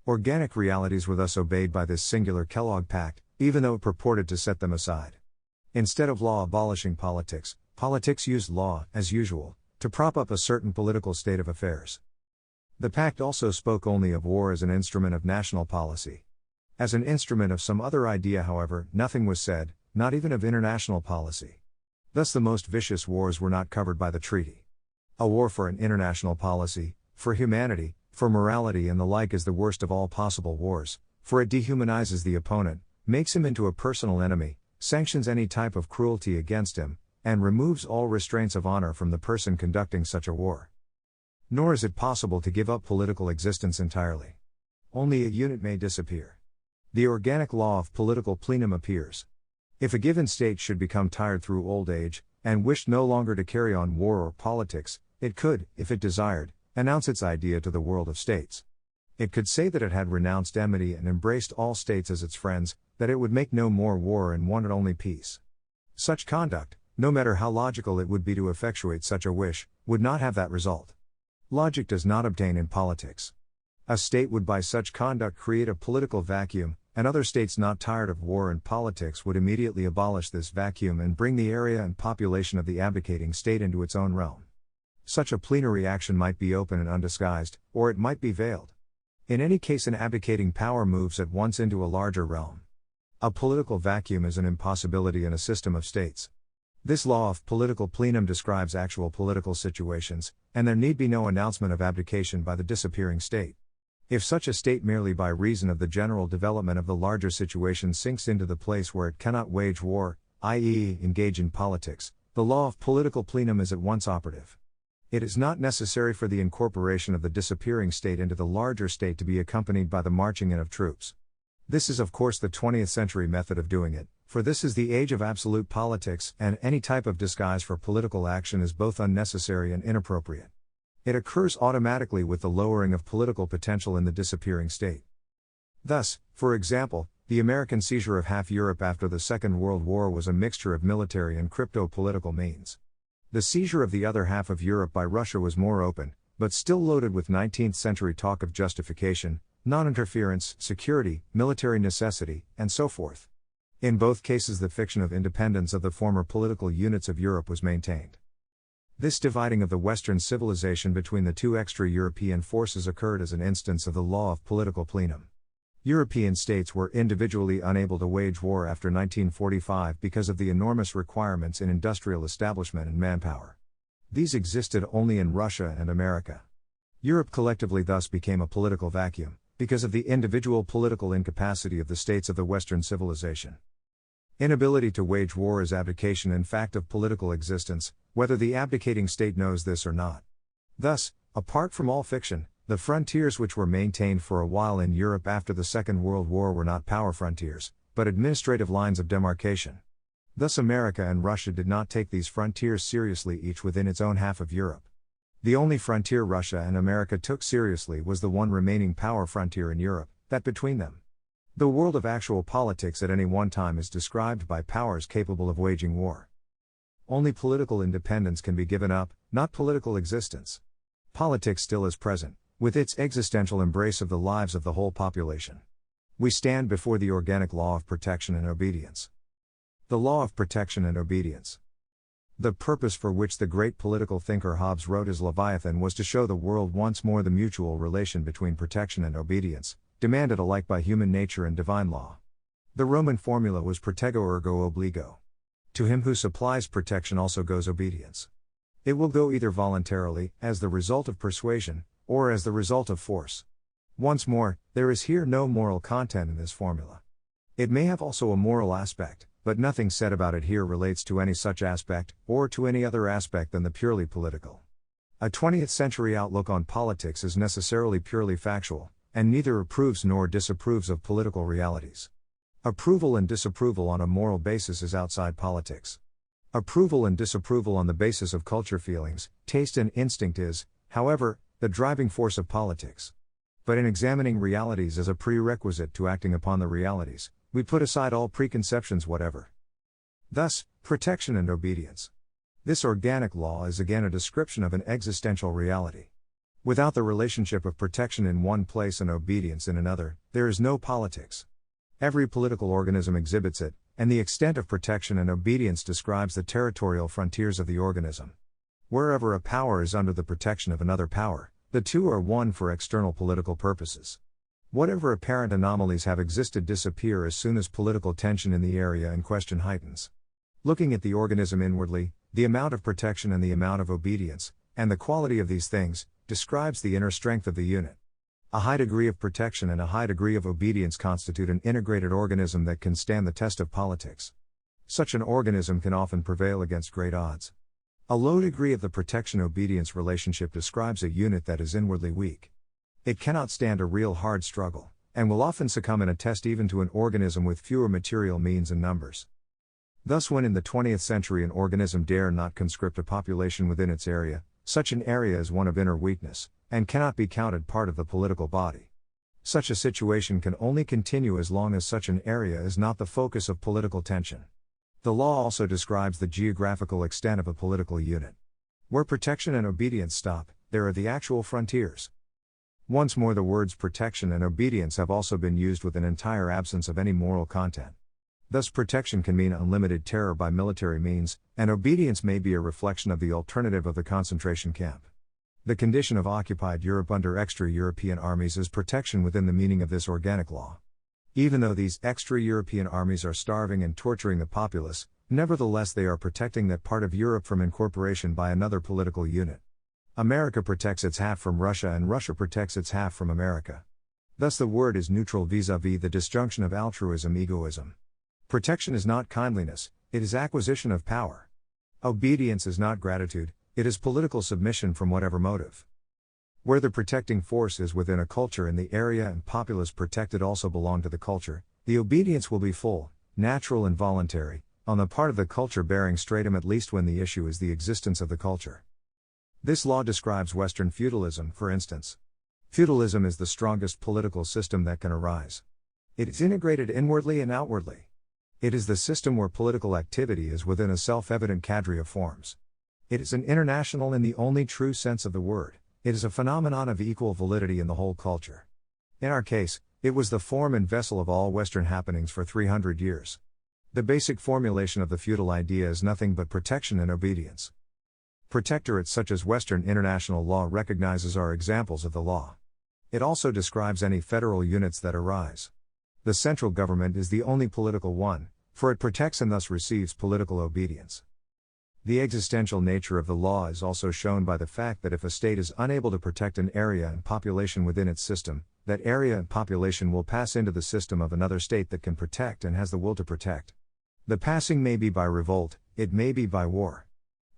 Speaker 1: Organic realities were thus obeyed by this singular Kellogg Pact, even though it purported to set them aside. Instead of law abolishing politics, politics used law, as usual, to prop up a certain political state of affairs. The pact also spoke only of war as an instrument of national policy. As an instrument of some other idea, however, nothing was said, not even of international policy. Thus the most vicious wars were not covered by the treaty. A war for an international policy, for humanity, for morality and the like is the worst of all possible wars, for it dehumanizes the opponent, makes him into a personal enemy, sanctions any type of cruelty against him, and removes all restraints of honor from the person conducting such a war. Nor is it possible to give up political existence entirely. Only a unit may disappear. The organic law of political plenum appears. If a given state should become tired through old age, and wished no longer to carry on war or politics, it could, if it desired, announce its idea to the world of states. It could say that it had renounced enmity and embraced all states as its friends, that it would make no more war and wanted only peace. Such conduct, no matter how logical it would be to effectuate such a wish, would not have that result. Logic does not obtain in politics. A state would by such conduct create a political vacuum, and other states not tired of war and politics would immediately abolish this vacuum and bring the area and population of the abdicating state into its own realm. Such a plenary action might be open and undisguised, or it might be veiled. In any case, an abdicating power moves at once into a larger realm. A political vacuum is an impossibility in a system of states. This law of political plenum describes actual political situations, and there need be no announcement of abdication by the disappearing state. If such a state merely by reason of the general development of the larger situation sinks into the place where it cannot wage war, i.e., engage in politics, the law of political plenum is at once operative. It is not necessary for the incorporation of the disappearing state into the larger state to be accompanied by the marching in of troops. This is of course the 20th century method of doing it, for this is the age of absolute politics, and any type of disguise for political action is both unnecessary and inappropriate. It occurs automatically with the lowering of political potential in the disappearing state. Thus, for example, the American seizure of half Europe after the Second World War was a mixture of military and crypto-political means. The seizure of the other half of Europe by Russia was more open, but still loaded with 19th century talk of justification, non-interference, security, military necessity, and so forth. In both cases the fiction of independence of the former political units of Europe was maintained. This dividing of the Western civilization between the two extra-European forces occurred as an instance of the law of political plenum. European states were individually unable to wage war after 1945 because of the enormous requirements in industrial establishment and manpower. These existed only in Russia and America. Europe collectively thus became a political vacuum, because of the individual political incapacity of the states of the Western civilization. Inability to wage war is abdication in fact of political existence, whether the abdicating state knows this or not. Thus, apart from all fiction, the frontiers which were maintained for a while in Europe after the Second World War were not power frontiers, but administrative lines of demarcation. Thus America and Russia did not take these frontiers seriously, each within its own half of Europe. The only frontier Russia and America took seriously was the one remaining power frontier in Europe, that between them. The world of actual politics at any one time is described by powers capable of waging war. Only political independence can be given up, not political existence. Politics still is present, with its existential embrace of the lives of the whole population. We stand before the organic law of protection and obedience. The law of protection and obedience. The purpose for which the great political thinker Hobbes wrote his Leviathan was to show the world once more the mutual relation between protection and obedience, demanded alike by human nature and divine law. The Roman formula was protego ergo obligo. To him who supplies protection also goes obedience. It will go either voluntarily, as the result of persuasion, or as the result of force. Once more, there is here no moral content in this formula. It may have also a moral aspect, but nothing said about it here relates to any such aspect, or to any other aspect than the purely political. A 20th century outlook on politics is necessarily purely factual, and neither approves nor disapproves of political realities. Approval and disapproval on a moral basis is outside politics. Approval and disapproval on the basis of culture feelings, taste and instinct is, however, the driving force of politics. But in examining realities as a prerequisite to acting upon the realities, we put aside all preconceptions whatever. Thus, protection and obedience. This organic law is again a description of an existential reality. Without the relationship of protection in one place and obedience in another, there is no politics. Every political organism exhibits it, and the extent of protection and obedience describes the territorial frontiers of the organism. Wherever a power is under the protection of another power, the two are one for external political purposes. Whatever apparent anomalies have existed disappear as soon as political tension in the area in question heightens. Looking at the organism inwardly, the amount of protection and the amount of obedience, and the quality of these things, describes the inner strength of the unit. A high degree of protection and a high degree of obedience constitute an integrated organism that can stand the test of politics. Such an organism can often prevail against great odds. A low degree of the protection-obedience relationship describes a unit that is inwardly weak. It cannot stand a real hard struggle, and will often succumb in a test even to an organism with fewer material means and numbers. Thus when in the 20th century an organism dare not conscript a population within its area, such an area is one of inner weakness, and cannot be counted part of the political body. Such a situation can only continue as long as such an area is not the focus of political tension. The law also describes the geographical extent of a political unit. Where protection and obedience stop, there are the actual frontiers. Once more, the words protection and obedience have also been used with an entire absence of any moral content. Thus protection can mean unlimited terror by military means, and obedience may be a reflection of the alternative of the concentration camp. The condition of occupied Europe under extra-European armies is protection within the meaning of this organic law. Even though these extra-European armies are starving and torturing the populace, nevertheless they are protecting that part of Europe from incorporation by another political unit. America protects its half from Russia and Russia protects its half from America. Thus the word is neutral vis-à-vis the disjunction of altruism-egoism. Protection is not kindliness, it is acquisition of power. Obedience is not gratitude, it is political submission from whatever motive. Where the protecting force is within a culture and the area and populace protected also belong to the culture, the obedience will be full, natural and voluntary, on the part of the culture bearing stratum at least when the issue is the existence of the culture. This law describes Western feudalism, for instance. Feudalism is the strongest political system that can arise. It is integrated inwardly and outwardly. It is the system where political activity is within a self-evident cadre of forms. It is an international in the only true sense of the word. It is a phenomenon of equal validity in the whole culture. In our case, it was the form and vessel of all Western happenings for 300 years. The basic formulation of the feudal idea is nothing but protection and obedience. Protectorates such as Western international law recognizes are examples of the law. It also describes any federal units that arise. The central government is the only political one, for it protects and thus receives political obedience. The existential nature of the law is also shown by the fact that if a state is unable to protect an area and population within its system, that area and population will pass into the system of another state that can protect and has the will to protect. The passing may be by revolt, it may be by war.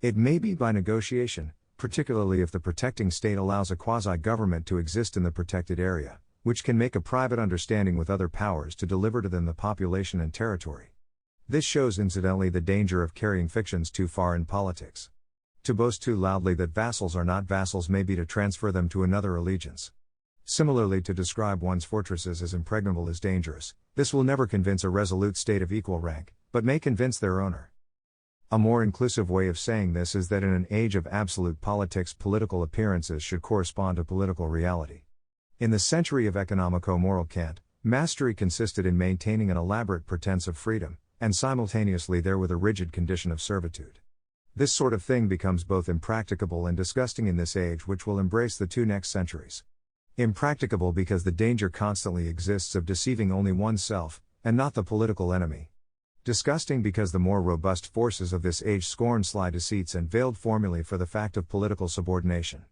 Speaker 1: It may be by negotiation, particularly if the protecting state allows a quasi-government to exist in the protected area, which can make a private understanding with other powers to deliver to them the population and territory. This shows incidentally the danger of carrying fictions too far in politics. To boast too loudly that vassals are not vassals may be to transfer them to another allegiance. Similarly, to describe one's fortresses as impregnable is dangerous. This will never convince a resolute state of equal rank, but may convince their owner. A more inclusive way of saying this is that in an age of absolute politics, political appearances should correspond to political reality. In the century of economico-moral cant, mastery consisted in maintaining an elaborate pretense of freedom, and simultaneously there with a rigid condition of servitude. This sort of thing becomes both impracticable and disgusting in this age, which will embrace the two next centuries. Impracticable because the danger constantly exists of deceiving only oneself, and not the political enemy. Disgusting because the more robust forces of this age scorn sly deceits and veiled formulae for the fact of political subordination.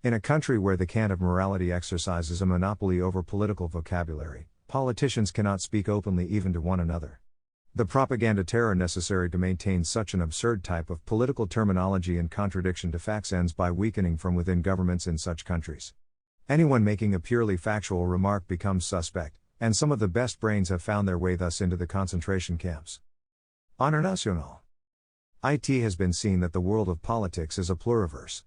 Speaker 1: In a country where the cant of morality exercises a monopoly over political vocabulary, politicians cannot speak openly even to one another. The propaganda terror necessary to maintain such an absurd type of political terminology in contradiction to facts ends by weakening from within governments in such countries. Anyone making a purely factual remark becomes suspect, and some of the best brains have found their way thus into the concentration camps. International. It has been seen that the world of politics is a pluriverse.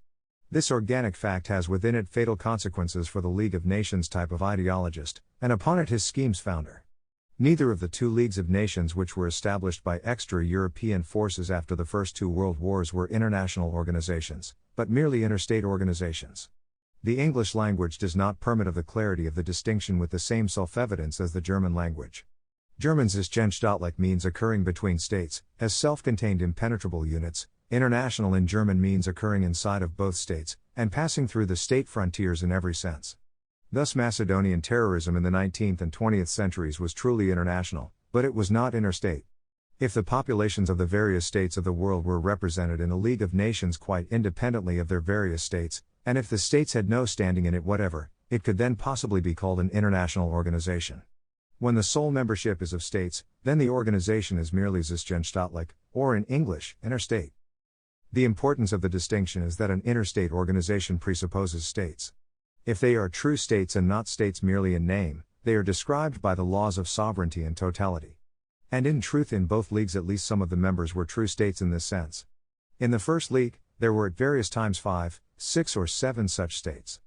Speaker 1: This organic fact has within it fatal consequences for the League of Nations type of ideologist, and upon it his scheme's founder. Neither of the two Leagues of Nations which were established by extra-European forces after the first two world wars were international organizations, but merely interstate organizations. The English language does not permit of the clarity of the distinction with the same self-evidence as the German language. German's Existential means occurring between states, as self-contained impenetrable units. International in German means occurring inside of both states, and passing through the state frontiers in every sense. Thus Macedonian terrorism in the 19th and 20th centuries was truly international, but it was not interstate. If the populations of the various states of the world were represented in a League of Nations quite independently of their various states, and if the states had no standing in it whatever, it could then possibly be called an international organization. When the sole membership is of states, then the organization is merely Existential, or in English, interstate. The importance of the distinction is that an interstate organization presupposes states. If they are true states and not states merely in name, they are described by the laws of sovereignty and totality. And in truth, in both leagues at least some of the members were true states in this sense. In the first league, there were at various times 5, 6 or 7 such states.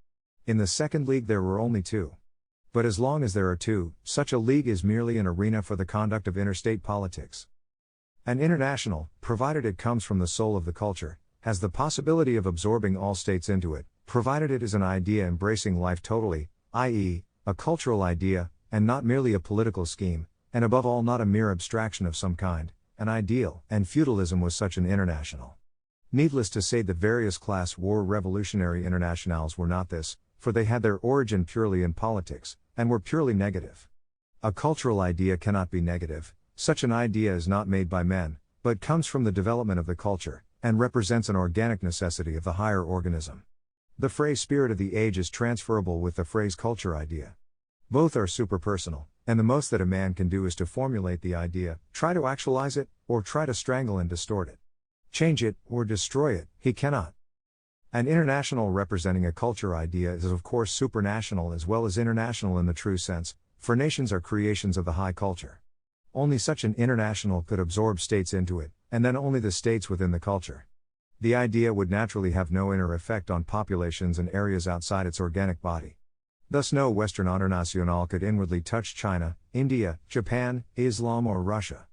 Speaker 1: In the second league there were only 2. But as long as there are 2, such a league is merely an arena for the conduct of interstate politics. An international, provided it comes from the soul of the culture, has the possibility of absorbing all states into it, provided it is an idea embracing life totally, i.e., a cultural idea, and not merely a political scheme, and above all not a mere abstraction of some kind, an ideal, and feudalism was such an international. Needless to say, the various class war revolutionary internationals were not this, for they had their origin purely in politics, and were purely negative. A cultural idea cannot be negative, such an idea is not made by men, but comes from the development of the culture, and represents an organic necessity of the higher organism. The phrase spirit of the age is transferable with the phrase culture idea. Both are superpersonal, and the most that a man can do is to formulate the idea, try to actualize it, or try to strangle and distort it. Change it, or destroy it, he cannot. An international representing a culture idea is of course supranational as well as international in the true sense, for nations are creations of the high culture. Only such an international could absorb states into it, and then only the states within the culture. The idea would naturally have no inner effect on populations and areas outside its organic body. Thus no Western international could inwardly touch China, India, Japan, Islam or Russia.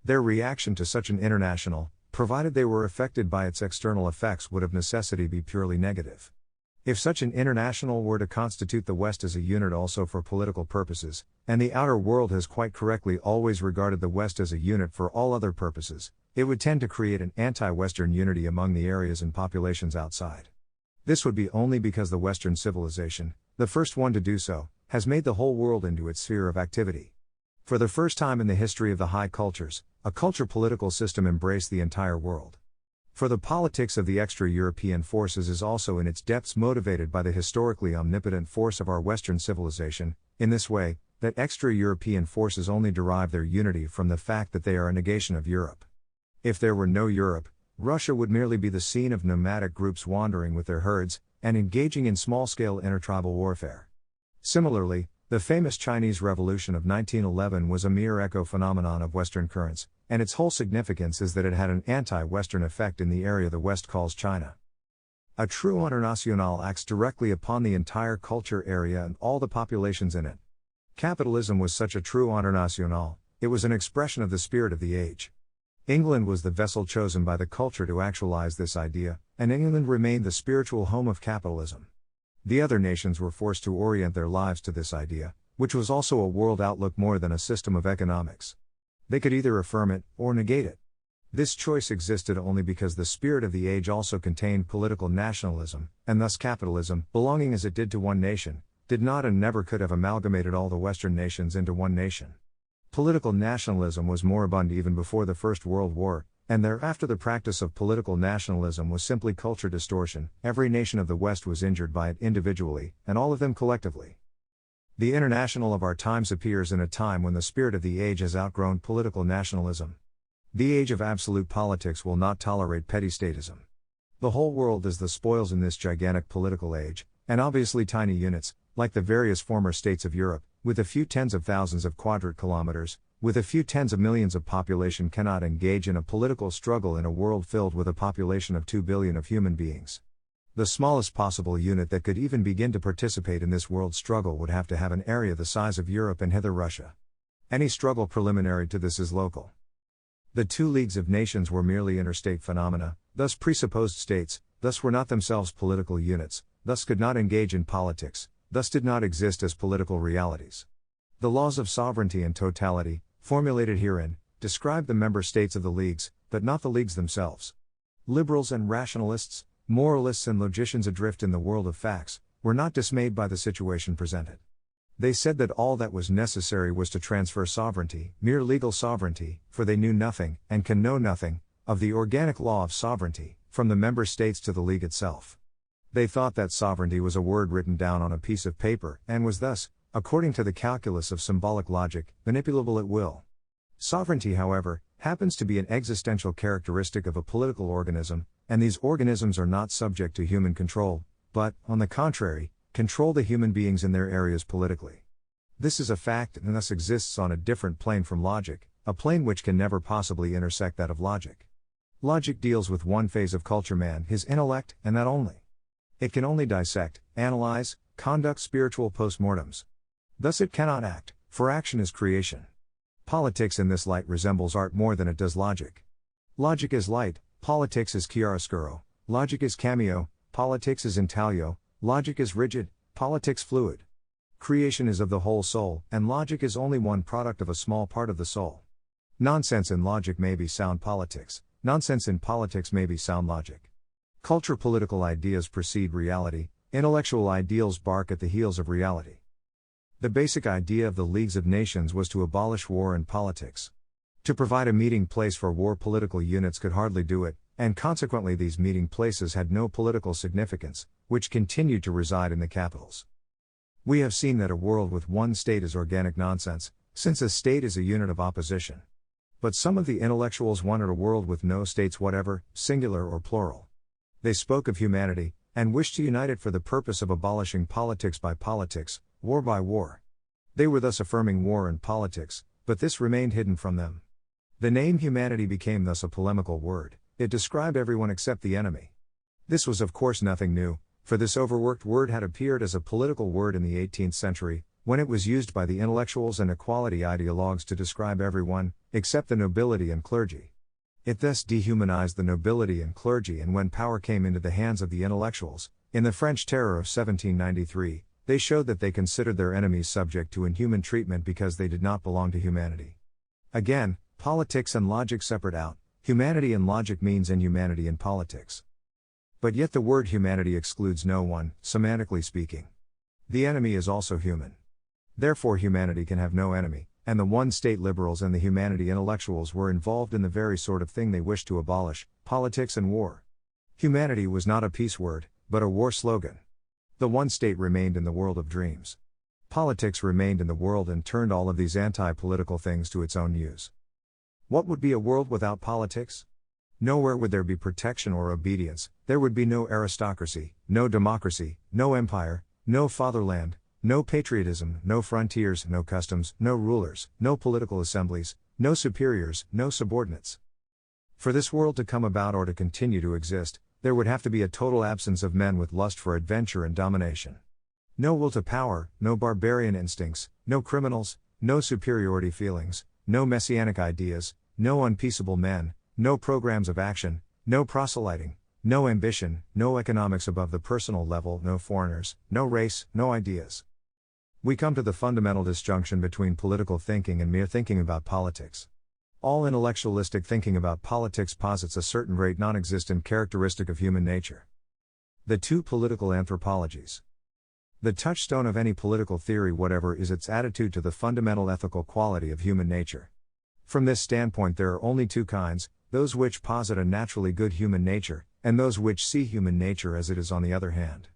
Speaker 1: Their reaction to such an international, provided they were affected by its external effects, would of necessity be purely negative. If such an international were to constitute the West as a unit also for political purposes, and the outer world has quite correctly always regarded the West as a unit for all other purposes, it would tend to create an anti-Western unity among the areas and populations outside. This would be only because the Western civilization, the first one to do so, has made the whole world into its sphere of activity. For the first time in the history of the high cultures, a culture political system embraced the entire world. For the politics of the extra-European forces is also in its depths motivated by the historically omnipotent force of our Western civilization, in this way, that extra-European forces only derive their unity from the fact that they are a negation of Europe. If there were no Europe, Russia would merely be the scene of nomadic groups wandering with their herds, and engaging in small-scale intertribal warfare. Similarly, the famous Chinese Revolution of 1911 was a mere echo phenomenon of Western currents, and its whole significance is that it had an anti-Western effect in the area the West calls China. A true international acts directly upon the entire culture area and all the populations in it. Capitalism was such a true international, it was an expression of the spirit of the age. England was the vessel chosen by the culture to actualize this idea, and England remained the spiritual home of capitalism. The other nations were forced to orient their lives to this idea, which was also a world outlook more than a system of economics. They could either affirm it, or negate it. This choice existed only because the spirit of the age also contained political nationalism, and thus capitalism, belonging as it did to one nation, did not and never could have amalgamated all the Western nations into one nation. Political nationalism was moribund even before the First World War, and thereafter the practice of political nationalism was simply culture distortion. Every nation of the West was injured by it individually, and all of them collectively. The international of our times appears in a time when the spirit of the age has outgrown political nationalism. The age of absolute politics will not tolerate petty statism. The whole world is the spoils in this gigantic political age, and obviously tiny units, like the various former states of Europe, with a few tens of thousands of quadrat kilometers, with a few tens of millions of population cannot engage in a political struggle in a world filled with a population of 2 billion of human beings. The smallest possible unit that could even begin to participate in this world struggle would have to have an area the size of Europe and hither Russia. Any struggle preliminary to this is local. The two leagues of nations were merely interstate phenomena, thus presupposed states, thus were not themselves political units, thus could not engage in politics, thus did not exist as political realities. The laws of sovereignty and totality, formulated herein, describe the member states of the leagues, but not the leagues themselves. Liberals and rationalists, moralists and logicians adrift in the world of facts, were not dismayed by the situation presented. They said that all that was necessary was to transfer sovereignty, mere legal sovereignty, for they knew nothing, and can know nothing, of the organic law of sovereignty, from the member states to the league itself. They thought that sovereignty was a word written down on a piece of paper, and was thus, according to the calculus of symbolic logic, manipulable at will. Sovereignty, however, happens to be an existential characteristic of a political organism, and these organisms are not subject to human control, but, on the contrary, control the human beings in their areas politically. This is a fact and thus exists on a different plane from logic, a plane which can never possibly intersect that of logic. Logic deals with one phase of culture man, his intellect, and that only. It can only dissect, analyze, conduct spiritual postmortems. Thus it cannot act, for action is creation. Politics in this light resembles art more than it does logic. Logic is light, politics is chiaroscuro, logic is cameo, politics is intaglio, logic is rigid, politics fluid. Creation is of the whole soul, and logic is only one product of a small part of the soul. Nonsense in logic may be sound politics, nonsense in politics may be sound logic. Culture political ideas precede reality, intellectual ideals bark at the heels of reality. The basic idea of the Leagues of Nations was to abolish war and politics. To provide a meeting place for war political units could hardly do it, and consequently these meeting places had no political significance, which continued to reside in the capitals. We have seen that a world with one state is organic nonsense, since a state is a unit of opposition. But some of the intellectuals wanted a world with no states whatever, singular or plural. They spoke of humanity, and wished to unite it for the purpose of abolishing politics by politics, war by war. They were thus affirming war and politics, but this remained hidden from them. The name humanity became thus a polemical word, it described everyone except the enemy. This was of course nothing new, for this overworked word had appeared as a political word in the 18th century, when it was used by the intellectuals and equality ideologues to describe everyone, except the nobility and clergy. It thus dehumanized the nobility and clergy, and when power came into the hands of the intellectuals, in the French Terror of 1793, they showed that they considered their enemies subject to inhuman treatment because they did not belong to humanity. Again, politics and logic separate out, humanity and logic means inhumanity in politics. But yet the word humanity excludes no one, semantically speaking. The enemy is also human. Therefore humanity can have no enemy, and the one-state liberals and the humanity intellectuals were involved in the very sort of thing they wished to abolish, politics and war. Humanity was not a peace word, but a war slogan. The one-state remained in the world of dreams. Politics remained in the world and turned all of these anti-political things to its own use. What would be a world without politics? Nowhere would there be protection or obedience, there would be no aristocracy, no democracy, no empire, no fatherland, no patriotism, no frontiers, no customs, no rulers, no political assemblies, no superiors, no subordinates. For this world to come about or to continue to exist, there would have to be a total absence of men with lust for adventure and domination. No will to power, no barbarian instincts, no criminals, no superiority feelings, no messianic ideas, no unpeaceable men, no programs of action, no proselyting, no ambition, no economics above the personal level, no foreigners, no race, no ideas. We come to the fundamental disjunction between political thinking and mere thinking about politics. All intellectualistic thinking about politics posits a certain great non-existent characteristic of human nature. The two political anthropologies. The touchstone of any political theory whatever is its attitude to the fundamental ethical quality of human nature. From this standpoint there are only two kinds, those which posit a naturally good human nature, and those which see human nature as it is on the other hand.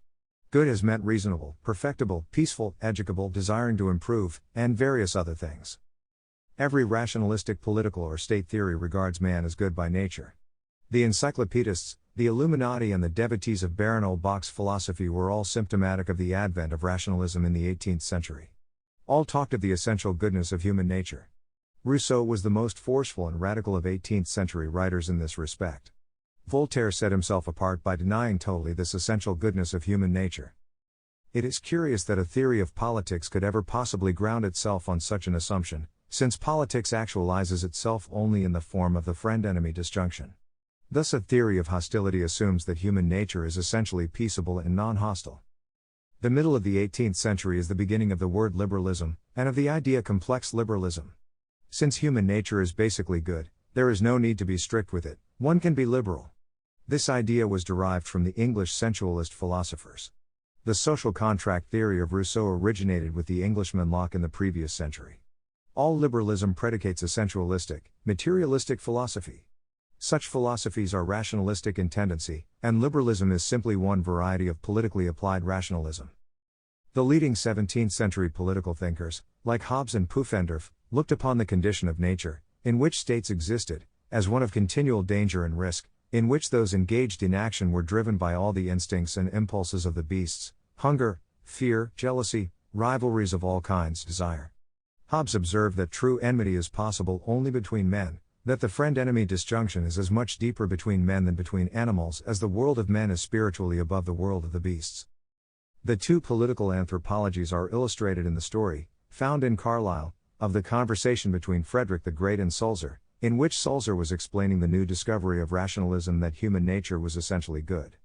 Speaker 1: Good has meant reasonable, perfectible, peaceful, educable, desiring to improve, and various other things. Every rationalistic political or state theory regards man as good by nature. The encyclopedists, the Illuminati and the devotees of Baron Ulbach's philosophy were all symptomatic of the advent of rationalism in the 18th century. All talked of the essential goodness of human nature. Rousseau was the most forceful and radical of 18th century writers in this respect. Voltaire set himself apart by denying totally this essential goodness of human nature. It is curious that a theory of politics could ever possibly ground itself on such an assumption, since politics actualizes itself only in the form of the friend-enemy disjunction. Thus a theory of hostility assumes that human nature is essentially peaceable and non-hostile. The middle of the 18th century is the beginning of the word liberalism, and of the idea complex liberalism. Since human nature is basically good, there is no need to be strict with it, one can be liberal. This idea was derived from the English sensualist philosophers. The social contract theory of Rousseau originated with the Englishman Locke in the previous century. All liberalism predicates a sensualistic, materialistic philosophy. Such philosophies are rationalistic in tendency, and liberalism is simply one variety of politically applied rationalism. The leading 17th century political thinkers, like Hobbes and Pufendorf, looked upon the condition of nature, in which states existed, as one of continual danger and risk, in which those engaged in action were driven by all the instincts and impulses of the beasts, hunger, fear, jealousy, rivalries of all kinds, desire. Hobbes observed that true enmity is possible only between men, that the friend-enemy disjunction is as much deeper between men than between animals as the world of men is spiritually above the world of the beasts. The two political anthropologies are illustrated in the story, found in Carlyle, of the conversation between Frederick the Great and Sulzer, in which Sulzer was explaining the new discovery of rationalism that human nature was essentially good.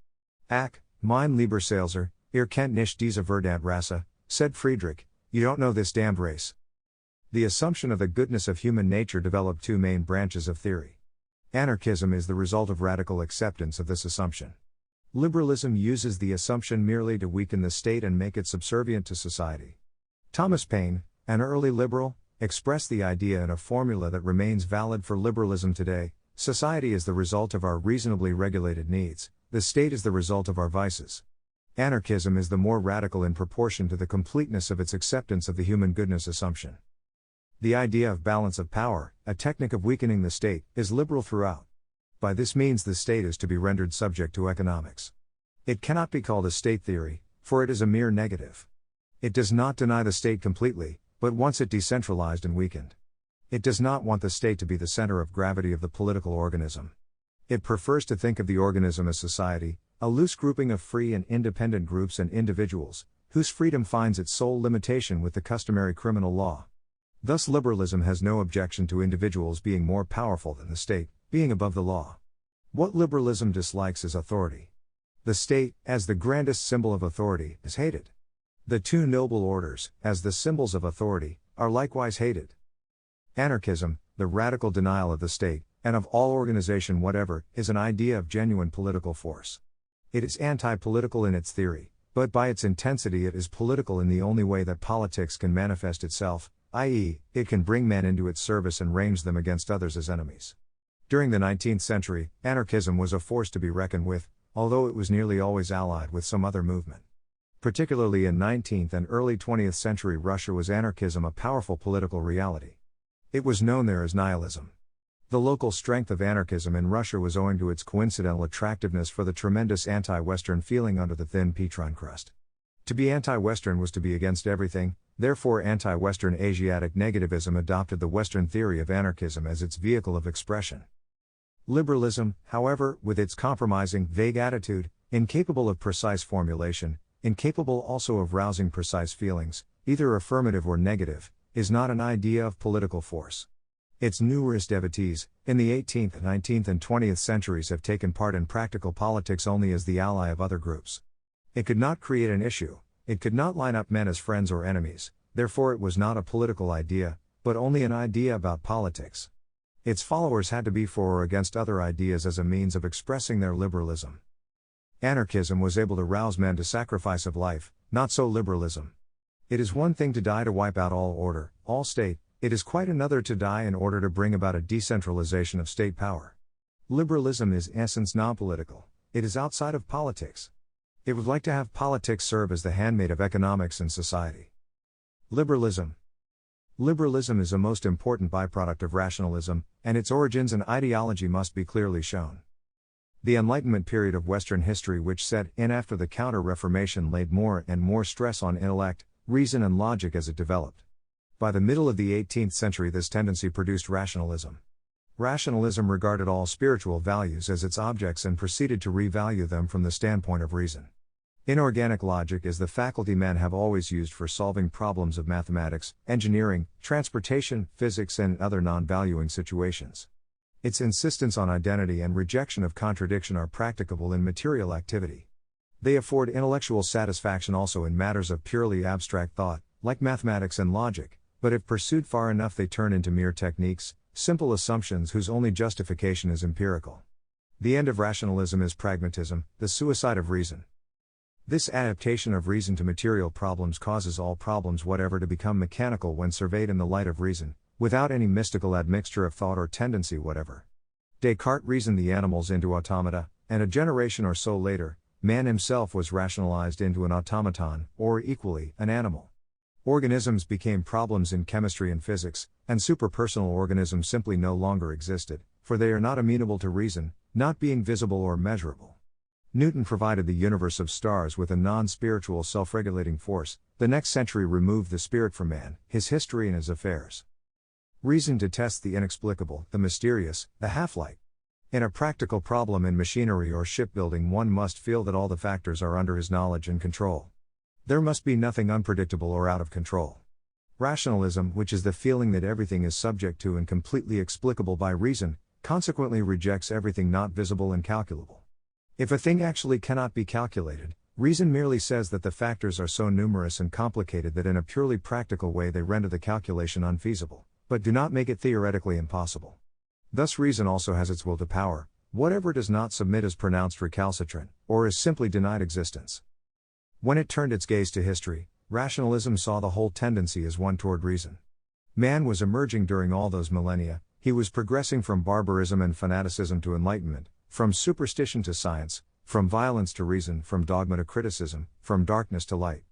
Speaker 1: Ach, mein lieber Sulzer, ihr kennt nicht diese verdammt Rasse, said Friedrich, you don't know this damned race. The assumption of the goodness of human nature developed two main branches of theory. Anarchism is the result of radical acceptance of this assumption. Liberalism uses the assumption merely to weaken the state and make it subservient to society. Thomas Paine, an early liberal, expressed the idea in a formula that remains valid for liberalism today: society is the result of our reasonably regulated needs, the state is the result of our vices. Anarchism is the more radical in proportion to the completeness of its acceptance of the human goodness assumption. The idea of balance of power, a technique of weakening the state, is liberal throughout. By this means the state is to be rendered subject to economics. It cannot be called a state theory, for it is a mere negative. It does not deny the state completely, but wants it decentralized and weakened. It does not want the state to be the center of gravity of the political organism. It prefers to think of the organism as society, a loose grouping of free and independent groups and individuals, whose freedom finds its sole limitation with the customary criminal law. Thus liberalism has no objection to individuals being more powerful than the state, being above the law. What liberalism dislikes is authority. The state, as the grandest symbol of authority, is hated. The two noble orders, as the symbols of authority, are likewise hated. Anarchism, the radical denial of the state, and of all organization whatever, is an idea of genuine political force. It is anti-political in its theory, But by its intensity it is political in the only way that politics can manifest itself, i.e., it can bring men into its service and range them against others as enemies. During the 19th century, anarchism was a force to be reckoned with, although it was nearly always allied with some other movement. Particularly in 19th and early 20th century Russia was anarchism a powerful political reality. It was known there as nihilism. The local strength of anarchism in Russia was owing to its coincidental attractiveness for the tremendous anti-Western feeling under the thin Petrine crust. To be anti-Western was to be against everything, therefore anti-Western Asiatic negativism adopted the Western theory of anarchism as its vehicle of expression. Liberalism, however, with its compromising, vague attitude, incapable of precise formulation, incapable also of rousing precise feelings, either affirmative or negative, is not an idea of political force. Its numerous devotees, in the 18th, 19th and 20th centuries have taken part in practical politics only as the ally of other groups. It could not create an issue, it could not line up men as friends or enemies, therefore it was not a political idea, but only an idea about politics. Its followers had to be for or against other ideas as a means of expressing their liberalism. Anarchism was able to rouse men to sacrifice of life, not so liberalism. It is one thing to die to wipe out all order, all state, it is quite another to die in order to bring about a decentralization of state power. Liberalism is in essence non-political, it is outside of politics. It would like to have politics serve as the handmaid of economics and society. Liberalism. Liberalism is a most important byproduct of rationalism, and its origins and ideology must be clearly shown. The Enlightenment period of Western history which set in after the Counter-Reformation laid more and more stress on intellect, reason and logic as it developed. By the middle of the 18th century this tendency produced rationalism. Rationalism regarded all spiritual values as its objects and proceeded to revalue them from the standpoint of reason. Inorganic logic is the faculty men have always used for solving problems of mathematics, engineering, transportation, physics and other non-valuing situations. Its insistence on identity and rejection of contradiction are practicable in material activity. They afford intellectual satisfaction also in matters of purely abstract thought, like mathematics and logic, but if pursued far enough they turn into mere techniques, simple assumptions whose only justification is empirical. The end of rationalism is pragmatism, the suicide of reason. This adaptation of reason to material problems causes all problems whatever to become mechanical when surveyed in the light of reason, without any mystical admixture of thought or tendency whatever. Descartes reasoned the animals into automata, and a generation or so later, man himself was rationalized into an automaton, or equally, an animal. Organisms became problems in chemistry and physics, and superpersonal organisms simply no longer existed, for they are not amenable to reason, not being visible or measurable. Newton provided the universe of stars with a non-spiritual self-regulating force. The next century removed the spirit from man, his history and his affairs. Reason to test the inexplicable, the mysterious, the half-light. In a practical problem in machinery or shipbuilding one must feel that all the factors are under his knowledge and control. There must be nothing unpredictable or out of control. Rationalism, which is the feeling that everything is subject to and completely explicable by reason, consequently rejects everything not visible and calculable. If a thing actually cannot be calculated, reason merely says that the factors are so numerous and complicated that in a purely practical way they render the calculation unfeasible, but do not make it theoretically impossible. Thus reason also has its will to power, whatever does not submit is pronounced recalcitrant, or is simply denied existence. When it turned its gaze to history, rationalism saw the whole tendency as one toward reason. Man was emerging during all those millennia, he was progressing from barbarism and fanaticism to enlightenment, from superstition to science, from violence to reason, from dogma to criticism, from darkness to light.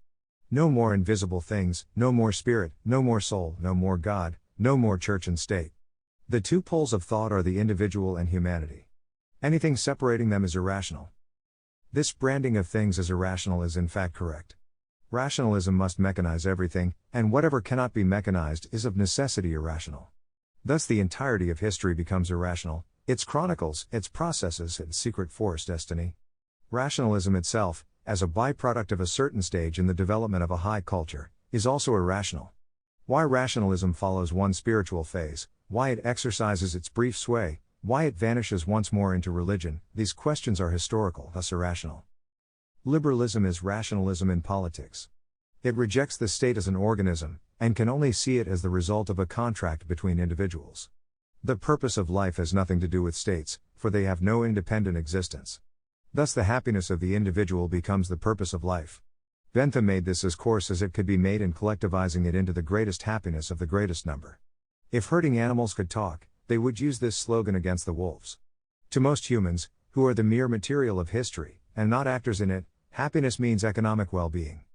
Speaker 1: No more invisible things, no more spirit, no more soul, no more God, no more church and state. The two poles of thought are the individual and humanity. Anything separating them is irrational. This branding of things as irrational is in fact correct. Rationalism must mechanize everything, and whatever cannot be mechanized is of necessity irrational. Thus the entirety of history becomes irrational, its chronicles, its processes, its secret force destiny. Rationalism itself, as a byproduct of a certain stage in the development of a high culture, is also irrational. Why rationalism follows one spiritual phase, why it exercises its brief sway, why it vanishes once more into religion, these questions are historical, thus irrational. Liberalism is rationalism in politics. It rejects the state as an organism, and can only see it as the result of a contract between individuals. The purpose of life has nothing to do with states, for they have no independent existence. Thus the happiness of the individual becomes the purpose of life. Bentham made this as coarse as it could be made in collectivizing it into the greatest happiness of the greatest number. If herding animals could talk, they would use this slogan against the wolves. To most humans, who are the mere material of history, and not actors in it, happiness means economic well-being.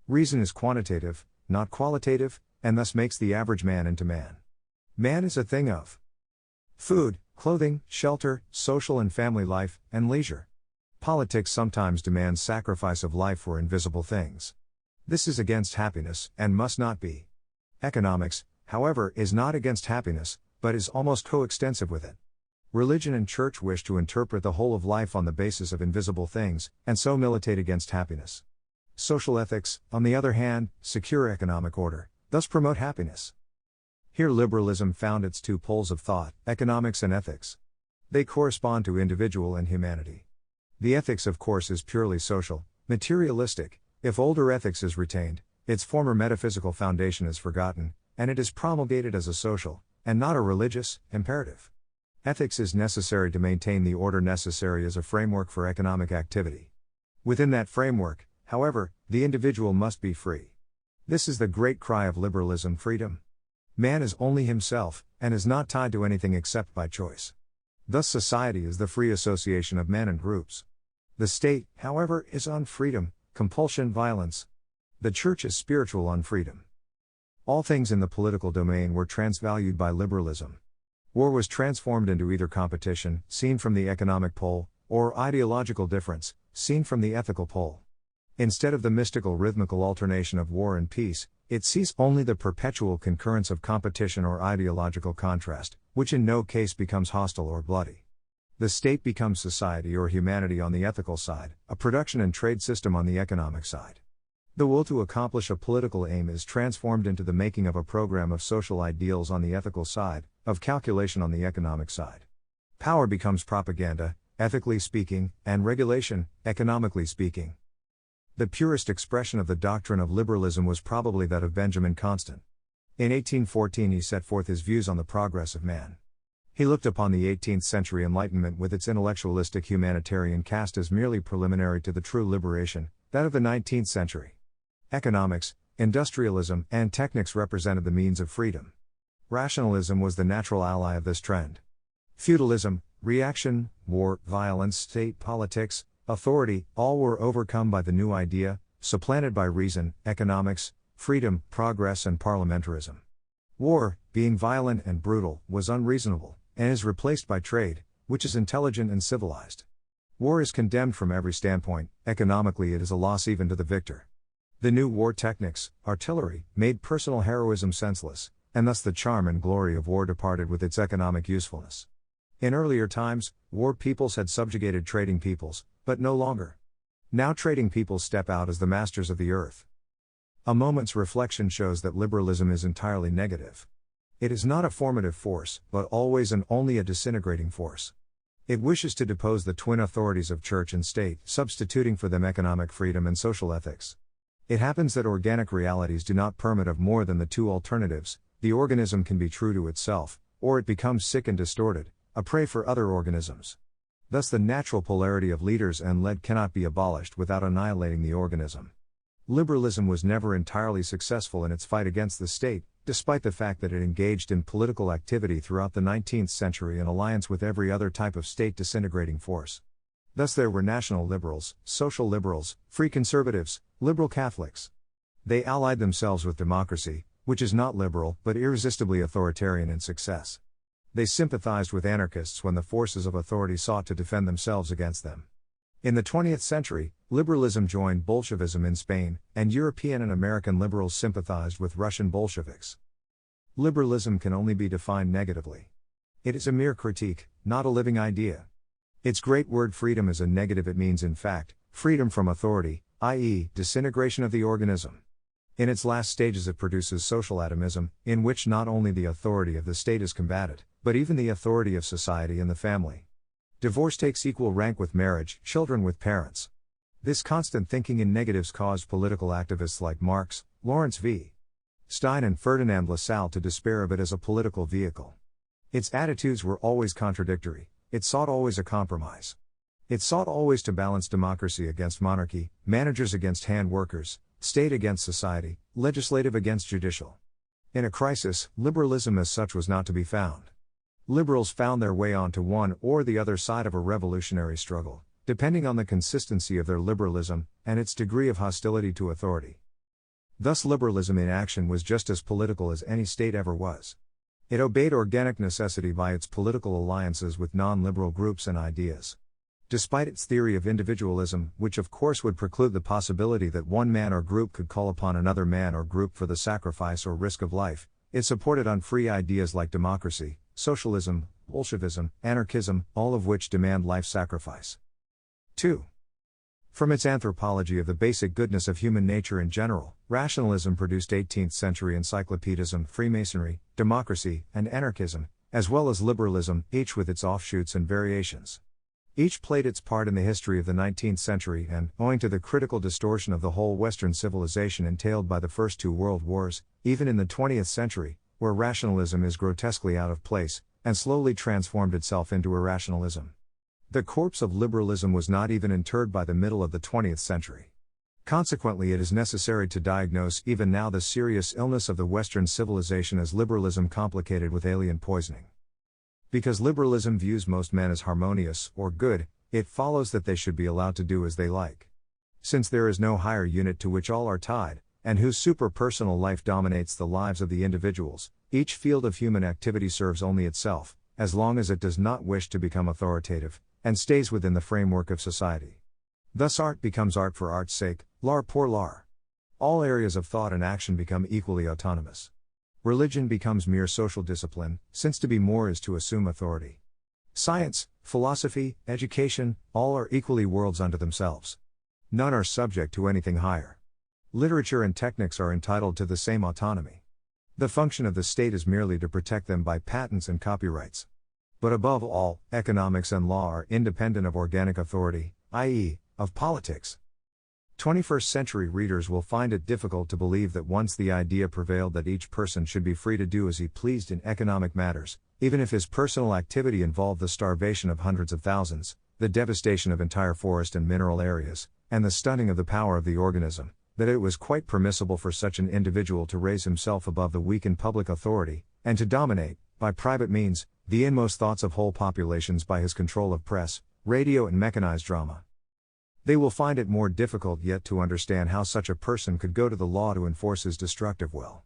Speaker 1: Reason is quantitative, not qualitative, and thus makes the average man into man. Man is a thing of food, clothing, shelter, social and family life, and leisure. Politics sometimes demands sacrifice of life for invisible things. This is against happiness, and must not be. Economics, however, is not against happiness, but is almost coextensive with it. Religion and church wish to interpret the whole of life on the basis of invisible things, and so militate against happiness. Social ethics, on the other hand, secure economic order, thus promote happiness. Here liberalism found its two poles of thought, economics and ethics. They correspond to individual and humanity. The ethics, of course, is purely social, materialistic. If older ethics is retained, its former metaphysical foundation is forgotten, and it is promulgated as a social, and not a religious, imperative. Ethics is necessary to maintain the order necessary as a framework for economic activity. Within that framework, however, the individual must be free. This is the great cry of liberalism: freedom. Man is only himself, and is not tied to anything except by choice. Thus society is the free association of men and groups. The state, however, is unfreedom, compulsion, violence. The church is spiritual unfreedom. All things in the political domain were transvalued by liberalism. War was transformed into either competition, seen from the economic pole, or ideological difference, seen from the ethical pole. Instead of the mystical rhythmical alternation of war and peace, it sees only the perpetual concurrence of competition or ideological contrast, which in no case becomes hostile or bloody. The state becomes society or humanity on the ethical side, a production and trade system on the economic side. The will to accomplish a political aim is transformed into the making of a program of social ideals on the ethical side, of calculation on the economic side. Power becomes propaganda, ethically speaking, and regulation, economically speaking. The purest expression of the doctrine of liberalism was probably that of Benjamin Constant. In 1814 he set forth his views on the progress of man. He looked upon the 18th century Enlightenment with its intellectualistic humanitarian cast as merely preliminary to the true liberation, that of the 19th century. Economics, industrialism, and technics represented the means of freedom. Rationalism was the natural ally of this trend. Feudalism, reaction, war, violence, state politics, authority, all were overcome by the new idea, supplanted by reason, economics, freedom, progress, and parliamentarism. War, being violent and brutal, was unreasonable, and is replaced by trade, which is intelligent and civilized. War is condemned from every standpoint. Economically it is a loss even to the victor. The new war techniques, artillery, made personal heroism senseless, and thus the charm and glory of war departed with its economic usefulness. In earlier times, war peoples had subjugated trading peoples, but no longer. Now trading peoples step out as the masters of the earth. A moment's reflection shows that liberalism is entirely negative. It is not a formative force, but always and only a disintegrating force. It wishes to depose the twin authorities of church and state, substituting for them economic freedom and social ethics. It happens that organic realities do not permit of more than the two alternatives: the organism can be true to itself, or it becomes sick and distorted, a prey for other organisms. Thus the natural polarity of leaders and led cannot be abolished without annihilating the organism. Liberalism was never entirely successful in its fight against the state, despite the fact that it engaged in political activity throughout the 19th century in alliance with every other type of state disintegrating force. Thus there were national liberals, social liberals, free conservatives, liberal Catholics. They allied themselves with democracy, which is not liberal but irresistibly authoritarian in success. They sympathized with anarchists when the forces of authority sought to defend themselves against them. In the 20th century, liberalism joined Bolshevism in Spain, and European and American liberals sympathized with Russian Bolsheviks. Liberalism can only be defined negatively. It is a mere critique, not a living idea. Its great word freedom is a negative. It means in fact, freedom from authority, i.e., disintegration of the organism. In its last stages it produces social atomism, in which not only the authority of the state is combated, but even the authority of society and the family. Divorce takes equal rank with marriage, children with parents. This constant thinking in negatives caused political activists like Marx, Lawrence V. Stein and Ferdinand Lassalle to despair of it as a political vehicle. Its attitudes were always contradictory. It sought always a compromise. It sought always to balance democracy against monarchy, managers against hand workers, state against society, legislative against judicial. In a crisis, liberalism as such was not to be found. Liberals found their way onto one or the other side of a revolutionary struggle, depending on the consistency of their liberalism and its degree of hostility to authority. Thus, liberalism in action was just as political as any state ever was. It obeyed organic necessity by its political alliances with non-liberal groups and ideas. Despite its theory of individualism, which of course would preclude the possibility that one man or group could call upon another man or group for the sacrifice or risk of life, it supported unfree ideas like democracy, socialism, Bolshevism, anarchism, all of which demand life sacrifice. 2. From its anthropology of the basic goodness of human nature in general, rationalism produced 18th century encyclopedism, Freemasonry, democracy, and anarchism, as well as liberalism, each with its offshoots and variations. Each played its part in the history of the 19th century and, owing to the critical distortion of the whole Western civilization entailed by the first two world wars, even in the 20th century, where rationalism is grotesquely out of place, and slowly transformed itself into irrationalism. The corpse of liberalism was not even interred by the middle of the 20th century. Consequently, it is necessary to diagnose even now the serious illness of the Western civilization as liberalism complicated with alien poisoning. Because liberalism views most men as harmonious or good, it follows that they should be allowed to do as they like. Since there is no higher unit to which all are tied, and whose superpersonal life dominates the lives of the individuals, each field of human activity serves only itself, as long as it does not wish to become authoritative, and stays within the framework of society. Thus art becomes art for art's sake, l'art pour l'art. All areas of thought and action become equally autonomous. Religion becomes mere social discipline, since to be more is to assume authority. Science, philosophy, education, all are equally worlds unto themselves. None are subject to anything higher. Literature and techniques are entitled to the same autonomy. The function of the state is merely to protect them by patents and copyrights. But above all, economics and law are independent of organic authority, i.e., of politics. 21st century readers will find it difficult to believe that once the idea prevailed that each person should be free to do as he pleased in economic matters, even if his personal activity involved the starvation of hundreds of thousands, the devastation of entire forest and mineral areas, and the stunting of the power of the organism, that it was quite permissible for such an individual to raise himself above the weakened public authority, and to dominate, by private means, the inmost thoughts of whole populations by his control of press, radio and mechanized drama. They will find it more difficult yet to understand how such a person could go to the law to enforce his destructive will.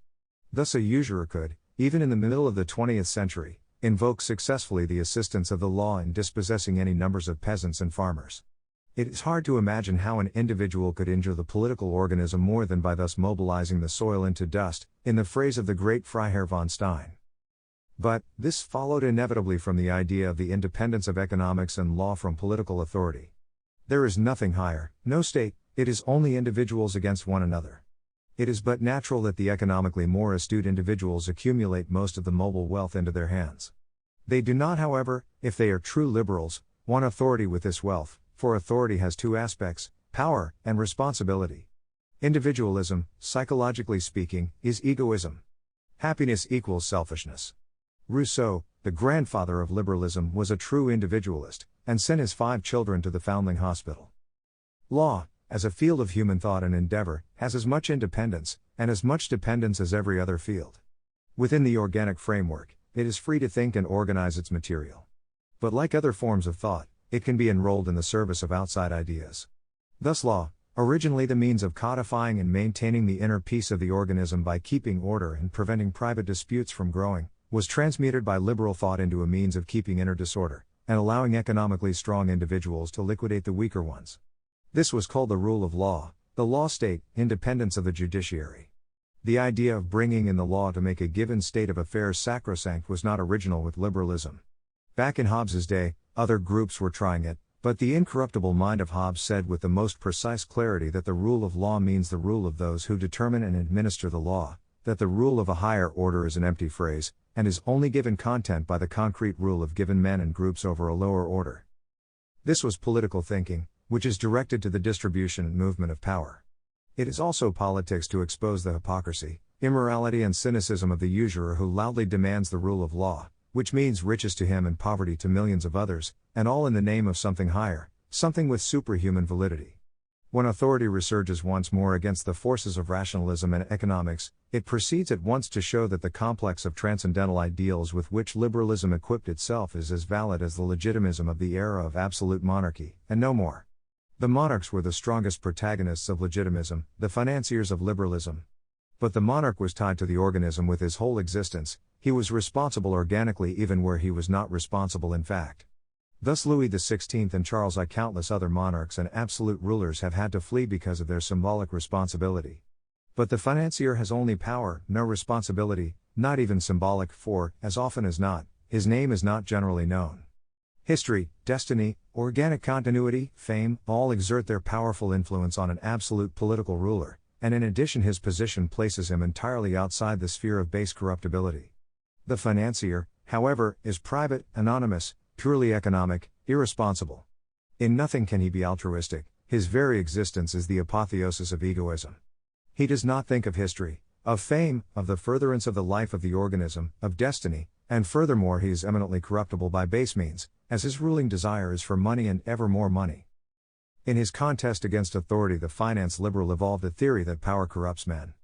Speaker 1: Thus a usurer could, even in the middle of the 20th century, invoke successfully the assistance of the law in dispossessing any numbers of peasants and farmers. It is hard to imagine how an individual could injure the political organism more than by thus mobilizing the soil into dust, in the phrase of the great Freiherr von Stein. But, this followed inevitably from the idea of the independence of economics and law from political authority. There is nothing higher, no state, it is only individuals against one another. It is but natural that the economically more astute individuals accumulate most of the mobile wealth into their hands. They do not, however, if they are true liberals, want authority with this wealth, for authority has two aspects, power and responsibility. Individualism, psychologically speaking, is egoism. Happiness equals selfishness. Rousseau, the grandfather of liberalism, was a true individualist, and sent his 5 children to the Foundling Hospital. Law, as a field of human thought and endeavor, has as much independence, and as much dependence as every other field. Within the organic framework, it is free to think and organize its material. But like other forms of thought, it can be enrolled in the service of outside ideas. Thus law, originally the means of codifying and maintaining the inner peace of the organism by keeping order and preventing private disputes from growing, was transmuted by liberal thought into a means of keeping inner disorder, and allowing economically strong individuals to liquidate the weaker ones. This was called the rule of law, the law state, independence of the judiciary. The idea of bringing in the law to make a given state of affairs sacrosanct was not original with liberalism. Back in Hobbes's day, other groups were trying it, but the incorruptible mind of Hobbes said with the most precise clarity that the rule of law means the rule of those who determine and administer the law, that the rule of a higher order is an empty phrase, and is only given content by the concrete rule of given men and groups over a lower order. This was political thinking, which is directed to the distribution and movement of power. It is also politics to expose the hypocrisy, immorality and cynicism of the usurer who loudly demands the rule of law, which means riches to him and poverty to millions of others, and all in the name of something higher, something with superhuman validity. When authority resurges once more against the forces of rationalism and economics, it proceeds at once to show that the complex of transcendental ideals with which liberalism equipped itself is as valid as the legitimism of the era of absolute monarchy, and no more. The monarchs were the strongest protagonists of legitimism, the financiers of liberalism. But the monarch was tied to the organism with his whole existence, he was responsible organically even where he was not responsible in fact. Thus Louis XVI and Charles I. Countless other monarchs and absolute rulers have had to flee because of their symbolic responsibility. But the financier has only power, no responsibility, not even symbolic, for, as often as not, his name is not generally known. History, destiny, organic continuity, fame, all exert their powerful influence on an absolute political ruler, and in addition his position places him entirely outside the sphere of base corruptibility. The financier, however, is private, anonymous, purely economic, irresponsible. In nothing can he be altruistic, his very existence is the apotheosis of egoism. He does not think of history, of fame, of the furtherance of the life of the organism, of destiny, and furthermore he is eminently corruptible by base means, as his ruling desire is for money and ever more money. In his contest against authority the finance liberal evolved a theory that power corrupts men.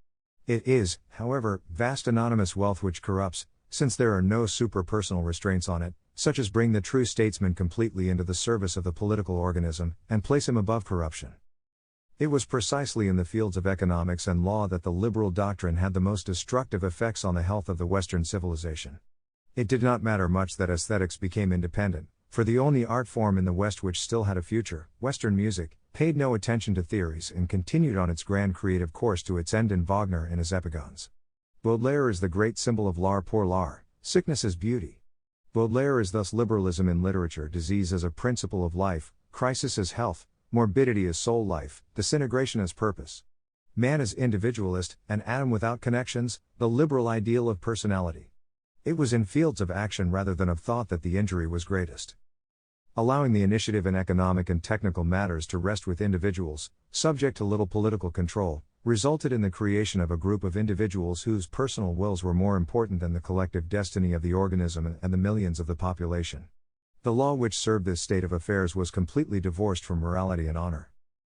Speaker 1: It is, however, vast anonymous wealth which corrupts, since there are no superpersonal restraints on it, such as bring the true statesman completely into the service of the political organism, and place him above corruption. It was precisely in the fields of economics and law that the liberal doctrine had the most destructive effects on the health of the Western civilization. It did not matter much that aesthetics became independent, for the only art form in the West which still had a future, Western music, paid no attention to theories and continued on its grand creative course to its end in Wagner and his epigones. Baudelaire is the great symbol of l'art pour l'art, sickness as beauty. Baudelaire is thus liberalism in literature, disease as a principle of life, crisis as health, morbidity as soul life, disintegration as purpose. Man as individualist, an atom without connections, the liberal ideal of personality. It was in fields of action rather than of thought that the injury was greatest. Allowing the initiative in economic and technical matters to rest with individuals, subject to little political control, resulted in the creation of a group of individuals whose personal wills were more important than the collective destiny of the organism and the millions of the population. The law which served this state of affairs was completely divorced from morality and honor.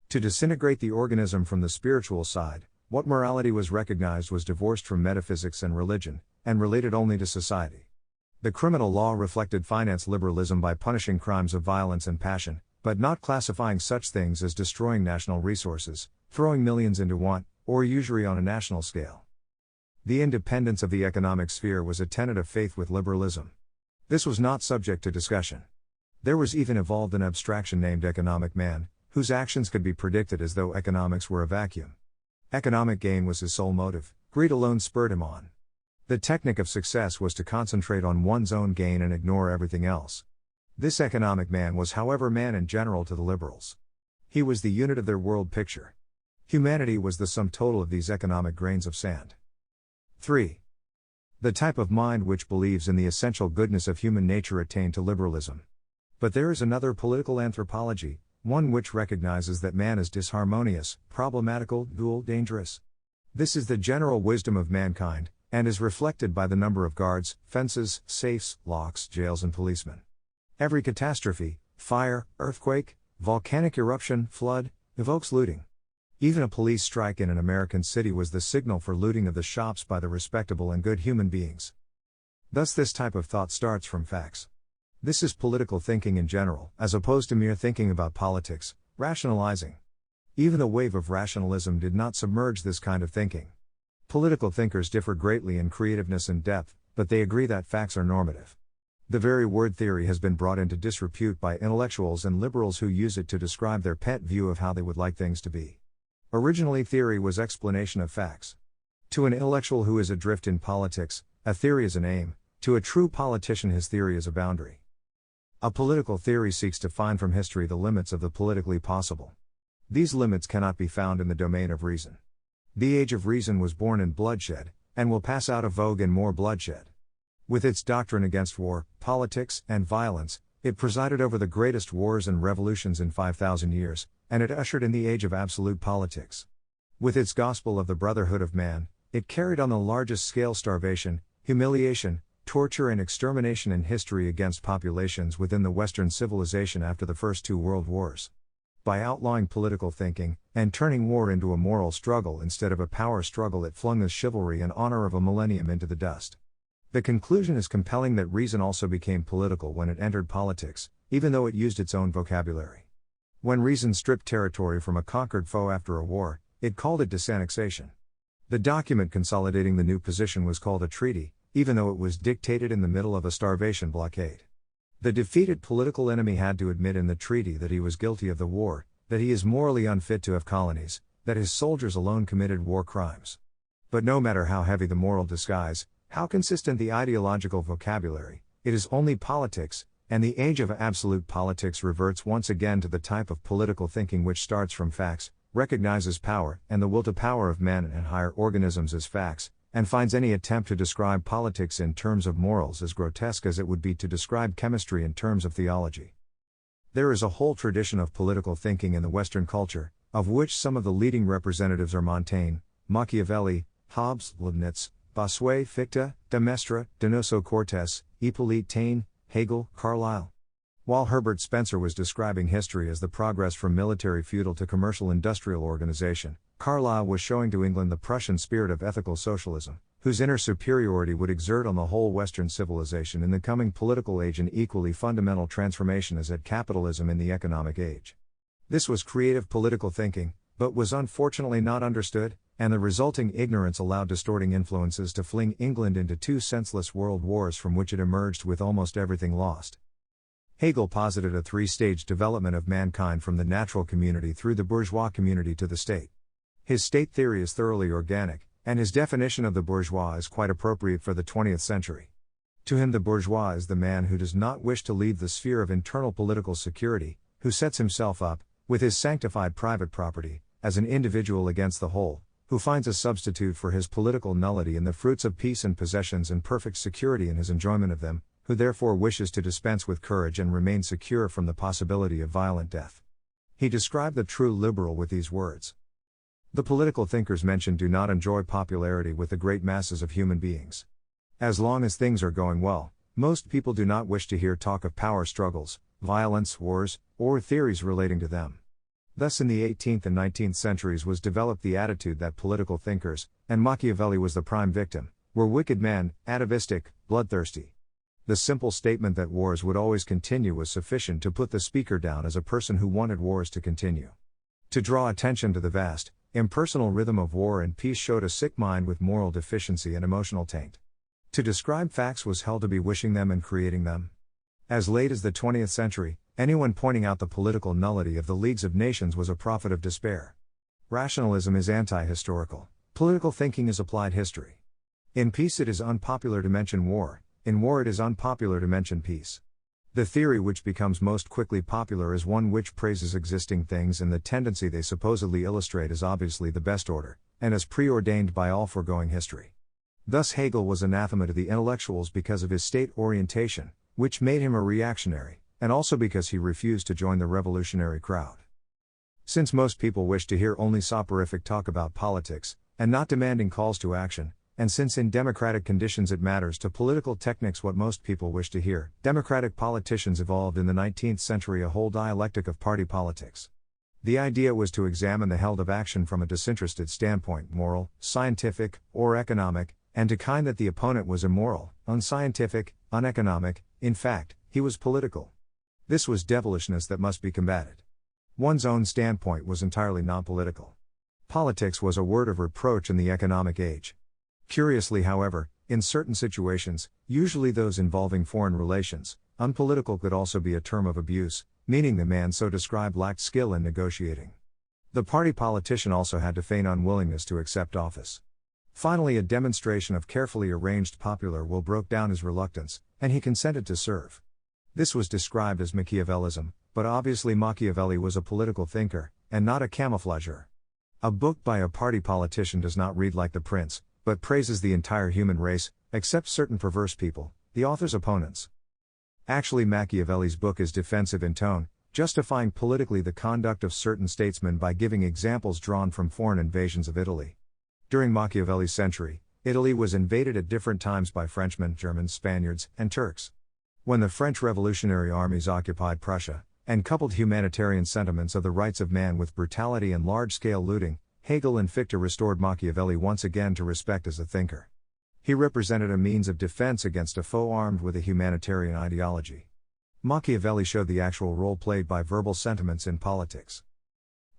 Speaker 1: To disintegrate the organism from the spiritual side, what morality was recognized was divorced from metaphysics and religion, and related only to society. The criminal law reflected finance liberalism by punishing crimes of violence and passion, but not classifying such things as destroying national resources, throwing millions into want, or usury on a national scale. The independence of the economic sphere was a tenet of faith with liberalism. This was not subject to discussion. There was even evolved an abstraction named economic man, whose actions could be predicted as though economics were a vacuum. Economic gain was his sole motive, greed alone spurred him on. The technique of success was to concentrate on one's own gain and ignore everything else. This economic man was, however, man in general to the liberals. He was the unit of their world picture. Humanity was the sum total of these economic grains of sand. 3. The type of mind which believes in the essential goodness of human nature attained to liberalism. But there is another political anthropology, one which recognizes that man is disharmonious, problematical, dual, dangerous. This is the general wisdom of mankind, and is reflected by the number of guards, fences, safes, locks, jails and policemen. Every catastrophe, fire, earthquake, volcanic eruption, flood, evokes looting. Even a police strike in an American city was the signal for looting of the shops by the respectable and good human beings. Thus this type of thought starts from facts. This is political thinking in general, as opposed to mere thinking about politics, rationalizing. Even the wave of rationalism did not submerge this kind of thinking. Political thinkers differ greatly in creativeness and depth, but they agree that facts are normative. The very word theory has been brought into disrepute by intellectuals and liberals who use it to describe their pet view of how they would like things to be. Originally, theory was explanation of facts. To an intellectual who is adrift in politics, a theory is an aim; to a true politician his theory is a boundary. A political theory seeks to find from history the limits of the politically possible. These limits cannot be found in the domain of reason. The age of reason was born in bloodshed, and will pass out of vogue in more bloodshed. With its doctrine against war, politics, and violence, it presided over the greatest wars and revolutions in 5,000 years, and it ushered in the age of absolute politics. With its gospel of the brotherhood of man, it carried on the largest scale starvation, humiliation, torture and extermination in history against populations within the Western civilization after the first two world wars. by outlawing political thinking, and turning war into a moral struggle instead of a power struggle, it flung the chivalry and honor of a millennium into the dust. The conclusion is compelling that reason also became political when it entered politics, even though it used its own vocabulary. When reason stripped territory from a conquered foe after a war, it called it disannexation. The document consolidating the new position was called a treaty, even though it was dictated in the middle of a starvation blockade. The defeated political enemy had to admit in the treaty that he was guilty of the war, that he is morally unfit to have colonies, that his soldiers alone committed war crimes. But no matter how heavy the moral disguise, how consistent the ideological vocabulary, it is only politics, and the age of absolute politics reverts once again to the type of political thinking which starts from facts, recognizes power and the will to power of men and higher organisms as facts, and finds any attempt to describe politics in terms of morals as grotesque as it would be to describe chemistry in terms of theology. There is a whole tradition of political thinking in the Western culture, of which some of the leading representatives are Montaigne, Machiavelli, Hobbes, Leibniz, Bossuet, Fichte, de Maistre, Donoso-Cortés, Hippolyte Taine, Hegel, Carlyle. While Herbert Spencer was describing history as the progress from military feudal to commercial industrial organization, Carlyle was showing to England the Prussian spirit of ethical socialism, whose inner superiority would exert on the whole Western civilization in the coming political age an equally fundamental transformation as had capitalism in the economic age. This was creative political thinking, but was unfortunately not understood, and the resulting ignorance allowed distorting influences to fling England into two senseless world wars from which it emerged with almost everything lost. Hegel posited a three-stage development of mankind from the natural community through the bourgeois community to the state. His state theory is thoroughly organic, and his definition of the bourgeois is quite appropriate for the 20th century. To him, the bourgeois is the man who does not wish to leave the sphere of internal political security, who sets himself up, with his sanctified private property, as an individual against the whole, who finds a substitute for his political nullity in the fruits of peace and possessions and perfect security in his enjoyment of them, who therefore wishes to dispense with courage and remain secure from the possibility of violent death. He described the true liberal with these words. The political thinkers mentioned do not enjoy popularity with the great masses of human beings. As long as things are going well, most people do not wish to hear talk of power struggles, violence, wars, or theories relating to them. Thus in the 18th and 19th centuries was developed the attitude that political thinkers, and Machiavelli was the prime victim, were wicked men, atavistic, bloodthirsty. The simple statement that wars would always continue was sufficient to put the speaker down as a person who wanted wars to continue. To draw attention to the vast, impersonal rhythm of war and peace showed a sick mind with moral deficiency and emotional taint. To describe facts was held to be wishing them and creating them. As late as the 20th century, anyone pointing out the political nullity of the Leagues of Nations was a prophet of despair. Rationalism is anti-historical. Political thinking is applied history. In peace it is unpopular to mention war, in war it is unpopular to mention peace. The theory which becomes most quickly popular is one which praises existing things, and the tendency they supposedly illustrate is obviously the best order, and is preordained by all foregoing history. Thus Hegel was anathema to the intellectuals because of his state orientation, which made him a reactionary, and also because he refused to join the revolutionary crowd. Since most people wish to hear only soporific talk about politics, and not demanding calls to action, and since in democratic conditions it matters to political techniques what most people wish to hear, democratic politicians evolved in the 19th century a whole dialectic of party politics. The idea was to examine the held of action from a disinterested standpoint, moral, scientific, or economic, and to kind that the opponent was immoral, unscientific, uneconomic, in fact, he was political. This was devilishness that must be combated. One's own standpoint was entirely non-political. Politics was a word of reproach in the economic age. Curiously, however, in certain situations, usually those involving foreign relations, unpolitical could also be a term of abuse, meaning the man so described lacked skill in negotiating. The party politician also had to feign unwillingness to accept office. Finally, a demonstration of carefully arranged popular will broke down his reluctance, and he consented to serve. This was described as Machiavellism, but obviously Machiavelli was a political thinker, and not a camouflager. A book by a party politician does not read like The Prince, but praises the entire human race, except certain perverse people, the author's opponents. Actually, Machiavelli's book is defensive in tone, justifying politically the conduct of certain statesmen by giving examples drawn from foreign invasions of Italy. During Machiavelli's century, Italy was invaded at different times by Frenchmen, Germans, Spaniards, and Turks. When the French revolutionary armies occupied Prussia, and coupled humanitarian sentiments of the rights of man with brutality and large-scale looting, Hegel and Fichte restored Machiavelli once again to respect as a thinker. He represented a means of defense against a foe armed with a humanitarian ideology. Machiavelli showed the actual role played by verbal sentiments in politics.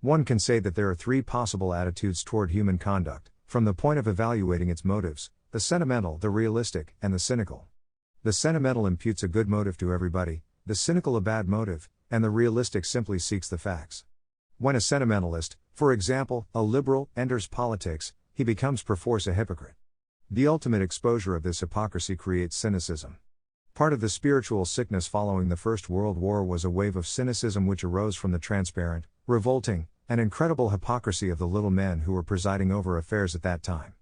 Speaker 1: One can say that there are three possible attitudes toward human conduct, from the point of evaluating its motives: the sentimental, the realistic, and the cynical. The sentimental imputes a good motive to everybody, the cynical a bad motive, and the realistic simply seeks the facts. When a sentimentalist, for example, a liberal, enters politics, he becomes perforce a hypocrite. The ultimate exposure of this hypocrisy creates cynicism. Part of the spiritual sickness following the First World War was a wave of cynicism which arose from the transparent, revolting, and incredible hypocrisy of the little men who were presiding over affairs at that time.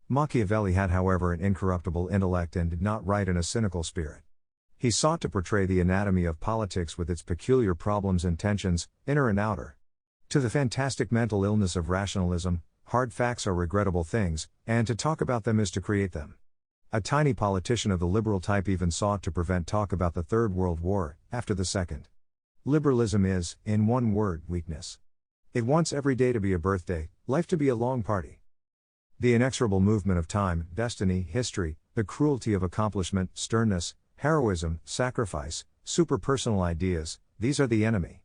Speaker 1: Machiavelli had, however, an incorruptible intellect and did not write in a cynical spirit. He sought to portray the anatomy of politics with its peculiar problems and tensions, inner and outer. To the fantastic mental illness of rationalism, hard facts are regrettable things, and to talk about them is to create them. A tiny politician of the liberal type even sought to prevent talk about the Third World War, after the Second. Liberalism is, in one word, weakness. It wants every day to be a birthday, life to be a long party. The inexorable movement of time, destiny, history, the cruelty of accomplishment, sternness, heroism, sacrifice, superpersonal ideas, these are the enemy.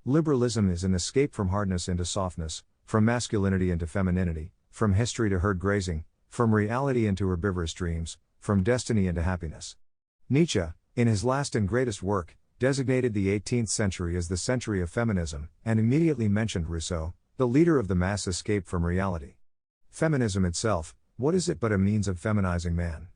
Speaker 1: Liberalism is an escape from hardness into softness, from masculinity into femininity, from history to herd grazing, from reality into herbivorous dreams, from destiny into happiness. Nietzsche, in his last and greatest work, designated the 18th century as the century of feminism, and immediately mentioned Rousseau, the leader of the mass escape from reality. Feminism itself, what is it but a means of feminizing man?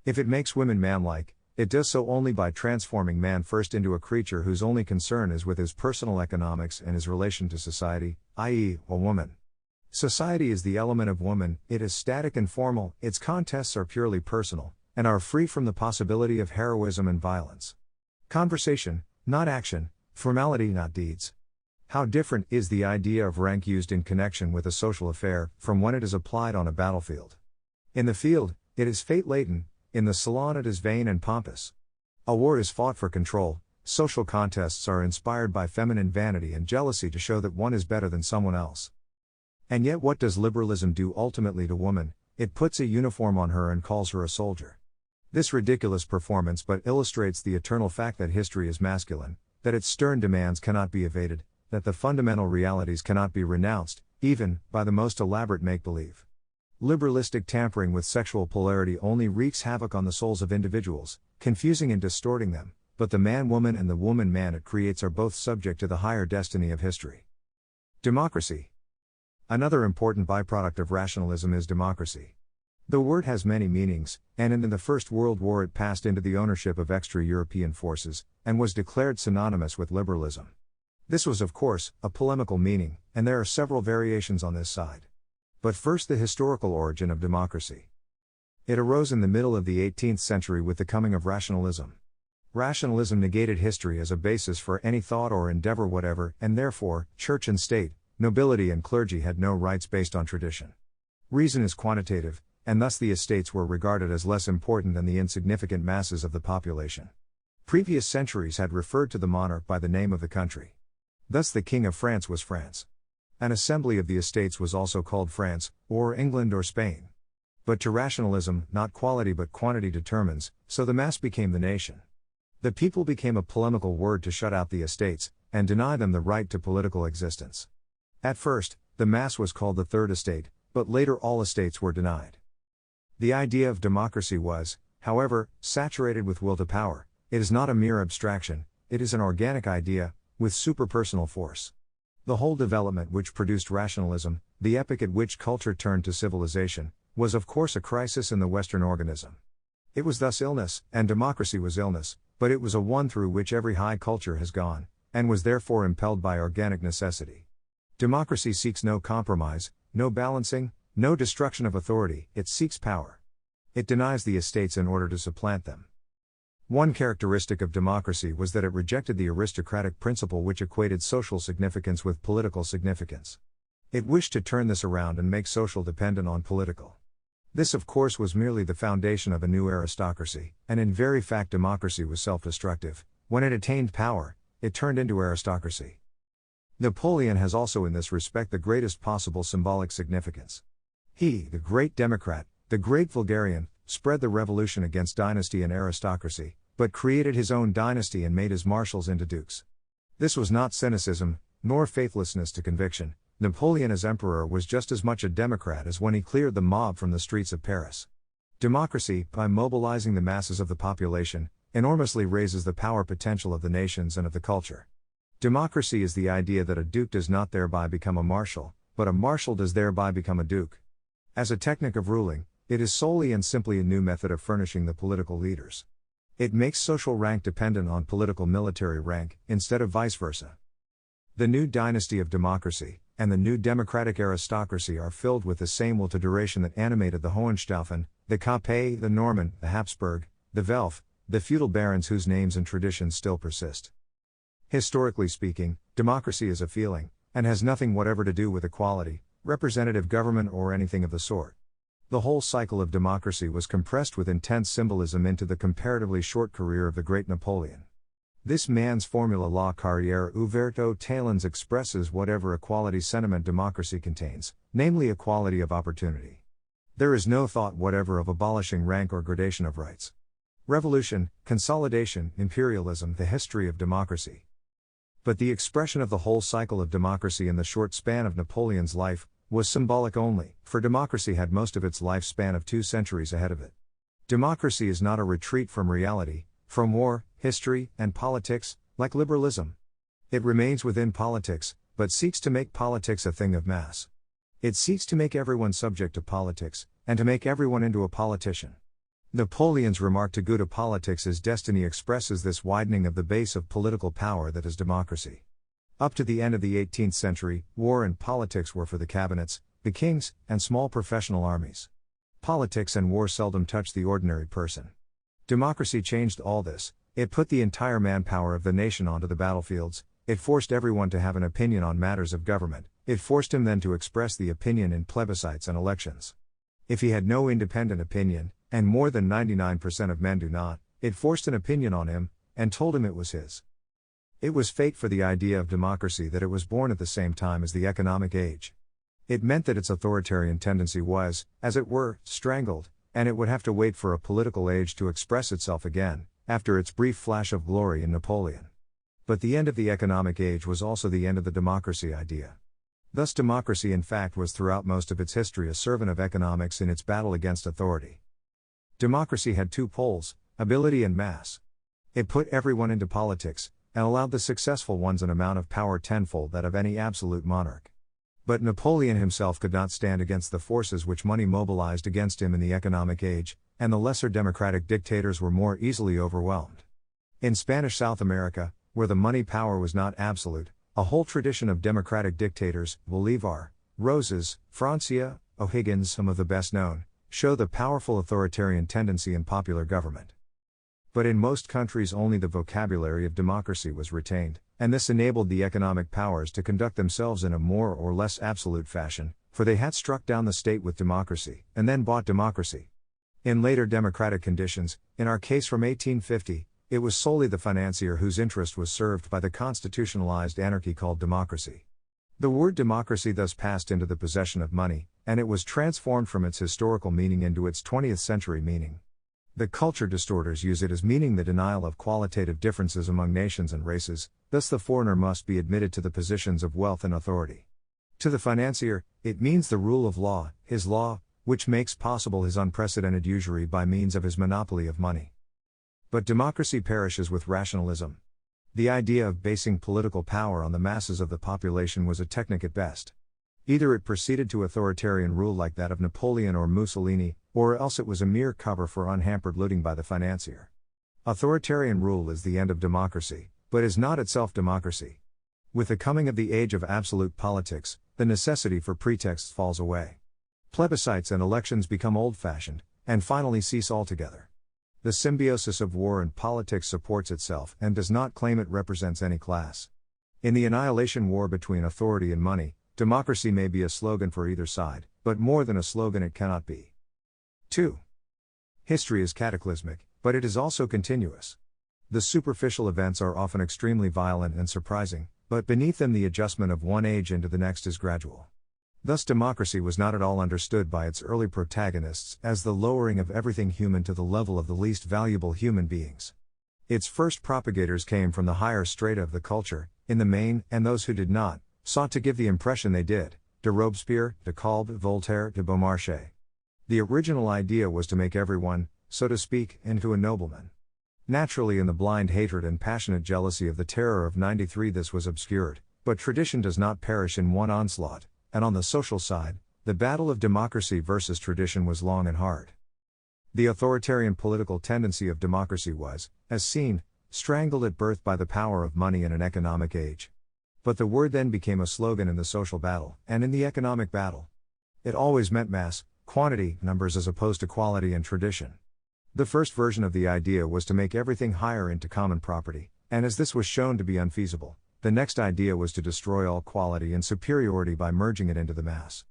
Speaker 1: If it makes women manlike, it does so only by transforming man first into a creature whose only concern is with his personal economics and his relation to society, i.e., a woman. Society is the element of woman, it is static and formal, its contests are purely personal, and are free from the possibility of heroism and violence. Conversation, not action, formality, not deeds. How different is the idea of rank used in connection with a social affair from when it is applied on a battlefield? In the field, it is fate-laden, in the salon it is vain and pompous. A war is fought for control, social contests are inspired by feminine vanity and jealousy to show that one is better than someone else. And yet what does liberalism do ultimately to woman? It puts a uniform on her and calls her a soldier. This ridiculous performance but illustrates the eternal fact that history is masculine, that its stern demands cannot be evaded, that the fundamental realities cannot be renounced, even by the most elaborate make-believe. Liberalistic tampering with sexual polarity only wreaks havoc on the souls of individuals, confusing and distorting them, but the man-woman and the woman-man it creates are both subject to the higher destiny of history. Democracy. Another important byproduct of rationalism is democracy. The word has many meanings, and in the First World War it passed into the ownership of extra-European forces, and was declared synonymous with liberalism. This was, of course, a polemical meaning, and there are several variations on this side. But first, the historical origin of democracy. It arose in the middle of the 18th century with the coming of rationalism. Rationalism negated history as a basis for any thought or endeavor whatever, and therefore, church and state, nobility and clergy had no rights based on tradition. Reason is quantitative, and thus the estates were regarded as less important than the insignificant masses of the population. Previous centuries had referred to the monarch by the name of the country. Thus the King of France was France. An assembly of the estates was also called France, or England or Spain. But to rationalism, not quality but quantity determines, so the mass became the nation. The people became a polemical word to shut out the estates, and deny them the right to political existence. At first, the mass was called the Third Estate, but later all estates were denied. The idea of democracy was, however, saturated with will to power. It is not a mere abstraction, it is an organic idea, with superpersonal force. The whole development which produced rationalism, the epoch at which culture turned to civilization, was of course a crisis in the Western organism. It was thus illness, and democracy was illness, but it was a one through which every high culture has gone, and was therefore impelled by organic necessity. Democracy seeks no compromise, no balancing, no destruction of authority, it seeks power. It denies the estates in order to supplant them. One characteristic of democracy was that it rejected the aristocratic principle which equated social significance with political significance. It wished to turn this around and make social dependent on political. This of course was merely the foundation of a new aristocracy, and in very fact democracy was self-destructive. When it attained power, it turned into aristocracy. Napoleon has also in this respect the greatest possible symbolic significance. He, the great democrat, the great vulgarian, spread the revolution against dynasty and aristocracy, but created his own dynasty and made his marshals into dukes. This was not cynicism, nor faithlessness to conviction. Napoleon as emperor was just as much a democrat as when he cleared the mob from the streets of Paris. Democracy, by mobilizing the masses of the population, enormously raises the power potential of the nations and of the culture. Democracy is the idea that a duke does not thereby become a marshal, but a marshal does thereby become a duke. As a technique of ruling, it is solely and simply a new method of furnishing the political leaders. It makes social rank dependent on political military rank, instead of vice versa. The new dynasty of democracy, and the new democratic aristocracy are filled with the same will to duration that animated the Hohenstaufen, the Capet, the Norman, the Habsburg, the Welf, the feudal barons whose names and traditions still persist. Historically speaking, democracy is a feeling, and has nothing whatever to do with equality, representative government or anything of the sort. The whole cycle of democracy was compressed with intense symbolism into the comparatively short career of the great Napoleon. This man's formula la carrière ouverte aux talents expresses whatever equality sentiment democracy contains, namely equality of opportunity. There is no thought whatever of abolishing rank or gradation of rights. Revolution, consolidation, imperialism, the history of democracy. But the expression of the whole cycle of democracy in the short span of Napoleon's life was symbolic only, for democracy had most of its lifespan of 2 centuries ahead of it. Democracy is not a retreat from reality, from war, history, and politics, like liberalism. It remains within politics, but seeks to make politics a thing of mass. It seeks to make everyone subject to politics, and to make everyone into a politician. Napoleon's remark to go to politics is destiny expresses this widening of the base of political power that is democracy. Up to the end of the 18th century, war and politics were for the cabinets, the kings, and small professional armies. Politics and war seldom touched the ordinary person. Democracy changed all this. It put the entire manpower of the nation onto the battlefields, it forced everyone to have an opinion on matters of government, it forced him then to express the opinion in plebiscites and elections. If he had no independent opinion, and more than 99% of men do not, it forced an opinion on him, and told him it was his. It was fate for the idea of democracy that it was born at the same time as the economic age. It meant that its authoritarian tendency was, as it were, strangled, and it would have to wait for a political age to express itself again, after its brief flash of glory in Napoleon. But the end of the economic age was also the end of the democracy idea. Thus democracy in fact was throughout most of its history a servant of economics in its battle against authority. Democracy had 2 poles, ability and mass. It put everyone into politics, and allowed the successful ones an amount of power tenfold that of any absolute monarch. But Napoleon himself could not stand against the forces which money mobilized against him in the economic age, and the lesser democratic dictators were more easily overwhelmed. In Spanish South America, where the money power was not absolute, a whole tradition of democratic dictators, Bolívar, Rosas, Francia, O'Higgins, some of the best known, show the powerful authoritarian tendency in popular government. But in most countries only the vocabulary of democracy was retained, and this enabled the economic powers to conduct themselves in a more or less absolute fashion, for they had struck down the state with democracy, and then bought democracy. In later democratic conditions, in our case from 1850, it was solely the financier whose interest was served by the constitutionalized anarchy called democracy. The word democracy thus passed into the possession of money, and it was transformed from its historical meaning into its 20th century meaning. The culture distorters use it as meaning the denial of qualitative differences among nations and races, thus the foreigner must be admitted to the positions of wealth and authority. To the financier, it means the rule of law, his law, which makes possible his unprecedented usury by means of his monopoly of money. But democracy perishes with rationalism. The idea of basing political power on the masses of the population was a technique at best. Either it proceeded to authoritarian rule like that of Napoleon or Mussolini, or else it was a mere cover for unhampered looting by the financier. Authoritarian rule is the end of democracy, but is not itself democracy. With the coming of the age of absolute politics, the necessity for pretexts falls away. Plebiscites and elections become old-fashioned, and finally cease altogether. The symbiosis of war and politics supports itself and does not claim it represents any class. In the annihilation war between authority and money, democracy may be a slogan for either side, but more than a slogan it cannot be. 2. History is cataclysmic, but it is also continuous. The superficial events are often extremely violent and surprising, but beneath them the adjustment of one age into the next is gradual. Thus democracy was not at all understood by its early protagonists as the lowering of everything human to the level of the least valuable human beings. Its first propagators came from the higher strata of the culture, in the main, and those who did not, sought to give the impression they did, de Robespierre, de Kalb, Voltaire, de Beaumarchais. The original idea was to make everyone, so to speak, into a nobleman. Naturally, in the blind hatred and passionate jealousy of the Terror of '93 this was obscured, but tradition does not perish in one onslaught, and on the social side, the battle of democracy versus tradition was long and hard. The authoritarian political tendency of democracy was, as seen, strangled at birth by the power of money in an economic age. But the word then became a slogan in the social battle, and in the economic battle. It always meant mass, quantity, numbers as opposed to quality and tradition. The first version of the idea was to make everything higher into common property, and as this was shown to be unfeasible, the next idea was to destroy all quality and superiority by merging it into the mass.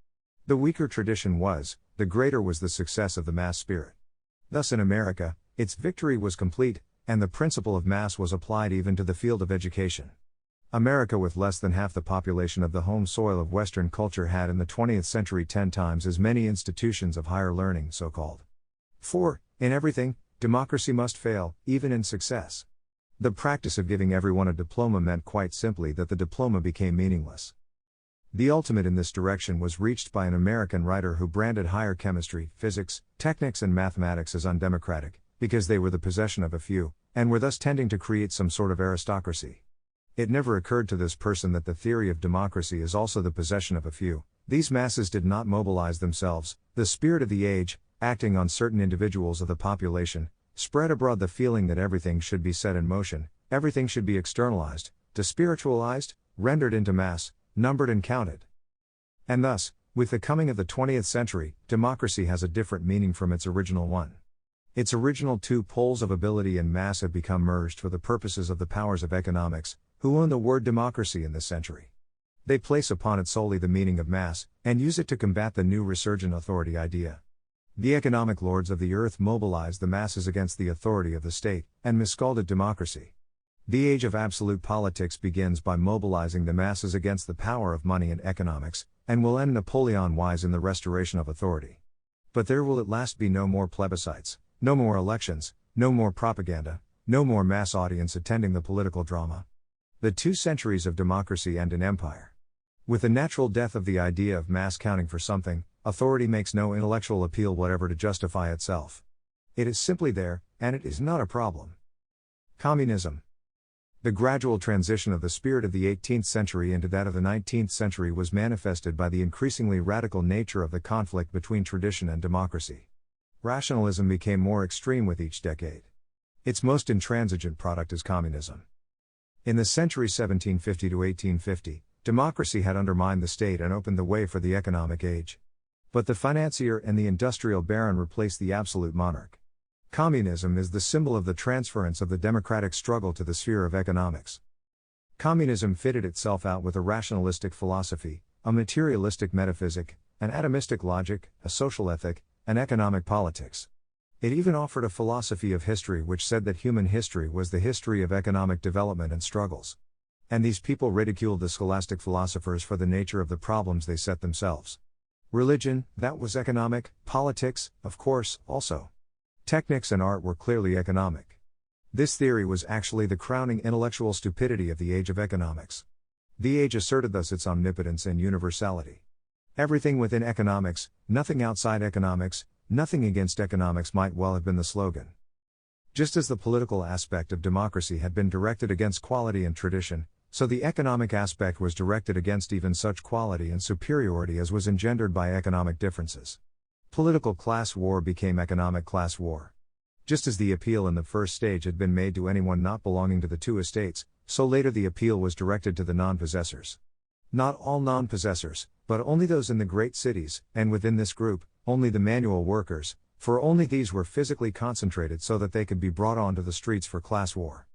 Speaker 1: The weaker tradition was, the greater was the success of the mass spirit. Thus in America, its victory was complete, and the principle of mass was applied even to the field of education. America, with less than half the population of the home soil of Western culture, had in the 20th century 10 times as many institutions of higher learning, so-called. For, in everything, democracy must fail, even in success. The practice of giving everyone a diploma meant quite simply that the diploma became meaningless. The ultimate in this direction was reached by an American writer who branded higher chemistry, physics, technics and mathematics as undemocratic, because they were the possession of a few, and were thus tending to create some sort of aristocracy. It never occurred to this person that the theory of democracy is also the possession of a few. These masses did not mobilize themselves. The spirit of the age, acting on certain individuals of the population, spread abroad the feeling that everything should be set in motion, everything should be externalized, despiritualized, rendered into mass, numbered and counted. And thus, with the coming of the 20th century, democracy has a different meaning from its original one. Its original two poles of ability and mass have become merged for the purposes of the powers of economics, who own the word democracy in this century. They place upon it solely the meaning of mass, and use it to combat the new resurgent authority idea. The economic lords of the earth mobilize the masses against the authority of the state, and miscalled it democracy. The age of absolute politics begins by mobilizing the masses against the power of money and economics, and will end Napoleon-wise in the restoration of authority. But there will at last be no more plebiscites, no more elections, no more propaganda, no more mass audience attending the political drama. The 2 centuries of democracy end in empire. With the natural death of the idea of mass counting for something, authority makes no intellectual appeal whatever to justify itself. It is simply there, and it is not a problem. Communism. The gradual transition of the spirit of the 18th century into that of the 19th century was manifested by the increasingly radical nature of the conflict between tradition and democracy. Rationalism became more extreme with each decade. Its most intransigent product is communism. In the century 1750 to 1850, democracy had undermined the state and opened the way for the economic age. But the financier and the industrial baron replaced the absolute monarch. Communism is the symbol of the transference of the democratic struggle to the sphere of economics. Communism fitted itself out with a rationalistic philosophy, a materialistic metaphysic, an atomistic logic, a social ethic, an economic politics. It even offered a philosophy of history which said that human history was the history of economic development and struggles. And these people ridiculed the scholastic philosophers for the nature of the problems they set themselves. Religion, that was economic; politics, of course, also. Technics and art were clearly economic. This theory was actually the crowning intellectual stupidity of the age of economics. The age asserted thus its omnipotence and universality. Everything within economics, nothing outside economics, nothing against economics might well have been the slogan. Just as the political aspect of democracy had been directed against quality and tradition, so the economic aspect was directed against even such quality and superiority as was engendered by economic differences. Political class war became economic class war. Just as the appeal in the first stage had been made to anyone not belonging to the 2 estates, so later the appeal was directed to the non-possessors. Not all non-possessors, but only those in the great cities, and within this group, only the manual workers, for only these were physically concentrated so that they could be brought onto the streets for class war.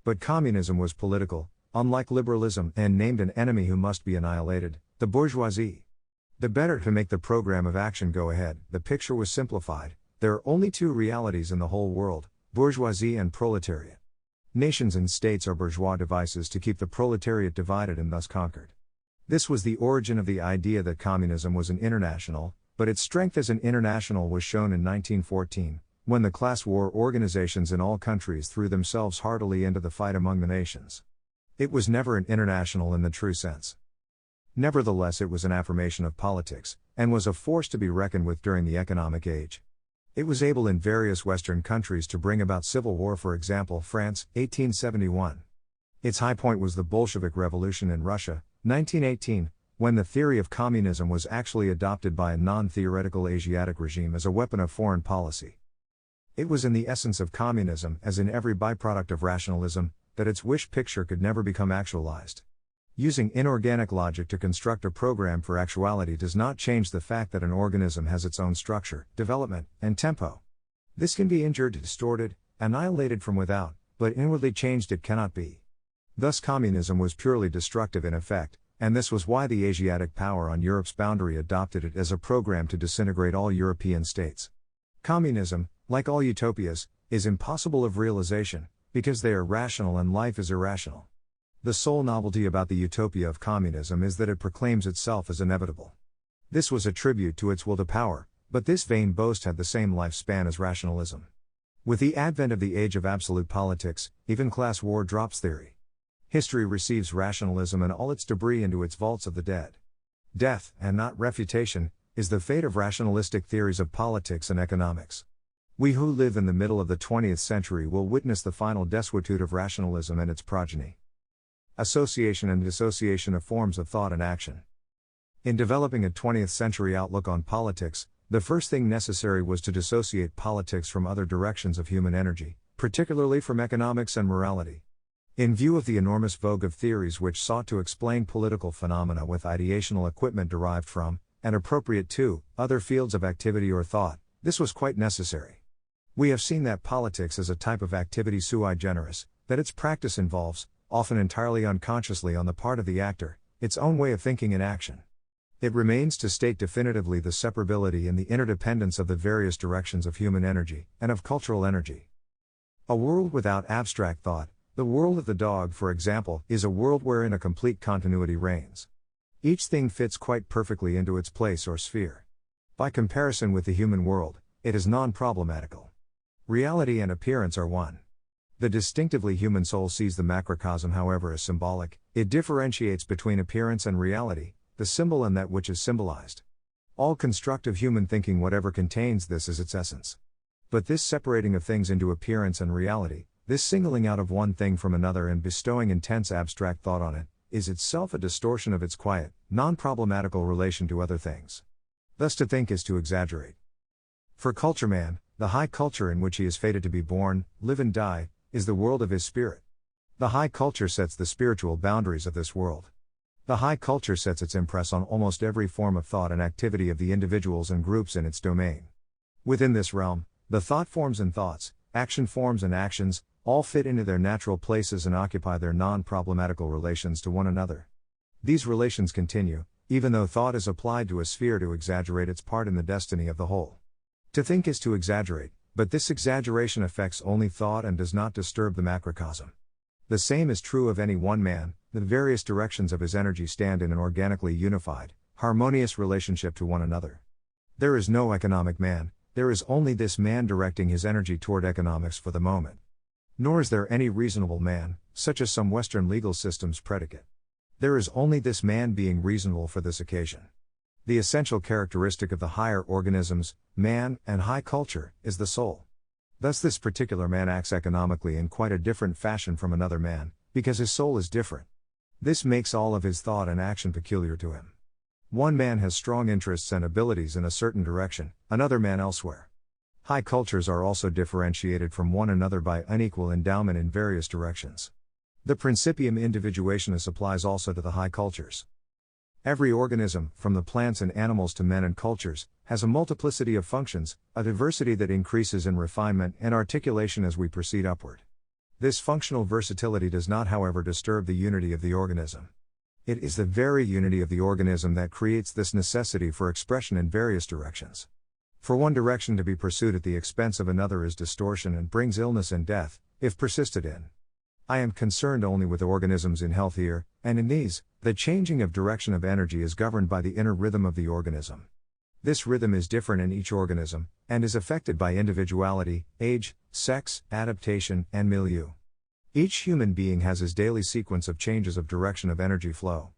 Speaker 1: But communism was political, unlike liberalism, and named an enemy who must be annihilated, the bourgeoisie. The better to make the program of action go ahead, the picture was simplified: there are only 2 realities in the whole world, bourgeoisie and proletariat. Nations and states are bourgeois devices to keep the proletariat divided and thus conquered. This was the origin of the idea that communism was an international, but its strength as an international was shown in 1914, when the class war organizations in all countries threw themselves heartily into the fight among the nations. It was never an international in the true sense. Nevertheless, it was an affirmation of politics, and was a force to be reckoned with during the economic age. It was able in various Western countries to bring about civil war, for example, France, 1871. Its high point was the Bolshevik Revolution in Russia, 1918, when the theory of communism was actually adopted by a non-theoretical Asiatic regime as a weapon of foreign policy. It was in the essence of communism, as in every byproduct of rationalism, that its wish picture could never become actualized. Using inorganic logic to construct a program for actuality does not change the fact that an organism has its own structure, development, and tempo. This can be injured, distorted, annihilated from without, but inwardly changed it cannot be. Thus communism was purely destructive in effect, and this was why the Asiatic power on Europe's boundary adopted it as a program to disintegrate all European states. Communism, like all utopias, is impossible of realization, because they are rational and life is irrational. The sole novelty about the utopia of communism is that it proclaims itself as inevitable. This was a tribute to its will to power, but this vain boast had the same lifespan as rationalism. With the advent of the age of absolute politics, even class war drops theory. History receives rationalism and all its debris into its vaults of the dead. Death, and not refutation, is the fate of rationalistic theories of politics and economics. We who live in the middle of the 20th century will witness the final desuetude of rationalism and its progeny. Association and dissociation of forms of thought and action. In developing a 20th century outlook on politics, the first thing necessary was to dissociate politics from other directions of human energy, particularly from economics and morality. In view of the enormous vogue of theories which sought to explain political phenomena with ideational equipment derived from, and appropriate to, other fields of activity or thought, this was quite necessary. We have seen that politics is a type of activity sui generis, that its practice involves, often entirely unconsciously on the part of the actor, its own way of thinking and action. It remains to state definitively the separability and the interdependence of the various directions of human energy, and of cultural energy. A world without abstract thought, the world of the dog for example, is a world wherein a complete continuity reigns. Each thing fits quite perfectly into its place or sphere. By comparison with the human world, it is non-problematical. Reality and appearance are one. The distinctively human soul sees the macrocosm however as symbolic, it differentiates between appearance and reality, the symbol and that which is symbolized. All constructive human thinking whatever contains this as its essence. But this separating of things into appearance and reality, this singling out of one thing from another and bestowing intense abstract thought on it, is itself a distortion of its quiet, non-problematical relation to other things. Thus to think is to exaggerate. For culture man, the high culture in which he is fated to be born, live and die, is the world of his spirit. The high culture sets the spiritual boundaries of this world. The high culture sets its impress on almost every form of thought and activity of the individuals and groups in its domain. Within this realm, the thought forms and thoughts, action forms and actions, all fit into their natural places and occupy their non-problematical relations to one another. These relations continue, even though thought is applied to a sphere to exaggerate its part in the destiny of the whole. To think is to exaggerate, but this exaggeration affects only thought and does not disturb the macrocosm. The same is true of any one man, the various directions of his energy stand in an organically unified, harmonious relationship to one another. There is no economic man, there is only this man directing his energy toward economics for the moment. Nor is there any reasonable man, such as some Western legal systems predicate. There is only this man being reasonable for this occasion. The essential characteristic of the higher organisms, man, and high culture, is the soul. Thus this particular man acts economically in quite a different fashion from another man, because his soul is different. This makes all of his thought and action peculiar to him. One man has strong interests and abilities in a certain direction, another man elsewhere. High cultures are also differentiated from one another by unequal endowment in various directions. The principium individuationis applies also to the high cultures. Every organism, from the plants and animals to men and cultures, has a multiplicity of functions, a diversity that increases in refinement and articulation as we proceed upward. This functional versatility does not however disturb the unity of the organism. It is the very unity of the organism that creates this necessity for expression in various directions. For one direction to be pursued at the expense of another is distortion and brings illness and death, if persisted in. I am concerned only with organisms in health here, and in these, the changing of direction of energy is governed by the inner rhythm of the organism. This rhythm is different in each organism, and is affected by individuality, age, sex, adaptation, and milieu. Each human being has his daily sequence of changes of direction of energy flow.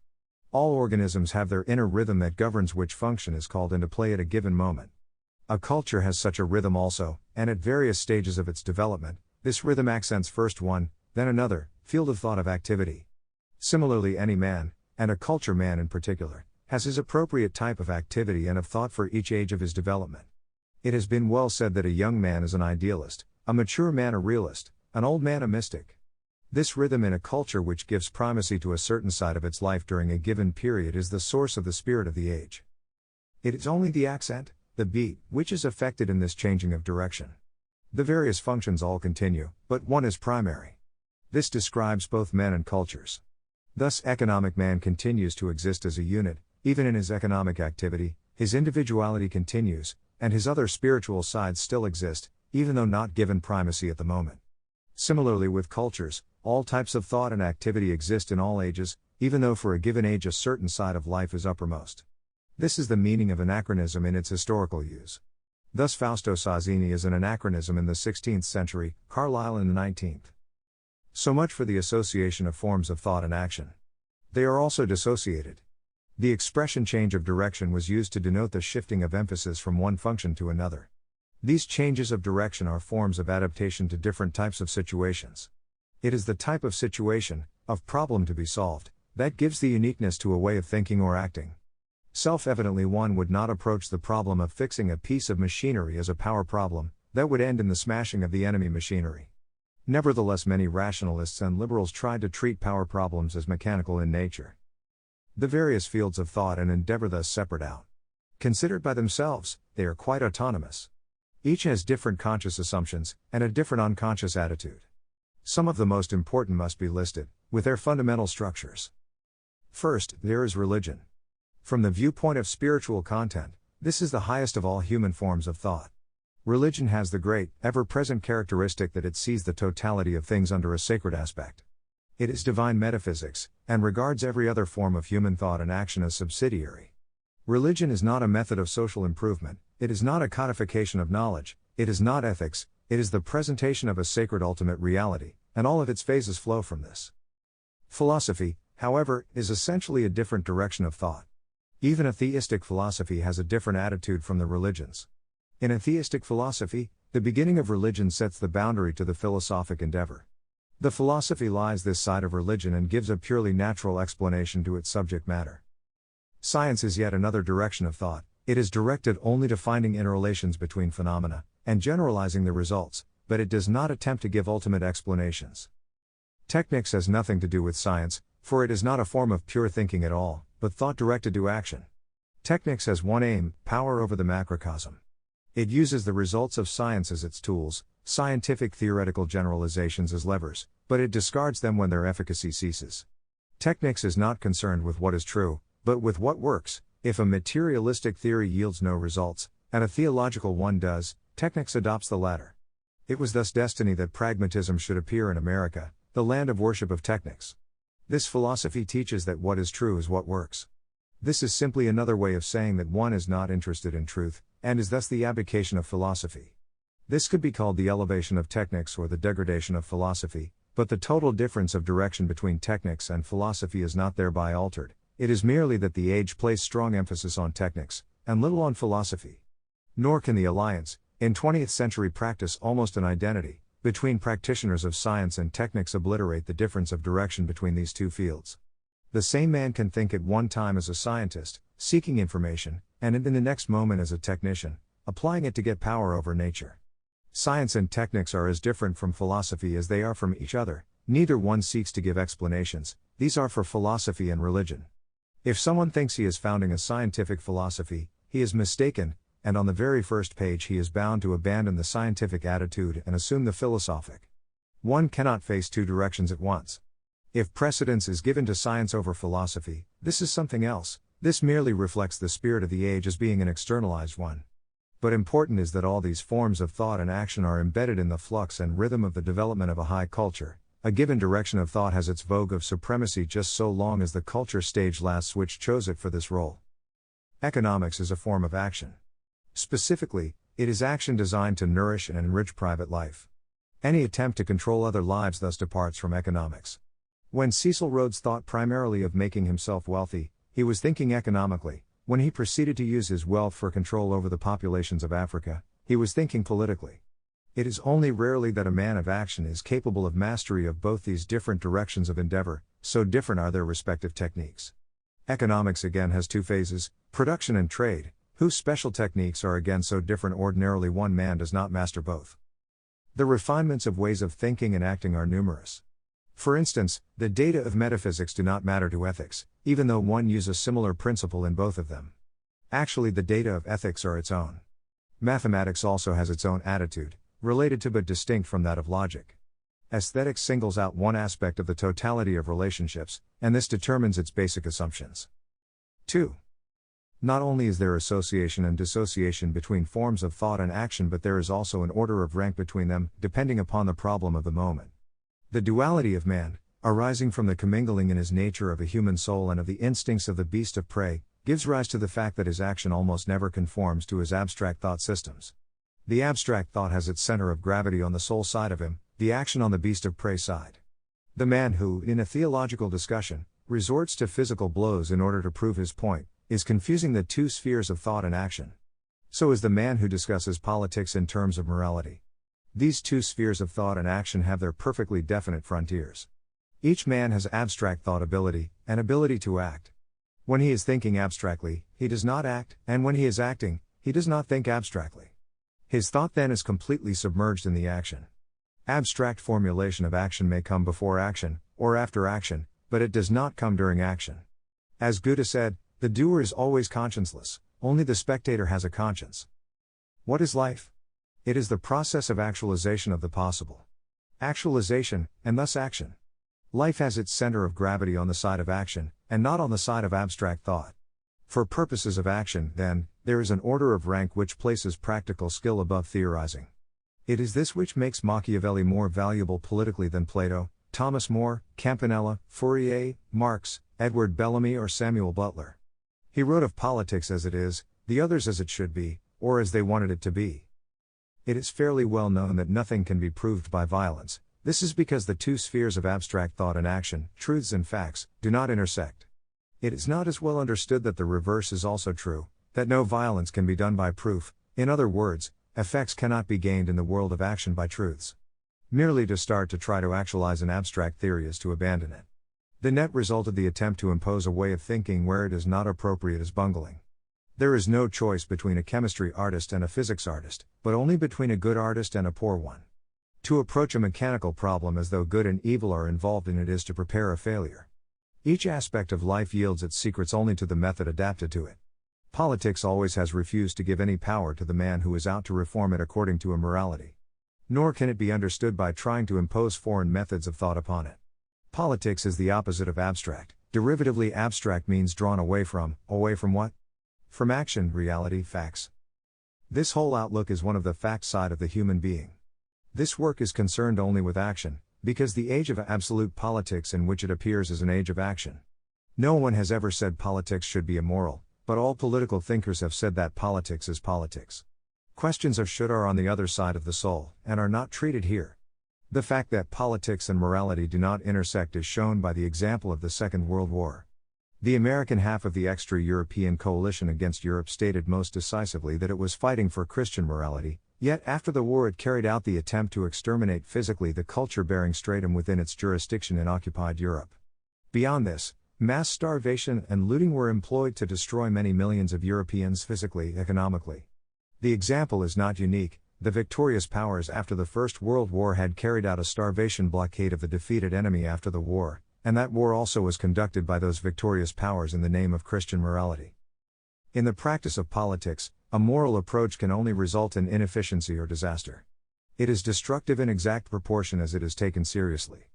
Speaker 1: All organisms have their inner rhythm that governs which function is called into play at a given moment. A culture has such a rhythm also, and at various stages of its development, this rhythm accents first one, then another, field of thought of activity. Similarly, any man, and a culture man in particular, has his appropriate type of activity and of thought for each age of his development. It has been well said that a young man is an idealist, a mature man a realist, an old man a mystic. This rhythm in a culture which gives primacy to a certain side of its life during a given period is the source of the spirit of the age. It is only the accent, the beat, which is affected in this changing of direction. The various functions all continue, but one is primary. This describes both men and cultures. Thus, economic man continues to exist as a unit. Even in his economic activity, his individuality continues, and his other spiritual sides still exist, even though not given primacy at the moment. Similarly with cultures, all types of thought and activity exist in all ages, even though for a given age a certain side of life is uppermost. This is the meaning of anachronism in its historical use. Thus Fausto Sozzini is an anachronism in the 16th century, Carlyle in the 19th. So much for the association of forms of thought and action. They are also dissociated. The expression change of direction was used to denote the shifting of emphasis from one function to another. These changes of direction are forms of adaptation to different types of situations. It is the type of situation, of problem to be solved, that gives the uniqueness to a way of thinking or acting. Self-evidently, one would not approach the problem of fixing a piece of machinery as a power problem, that would end in the smashing of the enemy machinery. Nevertheless, many rationalists and liberals tried to treat power problems as mechanical in nature. The various fields of thought and endeavor thus separate out. Considered by themselves, they are quite autonomous. Each has different conscious assumptions, and a different unconscious attitude. Some of the most important must be listed, with their fundamental structures. First, there is religion. From the viewpoint of spiritual content, this is the highest of all human forms of thought. Religion has the great, ever-present characteristic that it sees the totality of things under a sacred aspect. It is divine metaphysics, and regards every other form of human thought and action as subsidiary. Religion is not a method of social improvement, it is not a codification of knowledge, it is not ethics, it is the presentation of a sacred ultimate reality, and all of its phases flow from this. Philosophy, however, is essentially a different direction of thought. Even a theistic philosophy has a different attitude from the religions. In a theistic philosophy, the beginning of religion sets the boundary to the philosophic endeavor. The philosophy lies this side of religion and gives a purely natural explanation to its subject matter. Science is yet another direction of thought. It is directed only to finding interrelations between phenomena, and generalizing the results, but it does not attempt to give ultimate explanations. Technics has nothing to do with science, for it is not a form of pure thinking at all, but thought directed to action. Technics has one aim: power over the macrocosm. It uses the results of science as its tools, scientific theoretical generalizations as levers, but it discards them when their efficacy ceases. Technics is not concerned with what is true, but with what works. If a materialistic theory yields no results, and a theological one does, technics adopts the latter. It was thus destiny that pragmatism should appear in America, the land of worship of technics. This philosophy teaches that what is true is what works. This is simply another way of saying that one is not interested in truth, and is thus the abdication of philosophy. This could be called the elevation of technics or the degradation of philosophy, but the total difference of direction between technics and philosophy is not thereby altered. It is merely that the age placed strong emphasis on technics, and little on philosophy. Nor can the alliance, in 20th century practice almost an identity, between practitioners of science and technics obliterate the difference of direction between these two fields. The same man can think at one time as a scientist, seeking information, and in the next moment as a technician, applying it to get power over nature. Science and technics are as different from philosophy as they are from each other. Neither one seeks to give explanations, these are for philosophy and religion. If someone thinks he is founding a scientific philosophy, he is mistaken, and on the very first page he is bound to abandon the scientific attitude and assume the philosophic. One cannot face two directions at once. If precedence is given to science over philosophy, this is something else. This merely reflects the spirit of the age as being an externalized one. But important is that all these forms of thought and action are embedded in the flux and rhythm of the development of a high culture, a given direction of thought has its vogue of supremacy just so long as the culture stage lasts which chose it for this role. Economics is a form of action. Specifically, it is action designed to nourish and enrich private life. Any attempt to control other lives thus departs from economics. When Cecil Rhodes thought primarily of making himself wealthy, he was thinking economically. When he proceeded to use his wealth for control over the populations of Africa, he was thinking politically. It is only rarely that a man of action is capable of mastery of both these different directions of endeavor, so different are their respective techniques. Economics again has two phases, production and trade, whose special techniques are again so different ordinarily one man does not master both. The refinements of ways of thinking and acting are numerous. For instance, the data of metaphysics do not matter to ethics, even though one uses a similar principle in both of them. Actually, the data of ethics are its own. Mathematics also has its own attitude, related to but distinct from that of logic. Aesthetics singles out one aspect of the totality of relationships, and this determines its basic assumptions. 2. Not only is there association and dissociation between forms of thought and action, but there is also an order of rank between them, depending upon the problem of the moment. The duality of man, arising from the commingling in his nature of a human soul and of the instincts of the beast of prey, gives rise to the fact that his action almost never conforms to his abstract thought systems. The abstract thought has its center of gravity on the soul side of him, the action on the beast of prey side. The man who, in a theological discussion, resorts to physical blows in order to prove his point, is confusing the two spheres of thought and action. So is the man who discusses politics in terms of morality. These two spheres of thought and action have their perfectly definite frontiers. Each man has abstract thought ability, and ability to act. When he is thinking abstractly, he does not act, and when he is acting, he does not think abstractly. His thought then is completely submerged in the action. Abstract formulation of action may come before action, or after action, but it does not come during action. As Goethe said, the doer is always conscienceless, only the spectator has a conscience. What is life? It is the process of actualization of the possible. Actualization, and thus action. Life has its center of gravity on the side of action, and not on the side of abstract thought. For purposes of action, then, there is an order of rank which places practical skill above theorizing. It is this which makes Machiavelli more valuable politically than Plato, Thomas More, Campanella, Fourier, Marx, Edward Bellamy or Samuel Butler. He wrote of politics as it is, the others as it should be, or as they wanted it to be. It is fairly well known that nothing can be proved by violence. This is because the two spheres of abstract thought and action, truths and facts, do not intersect. It is not as well understood that the reverse is also true, that no violence can be done by proof, in other words, effects cannot be gained in the world of action by truths. Merely to start to try to actualize an abstract theory is to abandon it. The net result of the attempt to impose a way of thinking where it is not appropriate is bungling. There is no choice between a chemistry artist and a physics artist, but only between a good artist and a poor one. To approach a mechanical problem as though good and evil are involved in it is to prepare a failure. Each aspect of life yields its secrets only to the method adapted to it. Politics always has refused to give any power to the man who is out to reform it according to a morality. Nor can it be understood by trying to impose foreign methods of thought upon it. Politics is the opposite of abstract. Derivatively, abstract means drawn away from what? From action, reality, facts. This whole outlook is one of the fact side of the human being. This work is concerned only with action, because the age of absolute politics in which it appears is an age of action. No one has ever said politics should be immoral, but all political thinkers have said that politics is politics. Questions of should are on the other side of the soul, and are not treated here. The fact that politics and morality do not intersect is shown by the example of the Second World War. The American half of the extra-European coalition against Europe stated most decisively that it was fighting for Christian morality, yet after the war it carried out the attempt to exterminate physically the culture-bearing stratum within its jurisdiction in occupied Europe. Beyond this, mass starvation and looting were employed to destroy many millions of Europeans physically, economically. The example is not unique. The victorious powers after the First World War had carried out a starvation blockade of the defeated enemy after the war, and that war also was conducted by those victorious powers in the name of Christian morality. In the practice of politics, a moral approach can only result in inefficiency or disaster. It is destructive in exact proportion as it is taken seriously.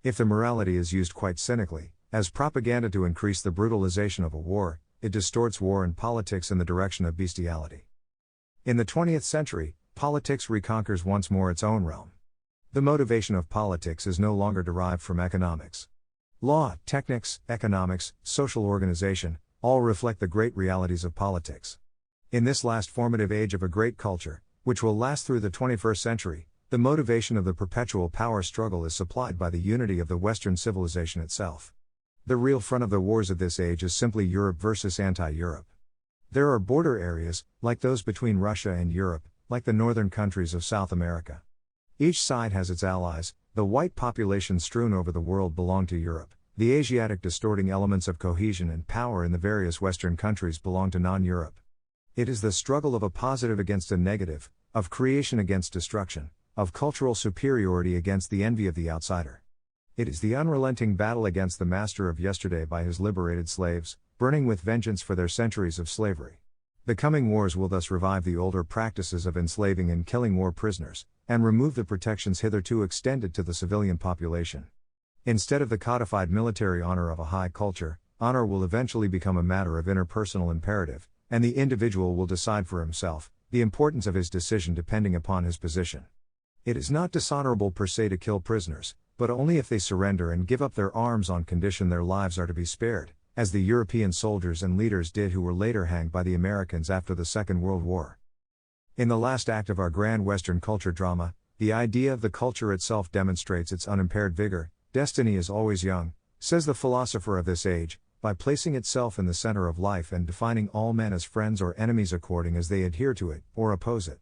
Speaker 1: If the morality is used quite cynically, as propaganda to increase the brutalization of a war, it distorts war and politics in the direction of bestiality. In the 20th century, politics reconquers once more its own realm. The motivation of politics is no longer derived from economics. Law, technics, economics, social organization, all reflect the great realities of politics. In this last formative age of a great culture, which will last through the 21st century, the motivation of the perpetual power struggle is supplied by the unity of the Western civilization itself. The real front of the wars of this age is simply Europe versus anti-Europe. There are border areas, like those between Russia and Europe, like the northern countries of South America. Each side has its allies. The white population strewn over the world belong to Europe. The Asiatic distorting elements of cohesion and power in the various Western countries belong to non-Europe. It is the struggle of a positive against a negative, of creation against destruction, of cultural superiority against the envy of the outsider. It is the unrelenting battle against the master of yesterday by his liberated slaves, burning with vengeance for their centuries of slavery. The coming wars will thus revive the older practices of enslaving and killing war prisoners, and remove the protections hitherto extended to the civilian population. Instead of the codified military honor of a high culture, honor will eventually become a matter of interpersonal imperative, and the individual will decide for himself, the importance of his decision depending upon his position. It is not dishonorable per se to kill prisoners, but only if they surrender and give up their arms on condition their lives are to be spared, as the European soldiers and leaders did who were later hanged by the Americans after the Second World War. In the last act of our grand Western culture drama, the idea of the culture itself demonstrates its unimpaired vigor. Destiny is always young, says the philosopher of this age, by placing itself in the center of life and defining all men as friends or enemies according as they adhere to it, or oppose it.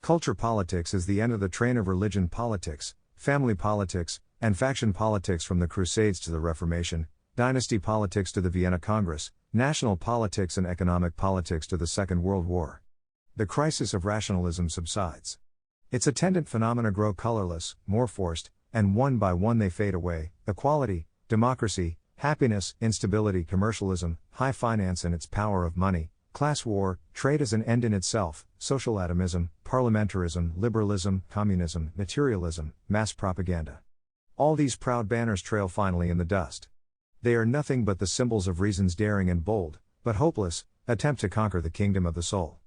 Speaker 1: Culture politics is the end of the train of religion politics, family politics, and faction politics from the Crusades to the Reformation, dynasty politics to the Vienna Congress, national politics and economic politics to the Second World War. The crisis of rationalism subsides. Its attendant phenomena grow colorless, more forced, and one by one they fade away: equality, democracy, happiness, instability, commercialism, high finance and its power of money, class war, trade as an end in itself, social atomism, parliamentarism, liberalism, communism, materialism, mass propaganda. All these proud banners trail finally in the dust. They are nothing but the symbols of reason's daring and bold, but hopeless, attempt to conquer the kingdom of the soul.